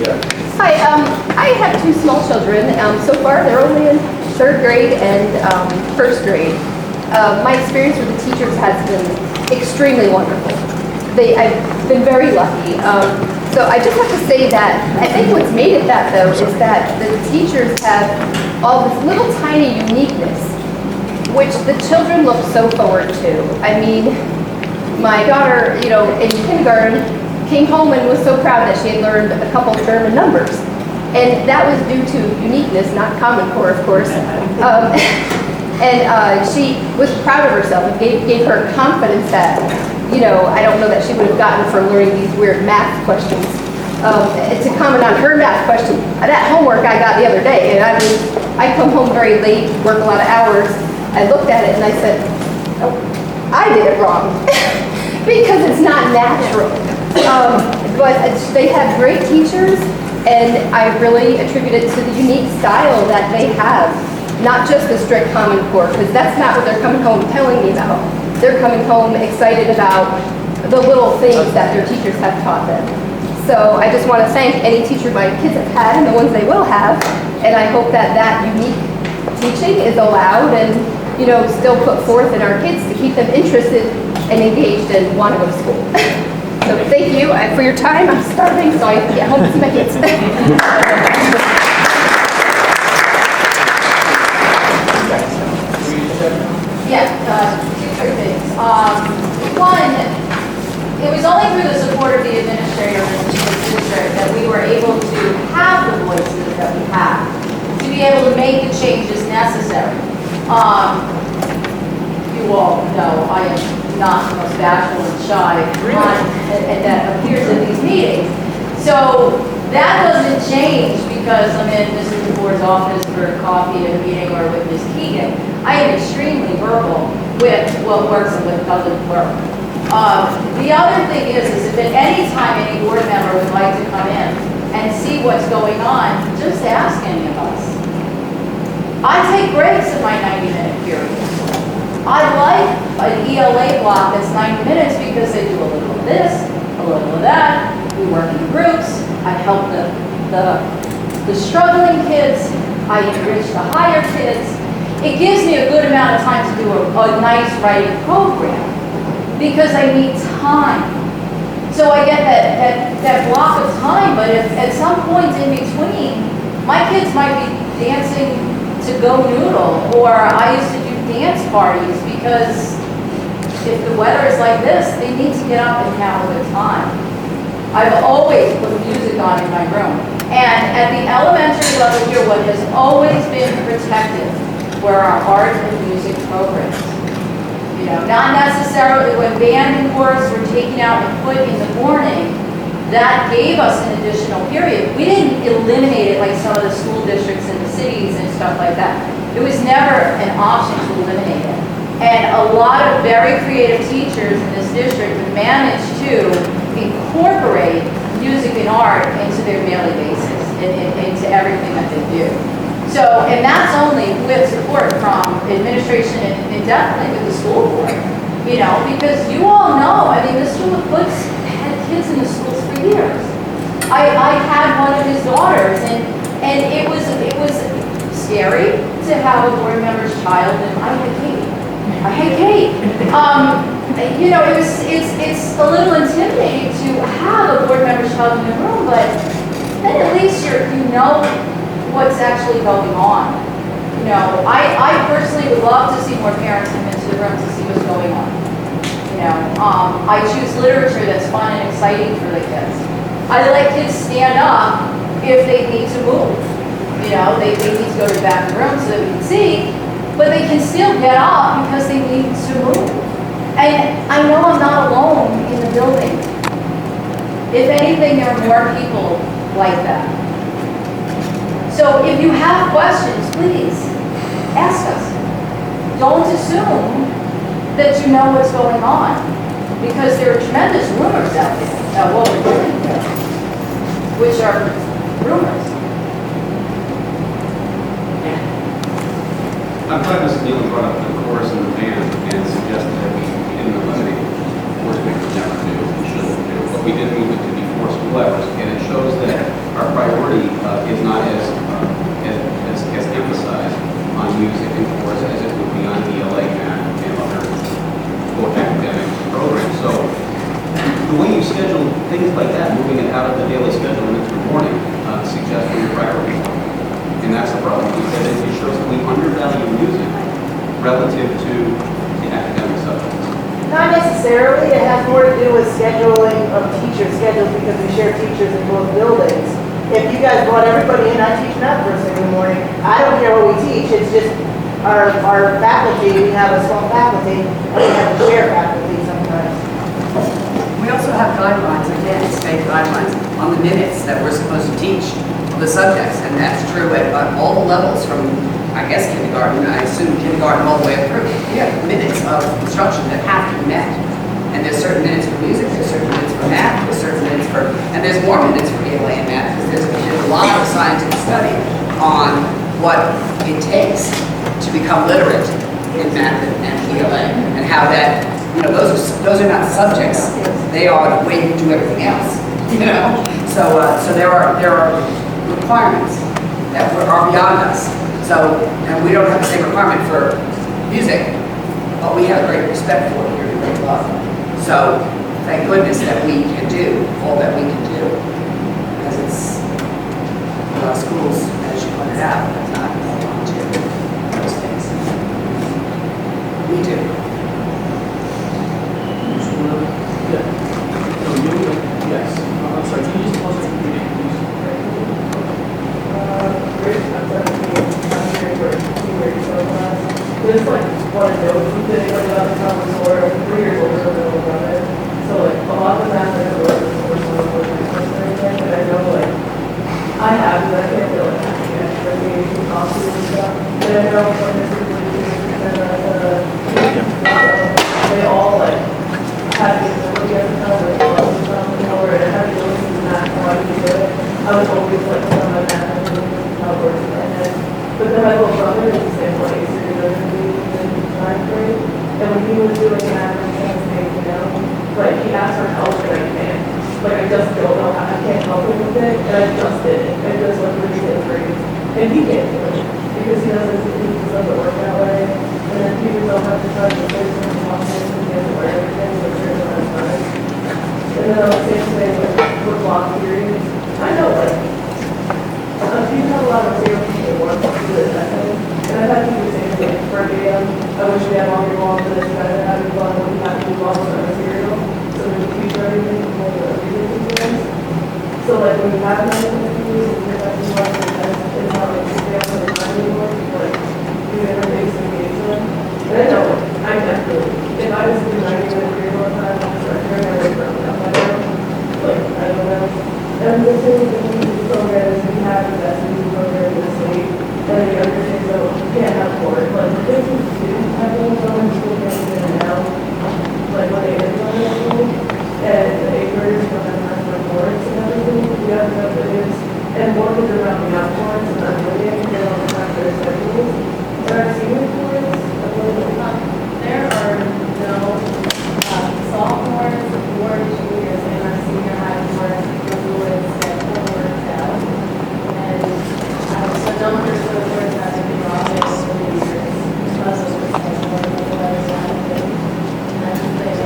Yeah. Hi, I have two small children. So far, they're only in third grade and first grade. My experience with the teachers has been extremely wonderful. I've been very lucky. So I just have to say that I think what's made it that, though, is that the teachers have all this little tiny uniqueness, which the children look so forward to. I mean, my daughter, you know, in kindergarten, came home and was so proud that she had learned a couple German numbers. And that was due to uniqueness, not Common Core, of course. She was proud of herself. It gave her confidence that, you know, I don't know that she would have gotten from learning these weird math questions. To comment on her math question, that homework I got the other day, and I come home very late, work a lot of hours. I looked at it and I said, oh, I did it wrong. Because it's not natural. But they have great teachers, and I really attribute it to the unique style that they have. Not just the strict Common Core, because that's not what they're coming home telling me about. They're coming home excited about the little things that their teachers have taught them. So I just want to thank any teacher my kids have had and the ones they will have, and I hope that that unique teaching is allowed and, you know, still put forth in our kids to keep them interested and engaged and want to go to school. So thank you for your time. I'm starving, so I have to get home to see my kids. Yeah, two things. One, it was only through the support of the administrator in the district that we were able to have the voices that we have, to be able to make the changes necessary. You all know I am not the most bashful and shy one and that appears in these meetings. So That doesn't change because I'm in Mr. DeBoer's office for coffee at a meeting or with Ms. Keegan. I am extremely verbal with what works and what doesn't work. The other thing is if at any time any board member would like to come in and see what's going on, just ask any of us. I take breaks in my 90-minute periods. I like an ELA block that's 90 minutes because they do a little of this, a little of that. We work in groups. I help the struggling kids. I enrich the higher kids. It gives me a good amount of time to do a nice writing program because I need time. So I get that block of time, but if at some point in between, my kids might be dancing to Go Noodle, or I used to do dance parties because if the weather is like this, they need to get up and have a good time. I've always put music on in my room. And at the elementary level here, what has always been protected were our art and music programs. You know, not necessarily when band and chorus were taken out and put in the morning, that gave us an additional period. We didn't eliminate it like some of the school districts in the cities and stuff like that. It was never an option to eliminate it. And a lot of very creative teachers in this district have managed to incorporate music and art into their daily basis, into everything that they do. So, and that's only with support from administration and definitely with the school board, you know, because you all know, I mean, Mr. LaPutz had kids in the schools for years. I had one of his daughters, and it was scary to have a board member's child, and I hate Kate. You know, it's a little intimidating to have a board member's child in the room, but then at least you know what's actually going on. You know, I personally would love to see more parents come into the room to see what's going on. You know, I choose literature that's fun and exciting for the kids. I let kids stand up if they need to move. You know, they need to go to the back of the room so that we can see, but they can still get up because they need to move. And I know I'm not alone in the building. If anything, there are more people like that. So if you have questions, please ask us. Don't assume that you know what's going on, because there are tremendous rumors out there about what we're doing here, which are rumors. I'm glad Mrs. Nealon brought up the chorus and the band and suggested that we didn't eliminate forced we could never do and shouldn't do, but we did move it to be for school efforts, and it shows that our priority is not as emphasized on music and chorus as it would be on ELA and other academic programs. So the way you schedule things like that, moving it out of the daily schedule and into the morning, suggests what your priorities are. And that's the problem, because it shows that we undervalue music relative to the academic subjects. Not necessarily, it has more to do with scheduling of teacher schedules because we share teachers in both buildings. If you guys brought everybody in, I teach math first thing in the morning. I don't care what we teach, it's just our faculty, we have a small faculty, and we have to share faculty sometimes. We also have guidelines, again, state guidelines, on the minutes that we're supposed to teach the subjects, and that's true at all the levels from, I guess, kindergarten, I assume kindergarten all the way through. We have minutes of instruction that have to be met. And there's certain minutes for music, there's certain minutes for math, there's certain minutes for, and there's more minutes for ELA and math, because there's a lot of scientific study on what it takes to become literate in math and ELA, and how that, you know, those are not subjects, they are the way you do everything else, you know? So there are requirements that are beyond us. So, and we don't have the same requirement for music, but we have great respect for it here in Great Bluff. So, thank goodness that we can do all that we can do. Because it's, schools, as you pointed out, that's not volunteer those things. We do. Yes. I'm sorry, can you just tell us what you did, please? There's like one note from sitting like on the top of the floor, 3 years older than the middle of it. So like a lot of the math I have wrote is the first one. like, he asked for help and I can't. Like, I just don't know how, I can't help him with it, and I just did it, and just like really did grades. And he can't do it, because he doesn't work that way. And then people don't have to try to say something about him, and he doesn't wear everything, but there's no time. And then the same thing with block periods. I know, like, you have a lot of material people want to do it that way. And I've had people say, like, for a game, I wish we had longer long for this, better having fun when we have to do lots of material. So we can teach everything, more than everything to us. So like when we have medical issues, and we have to watch the test, it's not like we have the time anymore, like, do everything to engage them. And I know, I definitely, if I was doing 90 minute period all the time, I would start hearing everything from that by now. Like, I don't know. And the thing with the programs, we have the best new program in the state, and the other things that we can't have for it. Like, the things we do have those going to school getting in and out, like when they end on the school, and the eighth graders don't have time for boards and everything, we have to have videos, and more kids are dropping out boards, and not really getting them on time for their schedules. And our senior boards, there are no sophomores or juniors in our senior high boards who would set homework out. And so numbers for the boards have to be dropping over the years because of the schedule and the weather happening. And I just think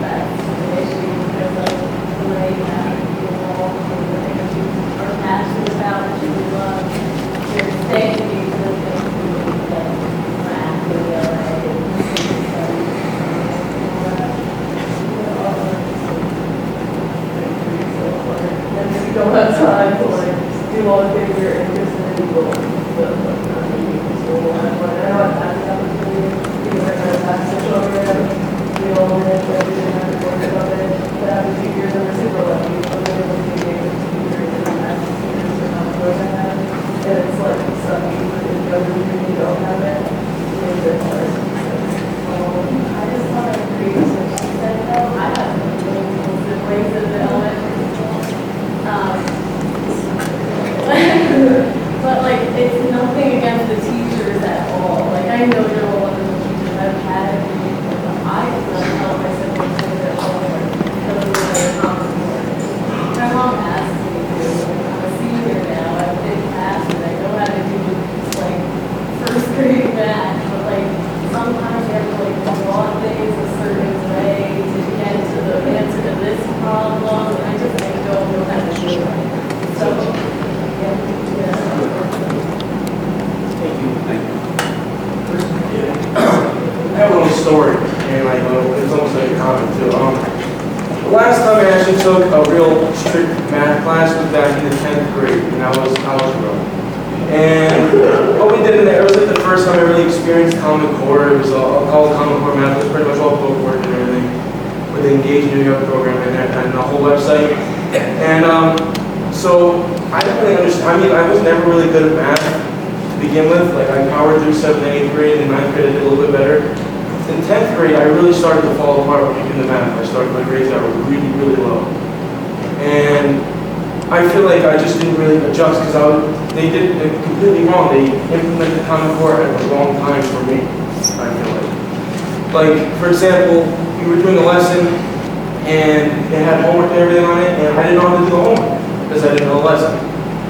that's an issue because of the way that people involved in the things you are passionate about, that you love, your safety, the things you need to math, the LA, and if you don't have time to like do all the things you're interested in, you will not be in school. And I know I've had the opportunity, because I kind of have such program, we all manage everything, I have to work about it, but after 2 years, I'm super lucky, so I'm able to be able to 2 years and I'm at seniors or not program that, and it's like sucky for the younger when you don't have it, it makes it hard. I just want to agree with what she said though, I have multiple siblings in the elementary school. But like, it's nothing against the teachers at all. Like, I know you're all wonderful teachers, I've had it, but I just don't help my siblings do their homework because of their common core. My mom asked me to, I'm a senior now, I've been past it, I know how to do like first grade math, but like, sometimes you have to like draw things a certain way to get to the answer to this problem, and I just like don't know how to do it. So, I have a little story, and like it's almost like a comment too. The last time I actually took a real strict math class was back in the 10th grade, and I was algebra. And what we did in there, it was like the first time I really experienced Common Core. It was all called Common Core Math. It was pretty much all book work and everything with the Engage New York program in there and the whole website. And so I didn't really understand. I mean, I was never really good at math to begin with. Like I powered through 7th and 8th grade, and 9th grade I did a little bit better. In 10th grade, I really started to fall apart in the math. I started my grades that were really, really low. And I feel like I just didn't really adjust because they did it completely wrong. They implemented Common Core at the wrong time for me, I feel like. Like, for example, we were doing a lesson and it had homework and everything on it, and I didn't know how to do the homework because I didn't know the lesson.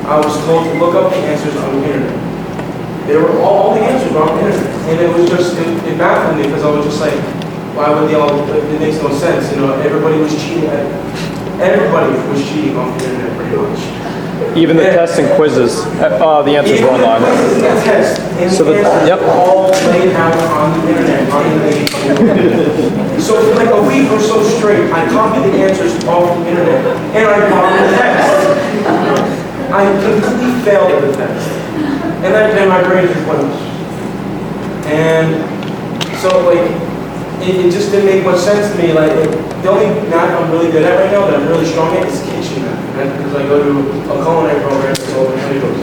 I was told to look up the answers on the internet. They were all the answers were on the internet. And it was just, it baffled me because I was just like, why would they all, it makes no sense. You know, everybody was cheating on the internet pretty much. Even the tests and quizzes, the answers were online. So the yep. All laid out on the internet, So for like a week or so straight, I copied the answers off the internet, and I bombed the test. I completely failed at the test. And then my grade just went. And so like, it just didn't make much sense to me. Like, the only math I'm really good at right now, that I'm really strong at, is kitchen math. Right? Because I go to a culinary program, so I'm really good.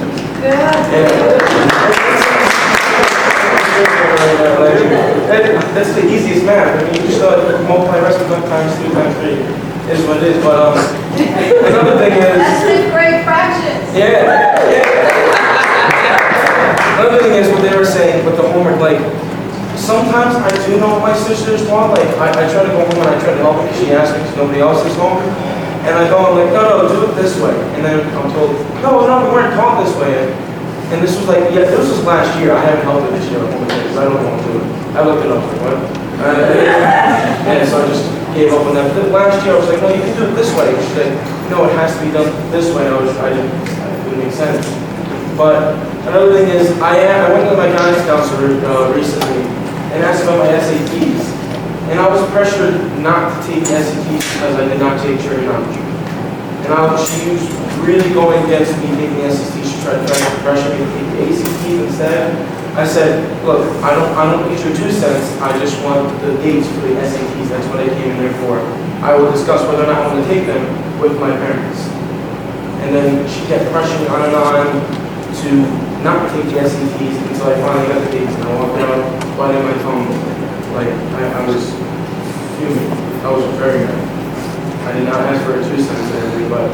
That's the easiest math. I mean, you just multiply the rest of the times 2 times 3 is what it is. But another thing is. That's 5th grade fractions. Yeah. Another thing is what they were saying with the homework, like, sometimes I do know what my sisters want. Like, I try to go home and I try to help her because she asks me because nobody else is home. And I go, I'm like, no, do it this way. And then I'm told, no, we weren't taught this way. And this was like, yeah, this was last year. I haven't helped her this year because I don't want to do it. I looked it up for what? And so I just gave up on that. But last year I was like, no, you can do it this way. She's like, no, it has to be done this way. And it didn't make sense. But another thing is, I went to my guidance counselor recently and asked about my SATs. And I was pressured not to take the SATs because I did not take trigonometry. And she was really going against me taking the SATs. She tried to pressure me to take the ACTs instead. I said, look, I don't need your 2 cents. I just want the dates for the SATs. That's what I came in here for. I will discuss whether or not I want to take them with my parents. And then she kept pressuring on and on to not take the SATs until I finally got the dates. And I walked out, biting my tongue. Like, I was fuming. I was very mad. I did not ask for a 2 cents or anything, but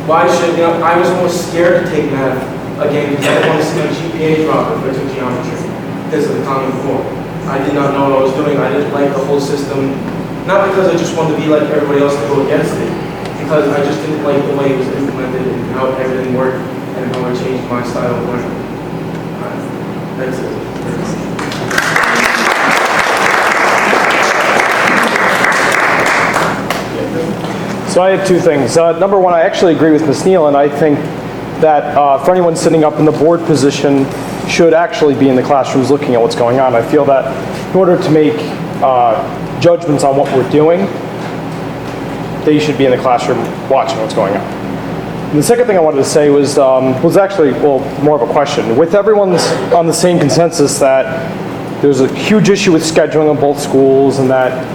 why should, I was almost scared to take math again because I didn't want to see my GPA drop if I took geometry because of the Common Core. I did not know what I was doing. I didn't like the whole system, not because I just wanted to be like everybody else to go against it, because I just didn't like the way it was implemented and how everything worked and how it changed my style of learning. That's it. So I have 2 things. Number one, I actually agree with Ms. Neal, and I think that for anyone sitting up in the board position should actually be in the classrooms looking at what's going on. I feel that in order to make judgments on what we're doing, they should be in the classroom watching what's going on. And the second thing I wanted to say was actually, well, more of a question. With everyone's on the same consensus that there's a huge issue with scheduling in both schools and that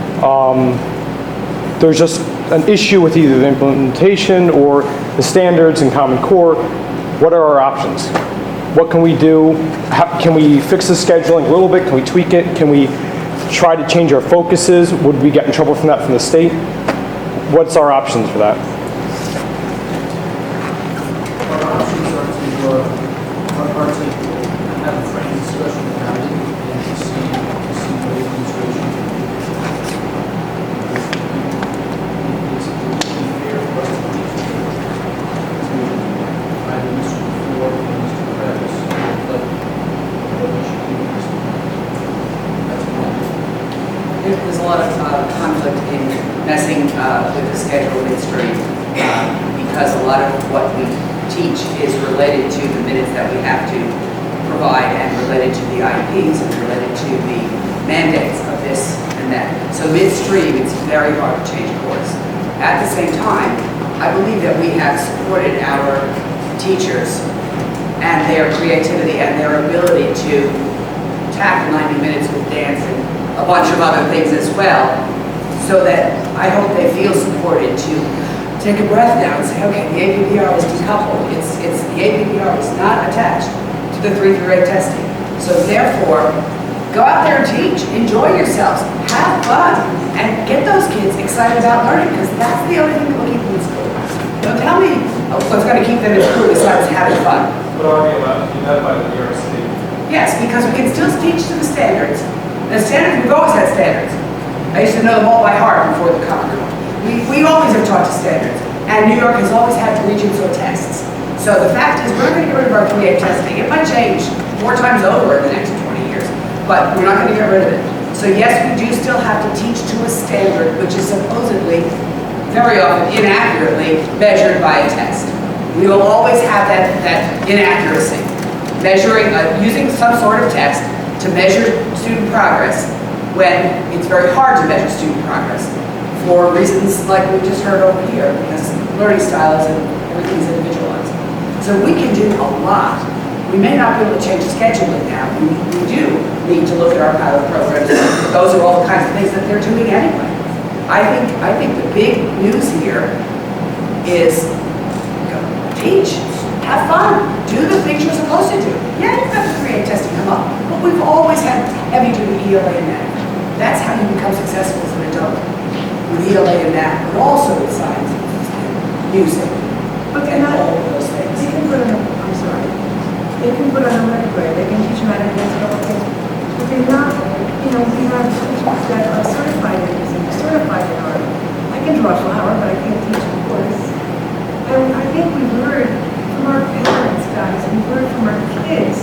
there's just an issue with either the implementation or the standards and Common Core, what are our options? What can we do? Can we fix the scheduling a little bit? Can we tweak it? Can we try to change our focuses? Would we get in trouble from that from the state? What's our options for that? Our options are to have a frank discussion about it and to see what the administration it's fair for us to either Mr. Ford or Mr. Travis what we should do with this. That's one. There's a lot of conflict in messing with the schedule midstream because a lot of what we teach is related to the minutes that we have to provide and related to the IEPs and related to the mandates of this and that. So midstream, it's very hard to change course. At the same time, I believe that we have supported our teachers and their creativity and their ability to tackle 90 minutes with dance and a bunch of other things as well, so that I hope they feel supported to take a breath down and say, okay, the APPR is decoupled. The APPR is not attached to the 3 through 8 testing. So therefore, go out there and teach, enjoy yourselves, have fun, and get those kids excited about learning, because that's the only thing that will keep them in school. Don't tell me what's going to keep them in school besides having fun. But are we allowed to do that by the New York State? Yes, because we can still teach to the standards. The standards, we've always had standards. I used to know them all by heart before the Common Core. We always have taught to standards, and New York has always had regions or tests. So the fact is, we're going to get rid of our 3-8 testing. It might change 4 times over in the next 20 years, but we're not going to get rid of it. So yes, we do still have to teach to a standard, which is supposedly, very often inaccurately, measured by a test. We will always have that inaccuracy, measuring, using some sort of test to measure student progress when it's very hard to measure student progress for reasons like we just heard over here, because learning styles and everything's individualized. So we can do a lot. We may not be able to change the scheduling now. We do need to look at our pilot programs. Those are all the kinds of things that they're doing anyway. I think the big news here is go teach, have fun, do the things you're supposed to do. Yeah, you've got the 3-8 testing come up, but we've always had heavy-duty ELA and math. That's how you become successful as an adult, with ELA and math, but also with science, music, and all of those things. They can put on, I'm sorry, they can put on a record grade, they can teach them how to dance and all things, but they're not you know, we have teachers that are certified in this and certified in art. I can draw a flower, but I can't teach a course. And I think we've heard from our parents, guys, we've heard from our kids.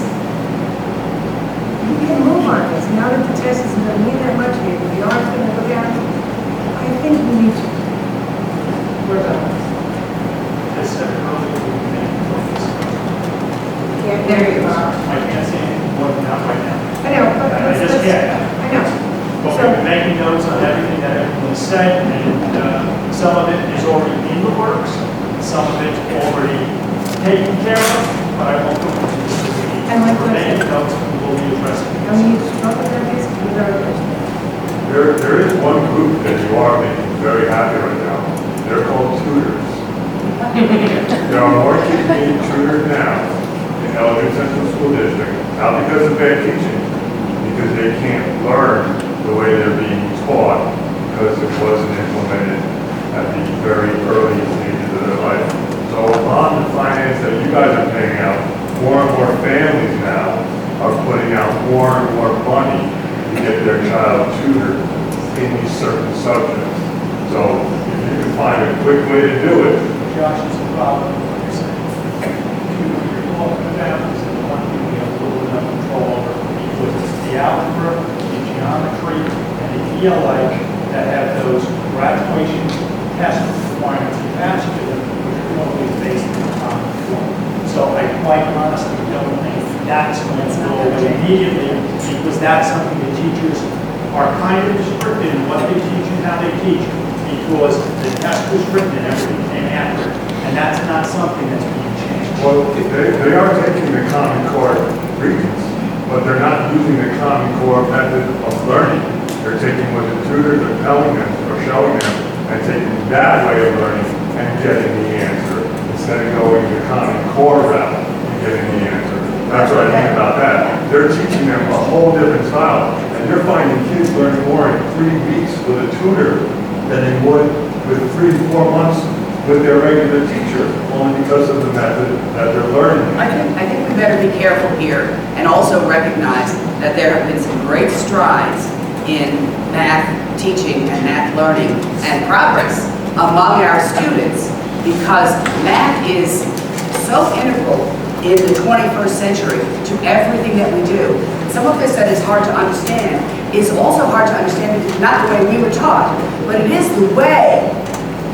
We can move on this. Now that the test isn't going to mean that much, maybe the art's going to go down. I think we need to work on this. I said earlier, we can make focus. Yeah, there you are. I can't say anything more than that right now. I know, but I just can't. I know. But we've been making notes on everything that everyone said, and some of it is already in the works, some of it's already taken care of, but I won't go into this. And like We're making notes, and we'll be addressing And we need to talk about this with our There is one group that you are making very happy right now. They're called tutors. There are more kids being tutored now in Elgin Central School District, not because of bad teaching, because they can't learn the way they're being taught because it wasn't implemented at the very early stages of their life. So on the finance that you guys are paying out, more and more families now are putting out more and more money to get their child tutored in these certain subjects. So if you can find a quick way to do it. Josh, it's a problem, like I said. You're talking about is the one thing we have a little bit of control over, because it's the algebra, the geometry, and the ELA that have those graduation test requirements attached to them, which are normally based on the common core. So I quite honestly don't think that's going to go away immediately, because that's something the teachers are kind of restricted in what they teach and how they teach, because the test was written and everything came after it, and that's not something that's being changed. Well, they are taking the Common Core regions, but they're not using the Common Core method of learning. They're taking what the tutors are telling them or showing them and taking that way of learning and getting the answer instead of going the Common Core route and getting the answer. That's what I think about that. They're teaching them a whole different style, and you're finding kids learning more in 3 weeks with a tutor than they would with 3 to 4 months with their regular teacher, only because of the method that they're learning. I think we better be careful here and also recognize that there have been some great strides in math teaching and math learning and progress among our students, because math is so integral in the 21st century to everything that we do. Some of this that is hard to understand is also hard to understand because it's not the way we were taught, but it is the way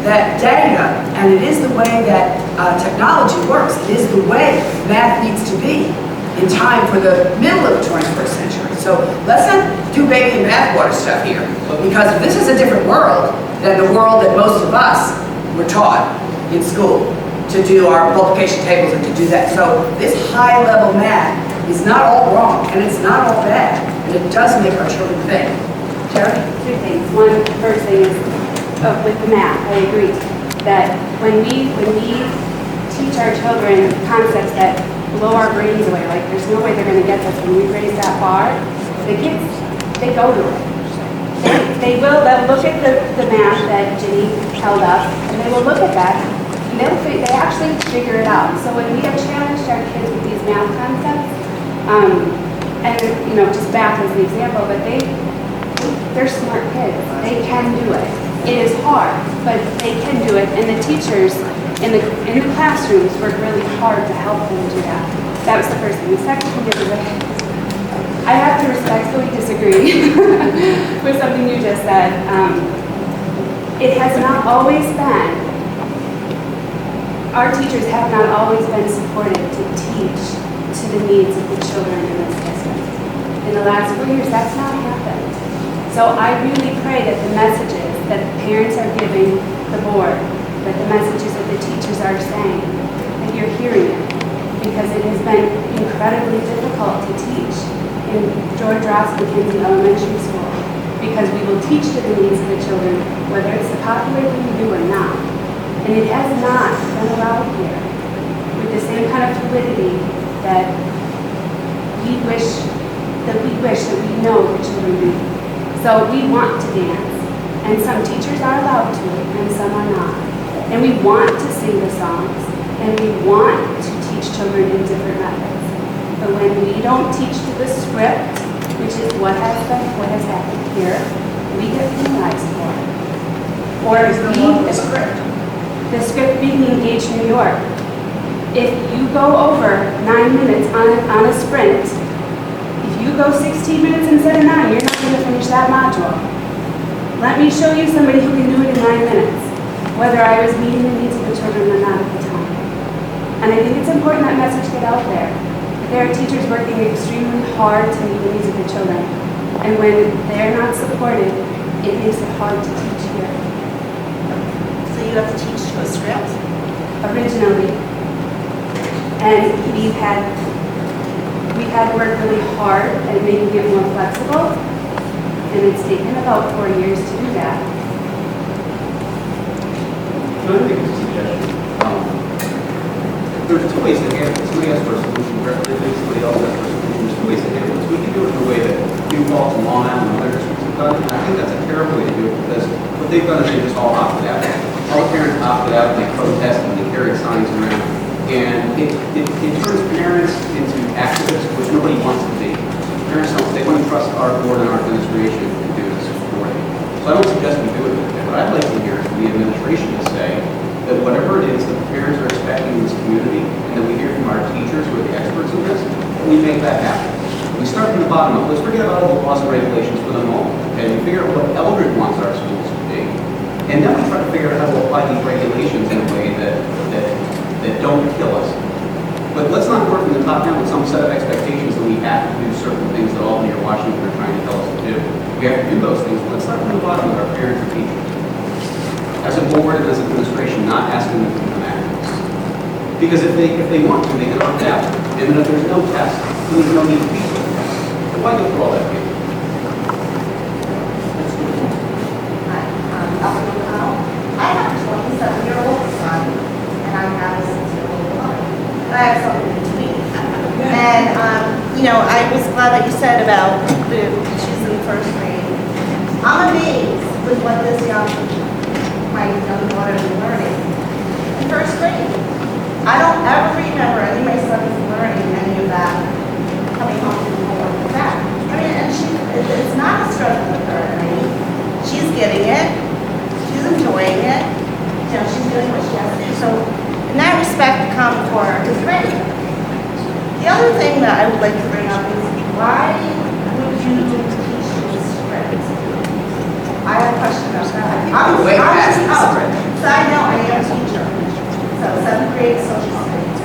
that data and it is the way that technology works. It is the way math needs to be in time for the middle of the 21st century. So let's not do baby and bathwater stuff here, because this is a different world than the world that most of us were taught in school to do our multiplication tables and to do that. So this high-level math is not all wrong, and it's not all bad, and it does make our children think. Terry? Two things. One, first thing is with the math. I agree that when we teach our children concepts that blow our brains away, like there's no way they're going to get this when we raise that bar, the kids, they go to it. They'll look at the math that Ginny held up, and they will look at that, and they actually figure it out. So when we have challenged our kids with these math concepts, and just math as an example, but they're smart kids. They can do it. It is hard, but they can do it, and the teachers in the classrooms work really hard to help them do that. That was the first thing. The second thing is I have to respectfully disagree with something you just said. It has not always been, our teachers have not always been supported to teach to the needs of the children in this district. In the last 4 years, that's not happened. So I really pray that the messages that the parents are giving the board, that the messages that the teachers are saying, that you're hearing it, because it has been incredibly difficult to teach in George Ross McKenzie Elementary School, because we will teach to the needs of the children, whether it's the popular thing to do or not. And it has not been allowed here with the same kind of fluidity that we wish that we know the children need. So we want to dance, and some teachers are allowed to, and some are not. And we want to sing the songs, and we want to teach children in different methods. But when we don't teach to the script, which is what has happened here, we get penalized for. Or the script being engaged New York. If you go over 9 minutes on a sprint, if you go 16 minutes instead of 9, you're not going to finish that module. Let me show you somebody who can do it in 9 minutes, whether I was meeting the needs of the children or not at the time. And I think it's important that message get out there. There are teachers working extremely hard to meet the needs of the children. And when they're not supported, it makes it hard to teach here. So you have to teach to a script? Originally. And we've had to work really hard at making it more flexible. And it's taken about 4 years to do that. Can I make a suggestion? There's two ways to handle it. Somebody asks for a solution, somebody else asks for a solution. There's two ways to handle it. So we can do it in a way that New Paltz and Long Island and other districts have done. And I think that's a terrible way to do it because what they've done is they just all opted out. All the parents opted out, they protest and they carry signs around. And it turns parents into activists, which nobody wants to be. Parents don't, they want to trust our board and our administration to do this for them. So I don't suggest we do it that way. What I'd like to hear is the administration to say that whatever it is that the parents are expecting in this community, and that we hear from our teachers who are the experts in this, that we make that happen. We start from the bottom up. Let's forget about all the laws and regulations for the moment. Okay, we figure out what Eldred wants our schools to be. And then we try to figure out how to apply these regulations in a way that don't kill us. But let's not work from the top down with some set of expectations that we have to do certain things that Albany or Washington are trying to tell us to do. We have to do those things. Let's start from the bottom with our parents and teachers. As a board and as an administration, not asking them to become activists. Because if they want to, they can opt out. And then if there's no test, then there's no need to be for the test. So why go through all that paper? I have a 27-year-old son, and I have a 6-year-old daughter. I have something between. And, I was glad that you said about she's in first grade. I'm amazed with what my young daughter is learning in first grade. I don't ever remember any of my sons learning any of that coming home from homework with that. I mean, and it's not a struggle with her. I mean, she's getting it. She's enjoying it. She's doing what she has to do. So, in that respect, the Common Core is great. The other thing that I would like to bring up is why would you teach this script? I have a question about that. I'm way past the script. So I know I am a teacher. So 7th grade social studies.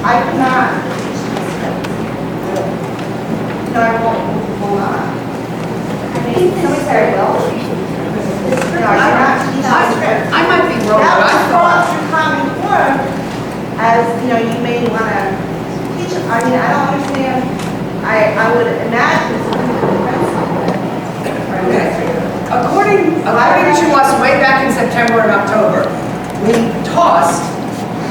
I could not teach this script. No, I will not. I mean, can we say I will? I might be wrong, That but I was thought. brought through Common Core as, you may want to teach it. I mean, I don't understand. I would imagine something According to us, way back in September and October, we tossed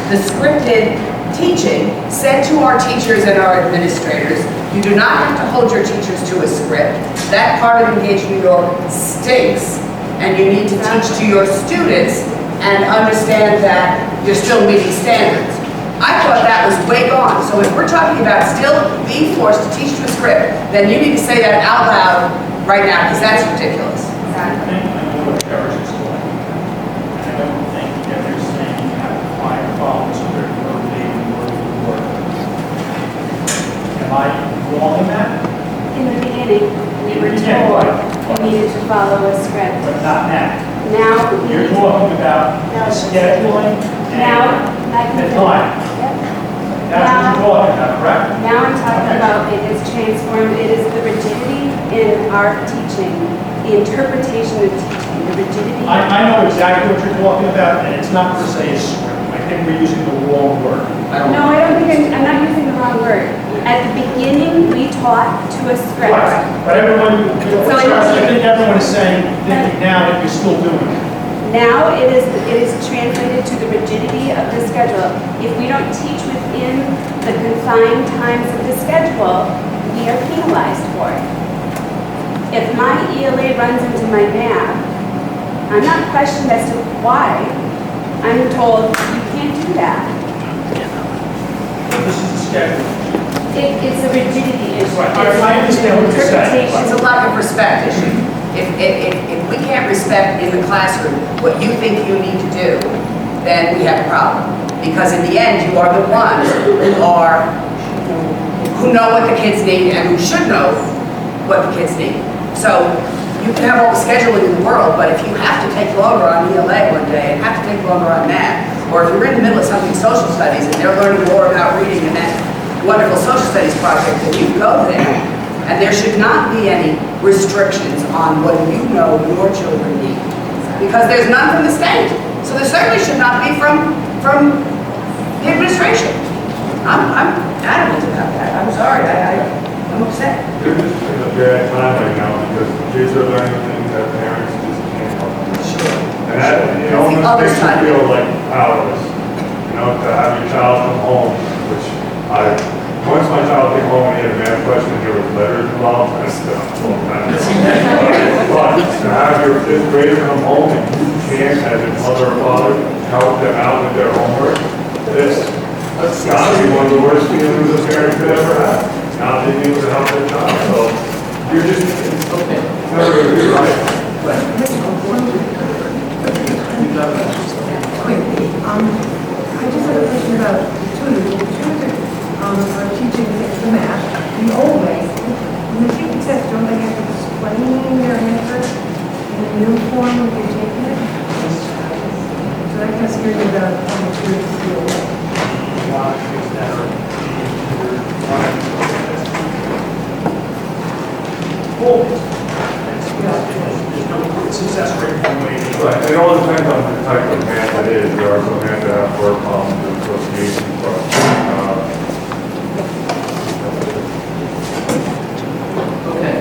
the scripted teaching, said to our teachers and our administrators, you do not have to hold your teachers to a script. That part of Engage New York stinks, and you need to teach to your students and understand that you're still meeting standards. I thought that was way gone. So if we're talking about still being forced to teach to a script, then you need to say that out loud right now, because that's ridiculous. I know what Everett is like. And I don't think Everett's saying you have to find problems so they're motivated and working to work. Am I wrong in that? In the beginning, we were told we needed to follow a script. But not now. Now, You're talking about scheduling and time. That's what you're talking about, correct? Now I'm talking about it is transformed, it is the rigidity in our teaching, the interpretation of teaching, the rigidity. I know exactly what you're talking about, and it's not per se a script. I think we're using the wrong word. No, I don't think I'm not using the wrong word. At the beginning, we taught to a script. Right. But everyone, I think everyone is saying now that you're still doing it. Now it is translated to the rigidity of the schedule. If we don't teach within the confined times of the schedule, we are penalized for it. If my ELA runs into my math, I'm not questioned as to why. I'm told you can't do that. This is the schedule. It's a rigidity issue. Right, I understand what you're saying. It's a lack of respect issue. If we can't respect in the classroom what you think you need to do, then we have a problem. Because in the end, you are the ones who know what the kids need and who should know what the kids need. So you can have all the scheduling in the world, but if you have to take longer on ELA one day and have to take longer on math, or if you're in the middle of something social studies and they're learning more about reading in that wonderful social studies project, then you go there. And there should not be any restrictions on what you know your children need. Because there's none from the state. So there certainly should not be from the administration. I'm adamant about that. I'm sorry, I'm upset. You're just in a bad time right now because kids are learning things that parents just can't help. Sure. And that, you know, makes you feel like powerless. You know, to have your child come home, which once my child came home and he had a math question and there was letters involved, I said, well, but to have your fifth grader come home and you can't, as a mother or father, help them out with their homework, that's got to be one of the worst feelings a parent could ever have. Not being able to help their child. So you're just, it's okay. Never going to be right. I just have a question about tutors. Tutors are teaching the math in the old way. When they take the test, don't they have to explain their answer in a new form when you're taking it? So that kind of scares me about how the tutors feel. There's no success rate one way. Right, it all depends on the type of math it is. There are some math that have word problems and associations, but, Okay.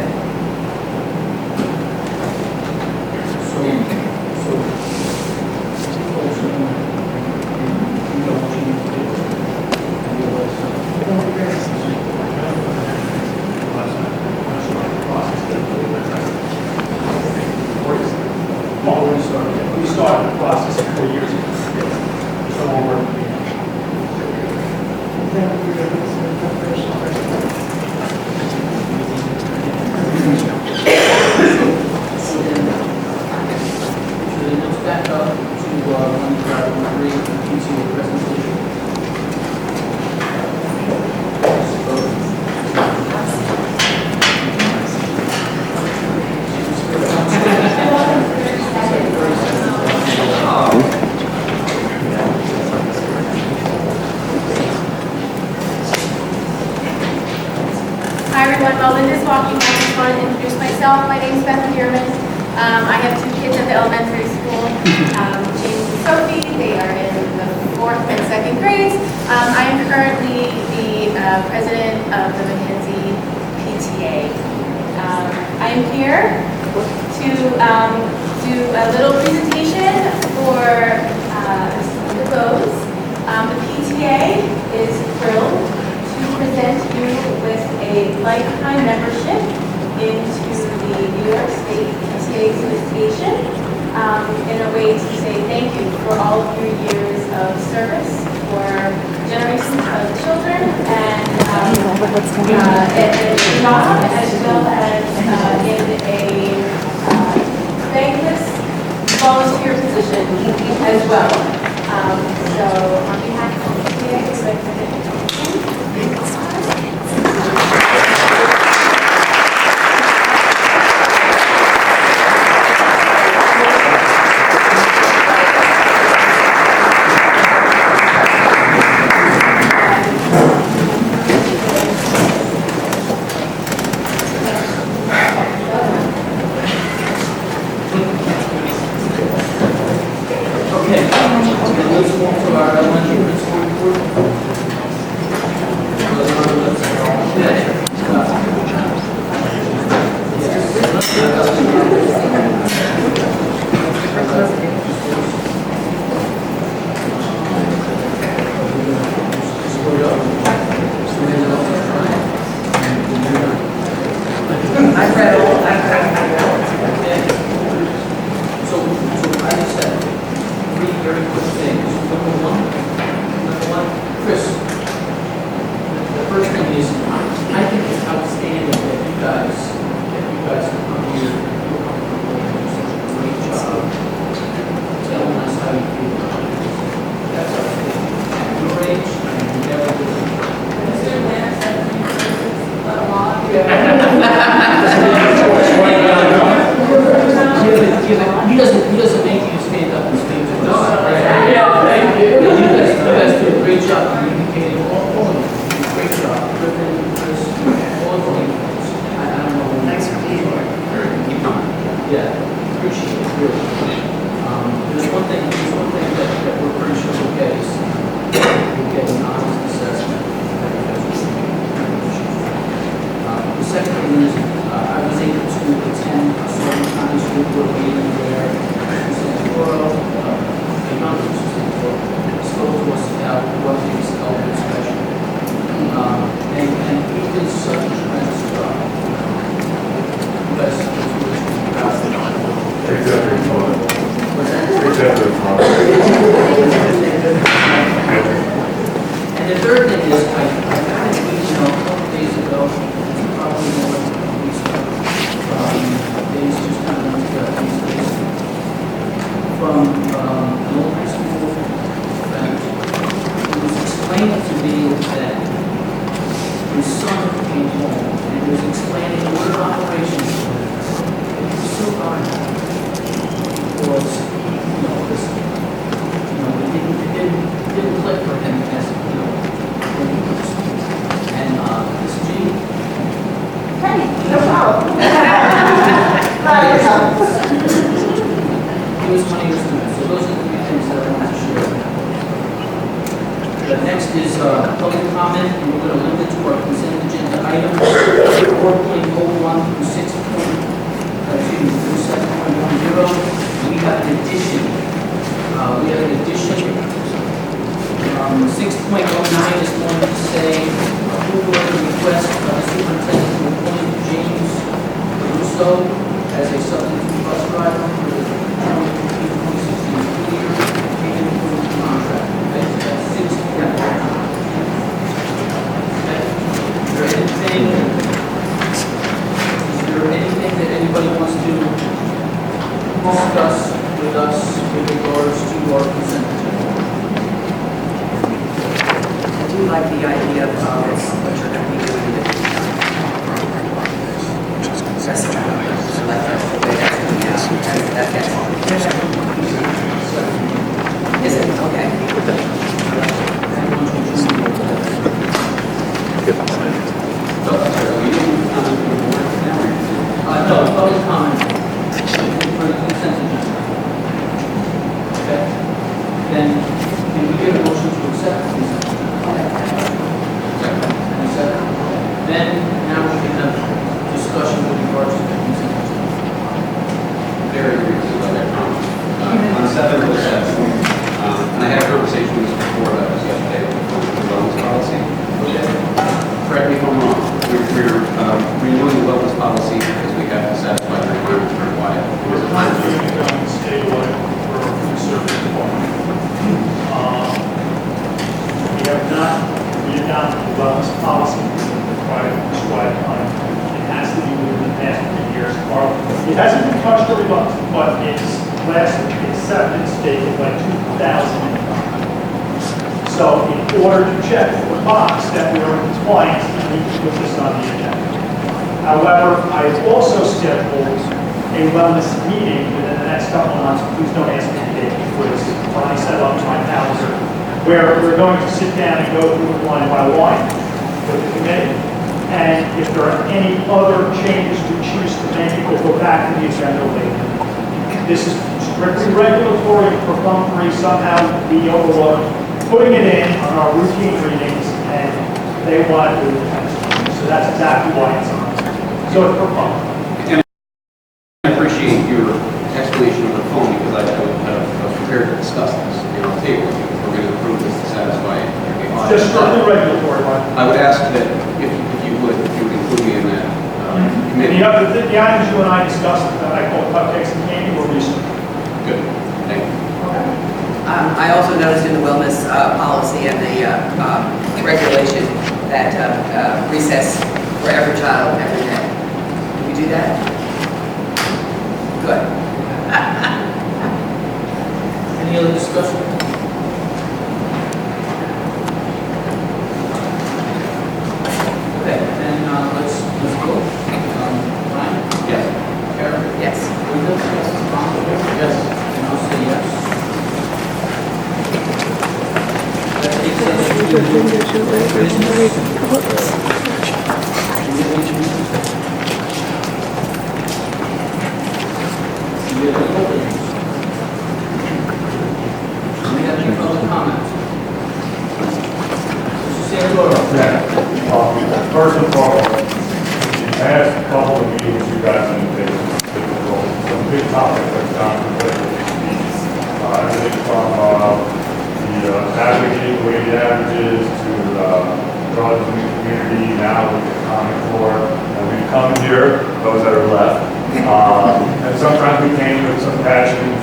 So, folks, you know what you need to do. And you'll let us know. We started the process 4 years ago. So we're working. Let's back up to 1.3, PTA presentation. Hi everyone, while Linda's walking, I just wanted to introduce myself. My name is Beth Bierman. I have 2 kids at the elementary school, James and Sophie. They are in the 4th and 2nd grades. I am currently the president of the Mackenzie PTA. I am here to do a little presentation for the GOES. The PTA is thrilled to present you with a lifetime membership into the New York State PTA Association in a way to say thank you for all of your years of service for generations of children and a job as well as in a thankless volunteer position as well. So on behalf of the PTA, I'd like to thank you. Okay, let's move to our elementary principal report. I've read all, So I just said 3 very quick things. Number one, He doesn't make you stand up and speak to us. Yeah, thank you. You guys do a great job communicating, all of you, do a great job. Griffin, Chris, all of you. I don't know. Thanks for being here. Keep coming. Yeah, appreciate it, really. There's one thing that we're pretty sure we'll get is, we'll get an honest assessment. The second thing is, I was able to attend a certain county school board meeting where Susan Toro, spoke to us about what is elder special. And he did such a tremendous job. You guys, and the third thing is, I got an email a couple days ago, probably more than a week ago, days just kind of went together these days, from an old high school friend who was explaining to me that his son came home and he was explaining what operations were. It was so hard because, it didn't click for him as, when he was. And this G. Hey, no problem. He was 20 years old. So those are the three things that I want to share. The next is public comment, and we're going to limit it to our consent agenda items 4.01 through 7.10. We have an addition. 6.09 is going to say approval of the request of the superintendent to appoint James Russo as a substitute bus driver for the 2015-2016 school year, taken through the contract. That's 6.09. Is there anything that anybody wants to discuss with us with regards to our consent agenda? I do like the idea of what you're going to be doing with the restaurant. I like that the way that's going to be out. That's Is it? Okay. No, public comment for the consent agenda. Okay? Then, can we get a motion to accept the consent agenda? And a second? Then, now we can have discussion with regards to the consent agenda. Very briefly about that comment. On 707, and I had a conversation with this before about this yesterday with the wellness policy. Correct me if I'm wrong. We're renewing the wellness policy because we have to satisfy the requirements for Hawaii. We're currently going statewide for a food service department. We have not readopted the wellness policy required for prescribed time. It has to be within the past 3 years. It hasn't been touched or rebuffed, but its last acceptance dated by 2005. So in order to check the box that we are in compliance, we need to put this on the agenda. However, I have also scheduled a wellness meeting within the next couple of months. Please don't ask me the date before this is finally set up in my calendar, where we're going to sit down and go through it line by line with the committee. And if there are any other changes we choose to make, we'll go back to the agenda later. This is strictly regulatory and perfunctory, somehow we overlooked putting it in on our routine readings, and they want to do it. So that's exactly why it's on. So it's perfunctory. I appreciate your explanation on the phone because I was prepared to discuss this. And I'll table it. We're going to approve this to satisfy it. Just strictly regulatory, Mark. I would ask that if you would include me in that committee. The items you and I discussed, that I call cupcakes and candy, were recent. Good. Thank you. I also noticed in the wellness policy and the regulation that recess for every child every day. Can we do that? Good. Any other discussion? Okay, then let's go. Ryan? Yes. Karen? Yes. Linda? Yes. Ron?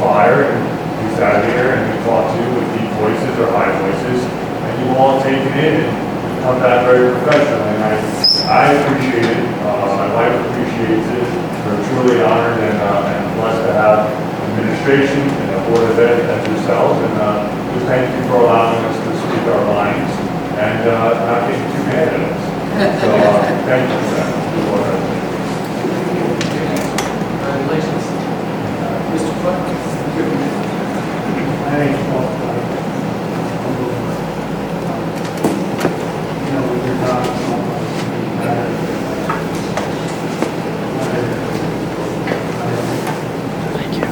fire, and we sat here and we talked to you with deep voices or high voices, and you all take it in and come back very professional. And I appreciate it. My wife appreciates it. We're truly honored and blessed to have administration and a board of ed as yourselves. And just thank you for allowing us to speak our minds and not getting too mad at us. So thank you for that. Congratulations. Mr. Clark? My name's Paul. You know, when you're not, thank you.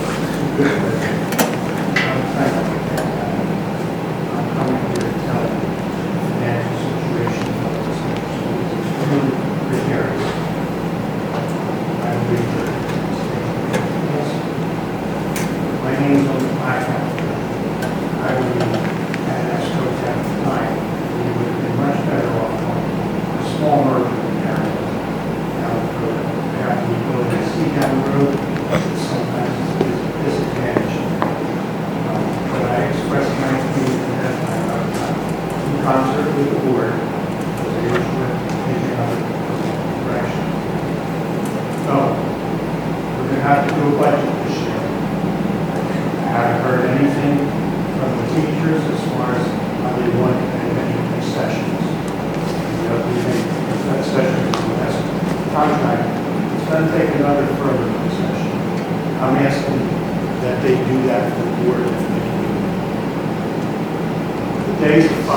I'm coming here to tell you the financial situation of this is really precarious. I believe that my name's on the platform. I would have asked Coach at the time, we would have been much better off on a small merger than down the road. After we go to see down the road, sometimes it's a disadvantage. But I expressed my opinion at that time. I was in concert with the board, because they were taking another direction. So, we're going to have to do a budget this year. I haven't heard anything from the teachers as far as how they want any concessions. You know, we make concessions in the last contract. It's going to take another further concession. I'm asking that they do that for the board if they can. The days of 5%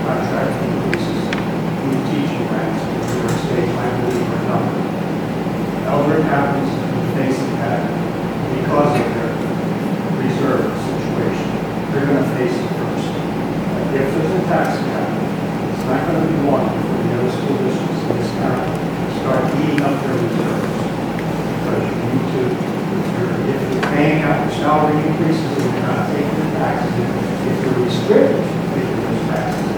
contract increases in the teaching ranks in New York State, I believe, are numbered. Elbert happens to be facing that because of their reserve situation. They're going to face it first. If there's a tax cap, it's not going to be long before the other school districts in this county start eating up their reserves. Because you need to, if you're paying out your salary increases and you're not taking the taxes, if you're restricted from taking those taxes,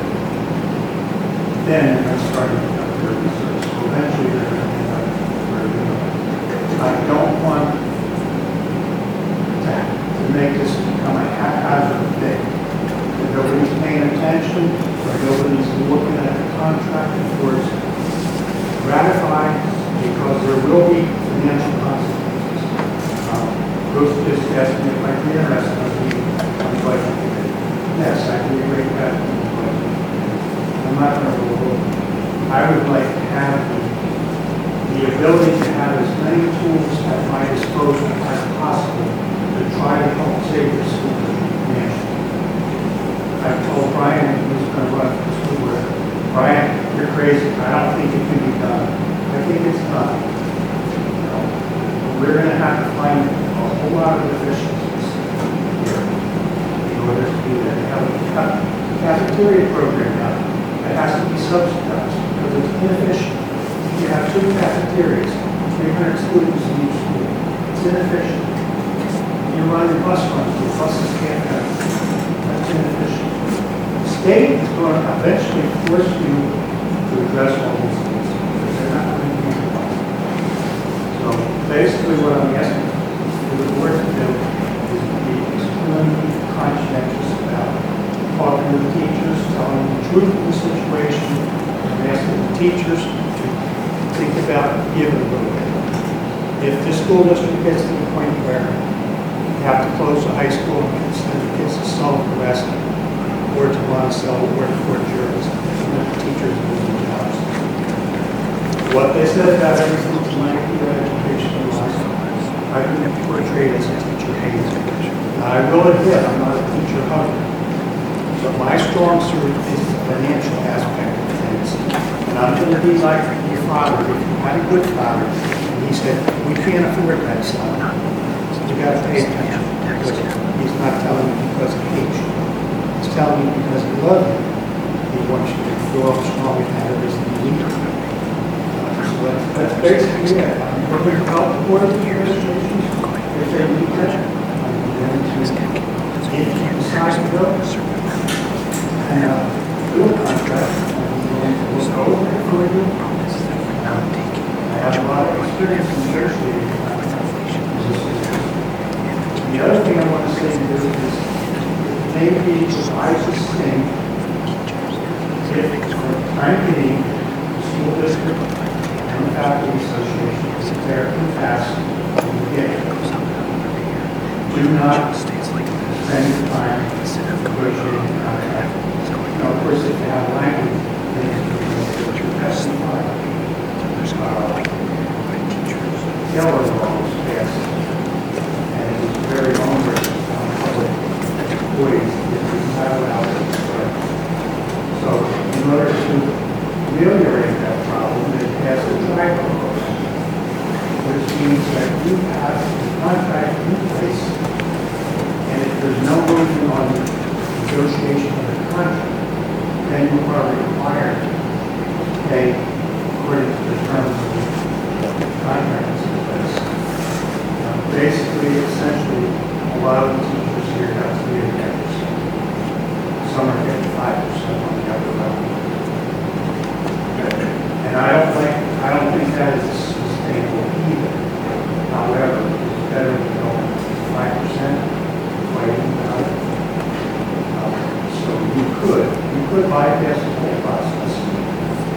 then you're going to start eating up their reserves. So eventually they're going to end up where they're going. I don't want to make this become a haphazard thing. If nobody's paying attention, or nobody's looking at the contract before it's ratified, because there will be financial consequences. Bruce just asked me if I'd be interested on the budget committee. Yes, I can agree with that. I'm not going to go over. I would like to have the ability to have as many tools at my disposal as possible to try to help save the school district financially. I told Brian who's going to run for the school board, Brian, you're crazy. I don't think it can be done. I think it's done. You know, we're going to have to find a whole lot of efficiencies here in order to do that. Have a cafeteria program now that has to be subsidized because it's inefficient. You have 2 cafeterias, 300 students in each school. It's inefficient. You run your bus runs, the buses can't have it. That's inefficient. The state is going to eventually force you to address all these things because they're not going to be able to. So basically what I'm asking for the board to do is to be extremely conscientious about talking to the teachers, telling them the truth of the situation, and asking the teachers to think about giving a little bit. If the school district gets to the point where you have to close the high school and send the kids to Sullivan West or to Monticello or to Fort Jervis, and the teachers lose their jobs. What they said about everything tonight, your education was, I've been portrayed as a teacher hater. Now, I will admit, I'm not a teacher hungry. But my strong suit is the financial aspect of things. And I'm going to be like your father, if you had a good father, and he said, we can't afford that, son. So you got to pay attention. Because he's not telling you because he hates you. He's telling you because he loves you. He wants you to grow up strong and have everything you need. So that's basically it. I'm going to help the board of administration if they need that. I'm going to decide to go. And do a contract, and we'll go over it for you. I have a lot of experience in negotiating. The other thing I want to say to you is, maybe the wisest thing, if for the time being, the school district and the faculty association is fair and fast from the beginning. Do not spend your time negotiating a contract. Now, of course, if you have language, then you can testify. Yellow law was passed, and it was very onerous on public employees if we have allowed it to spread. So, in order to ameliorate that problem, they passed a driver law, which means that you have a contract in place, and if there's no movement on the negotiation of the contract, then you are required to pay according to the terms of the contract. Basically, essentially, a lot of the teachers here have to be advantage. Some are getting 5% on the upper level. And I don't think that is sustainable either. However, it's better to go 5% fighting about it. So you could bypass the whole process.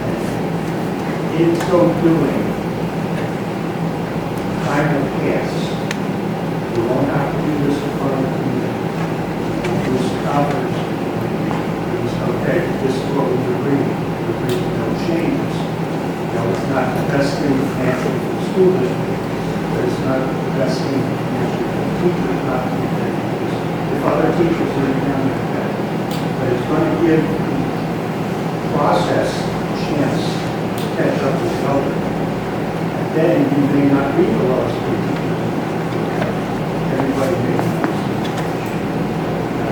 And in so doing, time will pass. We won't have to do this in front of the community. We'll lose confidence. Okay, this is what we've agreed. We've agreed to no changes. You know, it's not the best thing financially for the school district, but it's not the best thing financially for the teachers not to be paid. If other teachers are in town, but it's going to give the process a chance to catch up with the elder. And then you may not be the lowest paid teacher. Everybody makes it.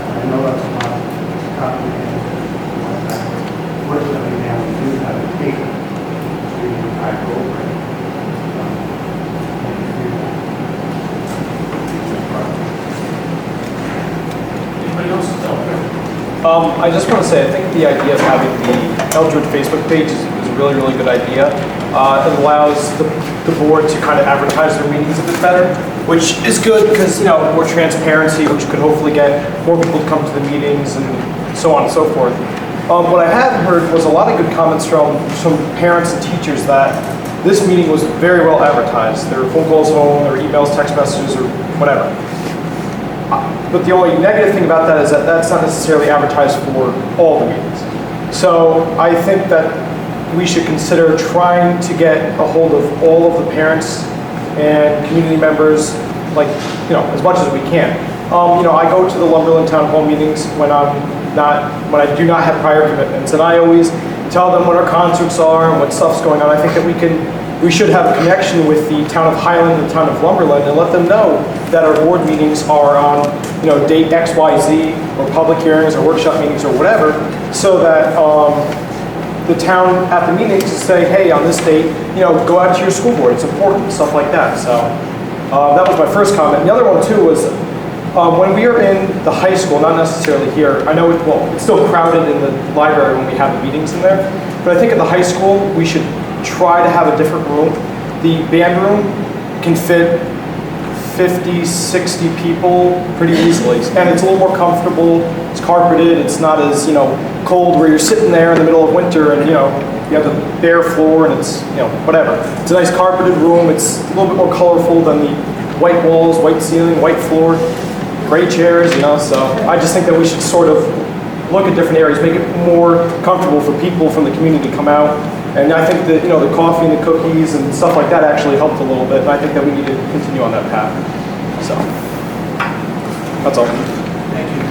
I know that's a lot of complicated. Fortunately, now we do have a paper so you can type over it. Anybody else? I just want to say, I think the idea of having the Eldred Facebook page is a really, really good idea. It allows the board to kind of advertise their meetings a bit better, which is good because, you know, more transparency, which could hopefully get more people to come to the meetings and so on and so forth. What I have heard was a lot of good comments from parents and teachers that this meeting was very well advertised. There were phone calls home, there were emails, text messages, or whatever. But the only negative thing about that is that that's not necessarily advertised for all the meetings. So I think that we should consider trying to get a hold of all of the parents and community members, like, you know, as much as we can. You know, I go to the Lumberland Town Hall meetings when I do not have prior commitments, and I always tell them what our concerts are and what stuff's going on. I think that we should have a connection with the town of Highland and the town of Lumberland and let them know that our board meetings are on, you know, date X, Y, Z, or public hearings or workshop meetings or whatever, so that the town at the meetings say, hey, on this date, you know, go out to your school board. It's important, stuff like that. So that was my first comment. The other one too was when we are in the high school, not necessarily here. I know it's still crowded in the library when we have the meetings in there, but I think at the high school we should try to have a different room. The band room can fit 50, 60 people pretty easily, and it's a little more comfortable. It's carpeted. It's not as, you know, cold where you're sitting there in the middle of winter and, you know, you have the bare floor and it's, you know, whatever. It's a nice carpeted room. It's a little bit more colorful than the white walls, white ceiling, white floor, gray chairs, you know. So I just think that we should sort of look at different areas, make it more comfortable for people from the community to come out. And I think that, you know, the coffee and the cookies and stuff like that actually helped a little bit. And I think that we need to continue on that path. So that's all. Thank you.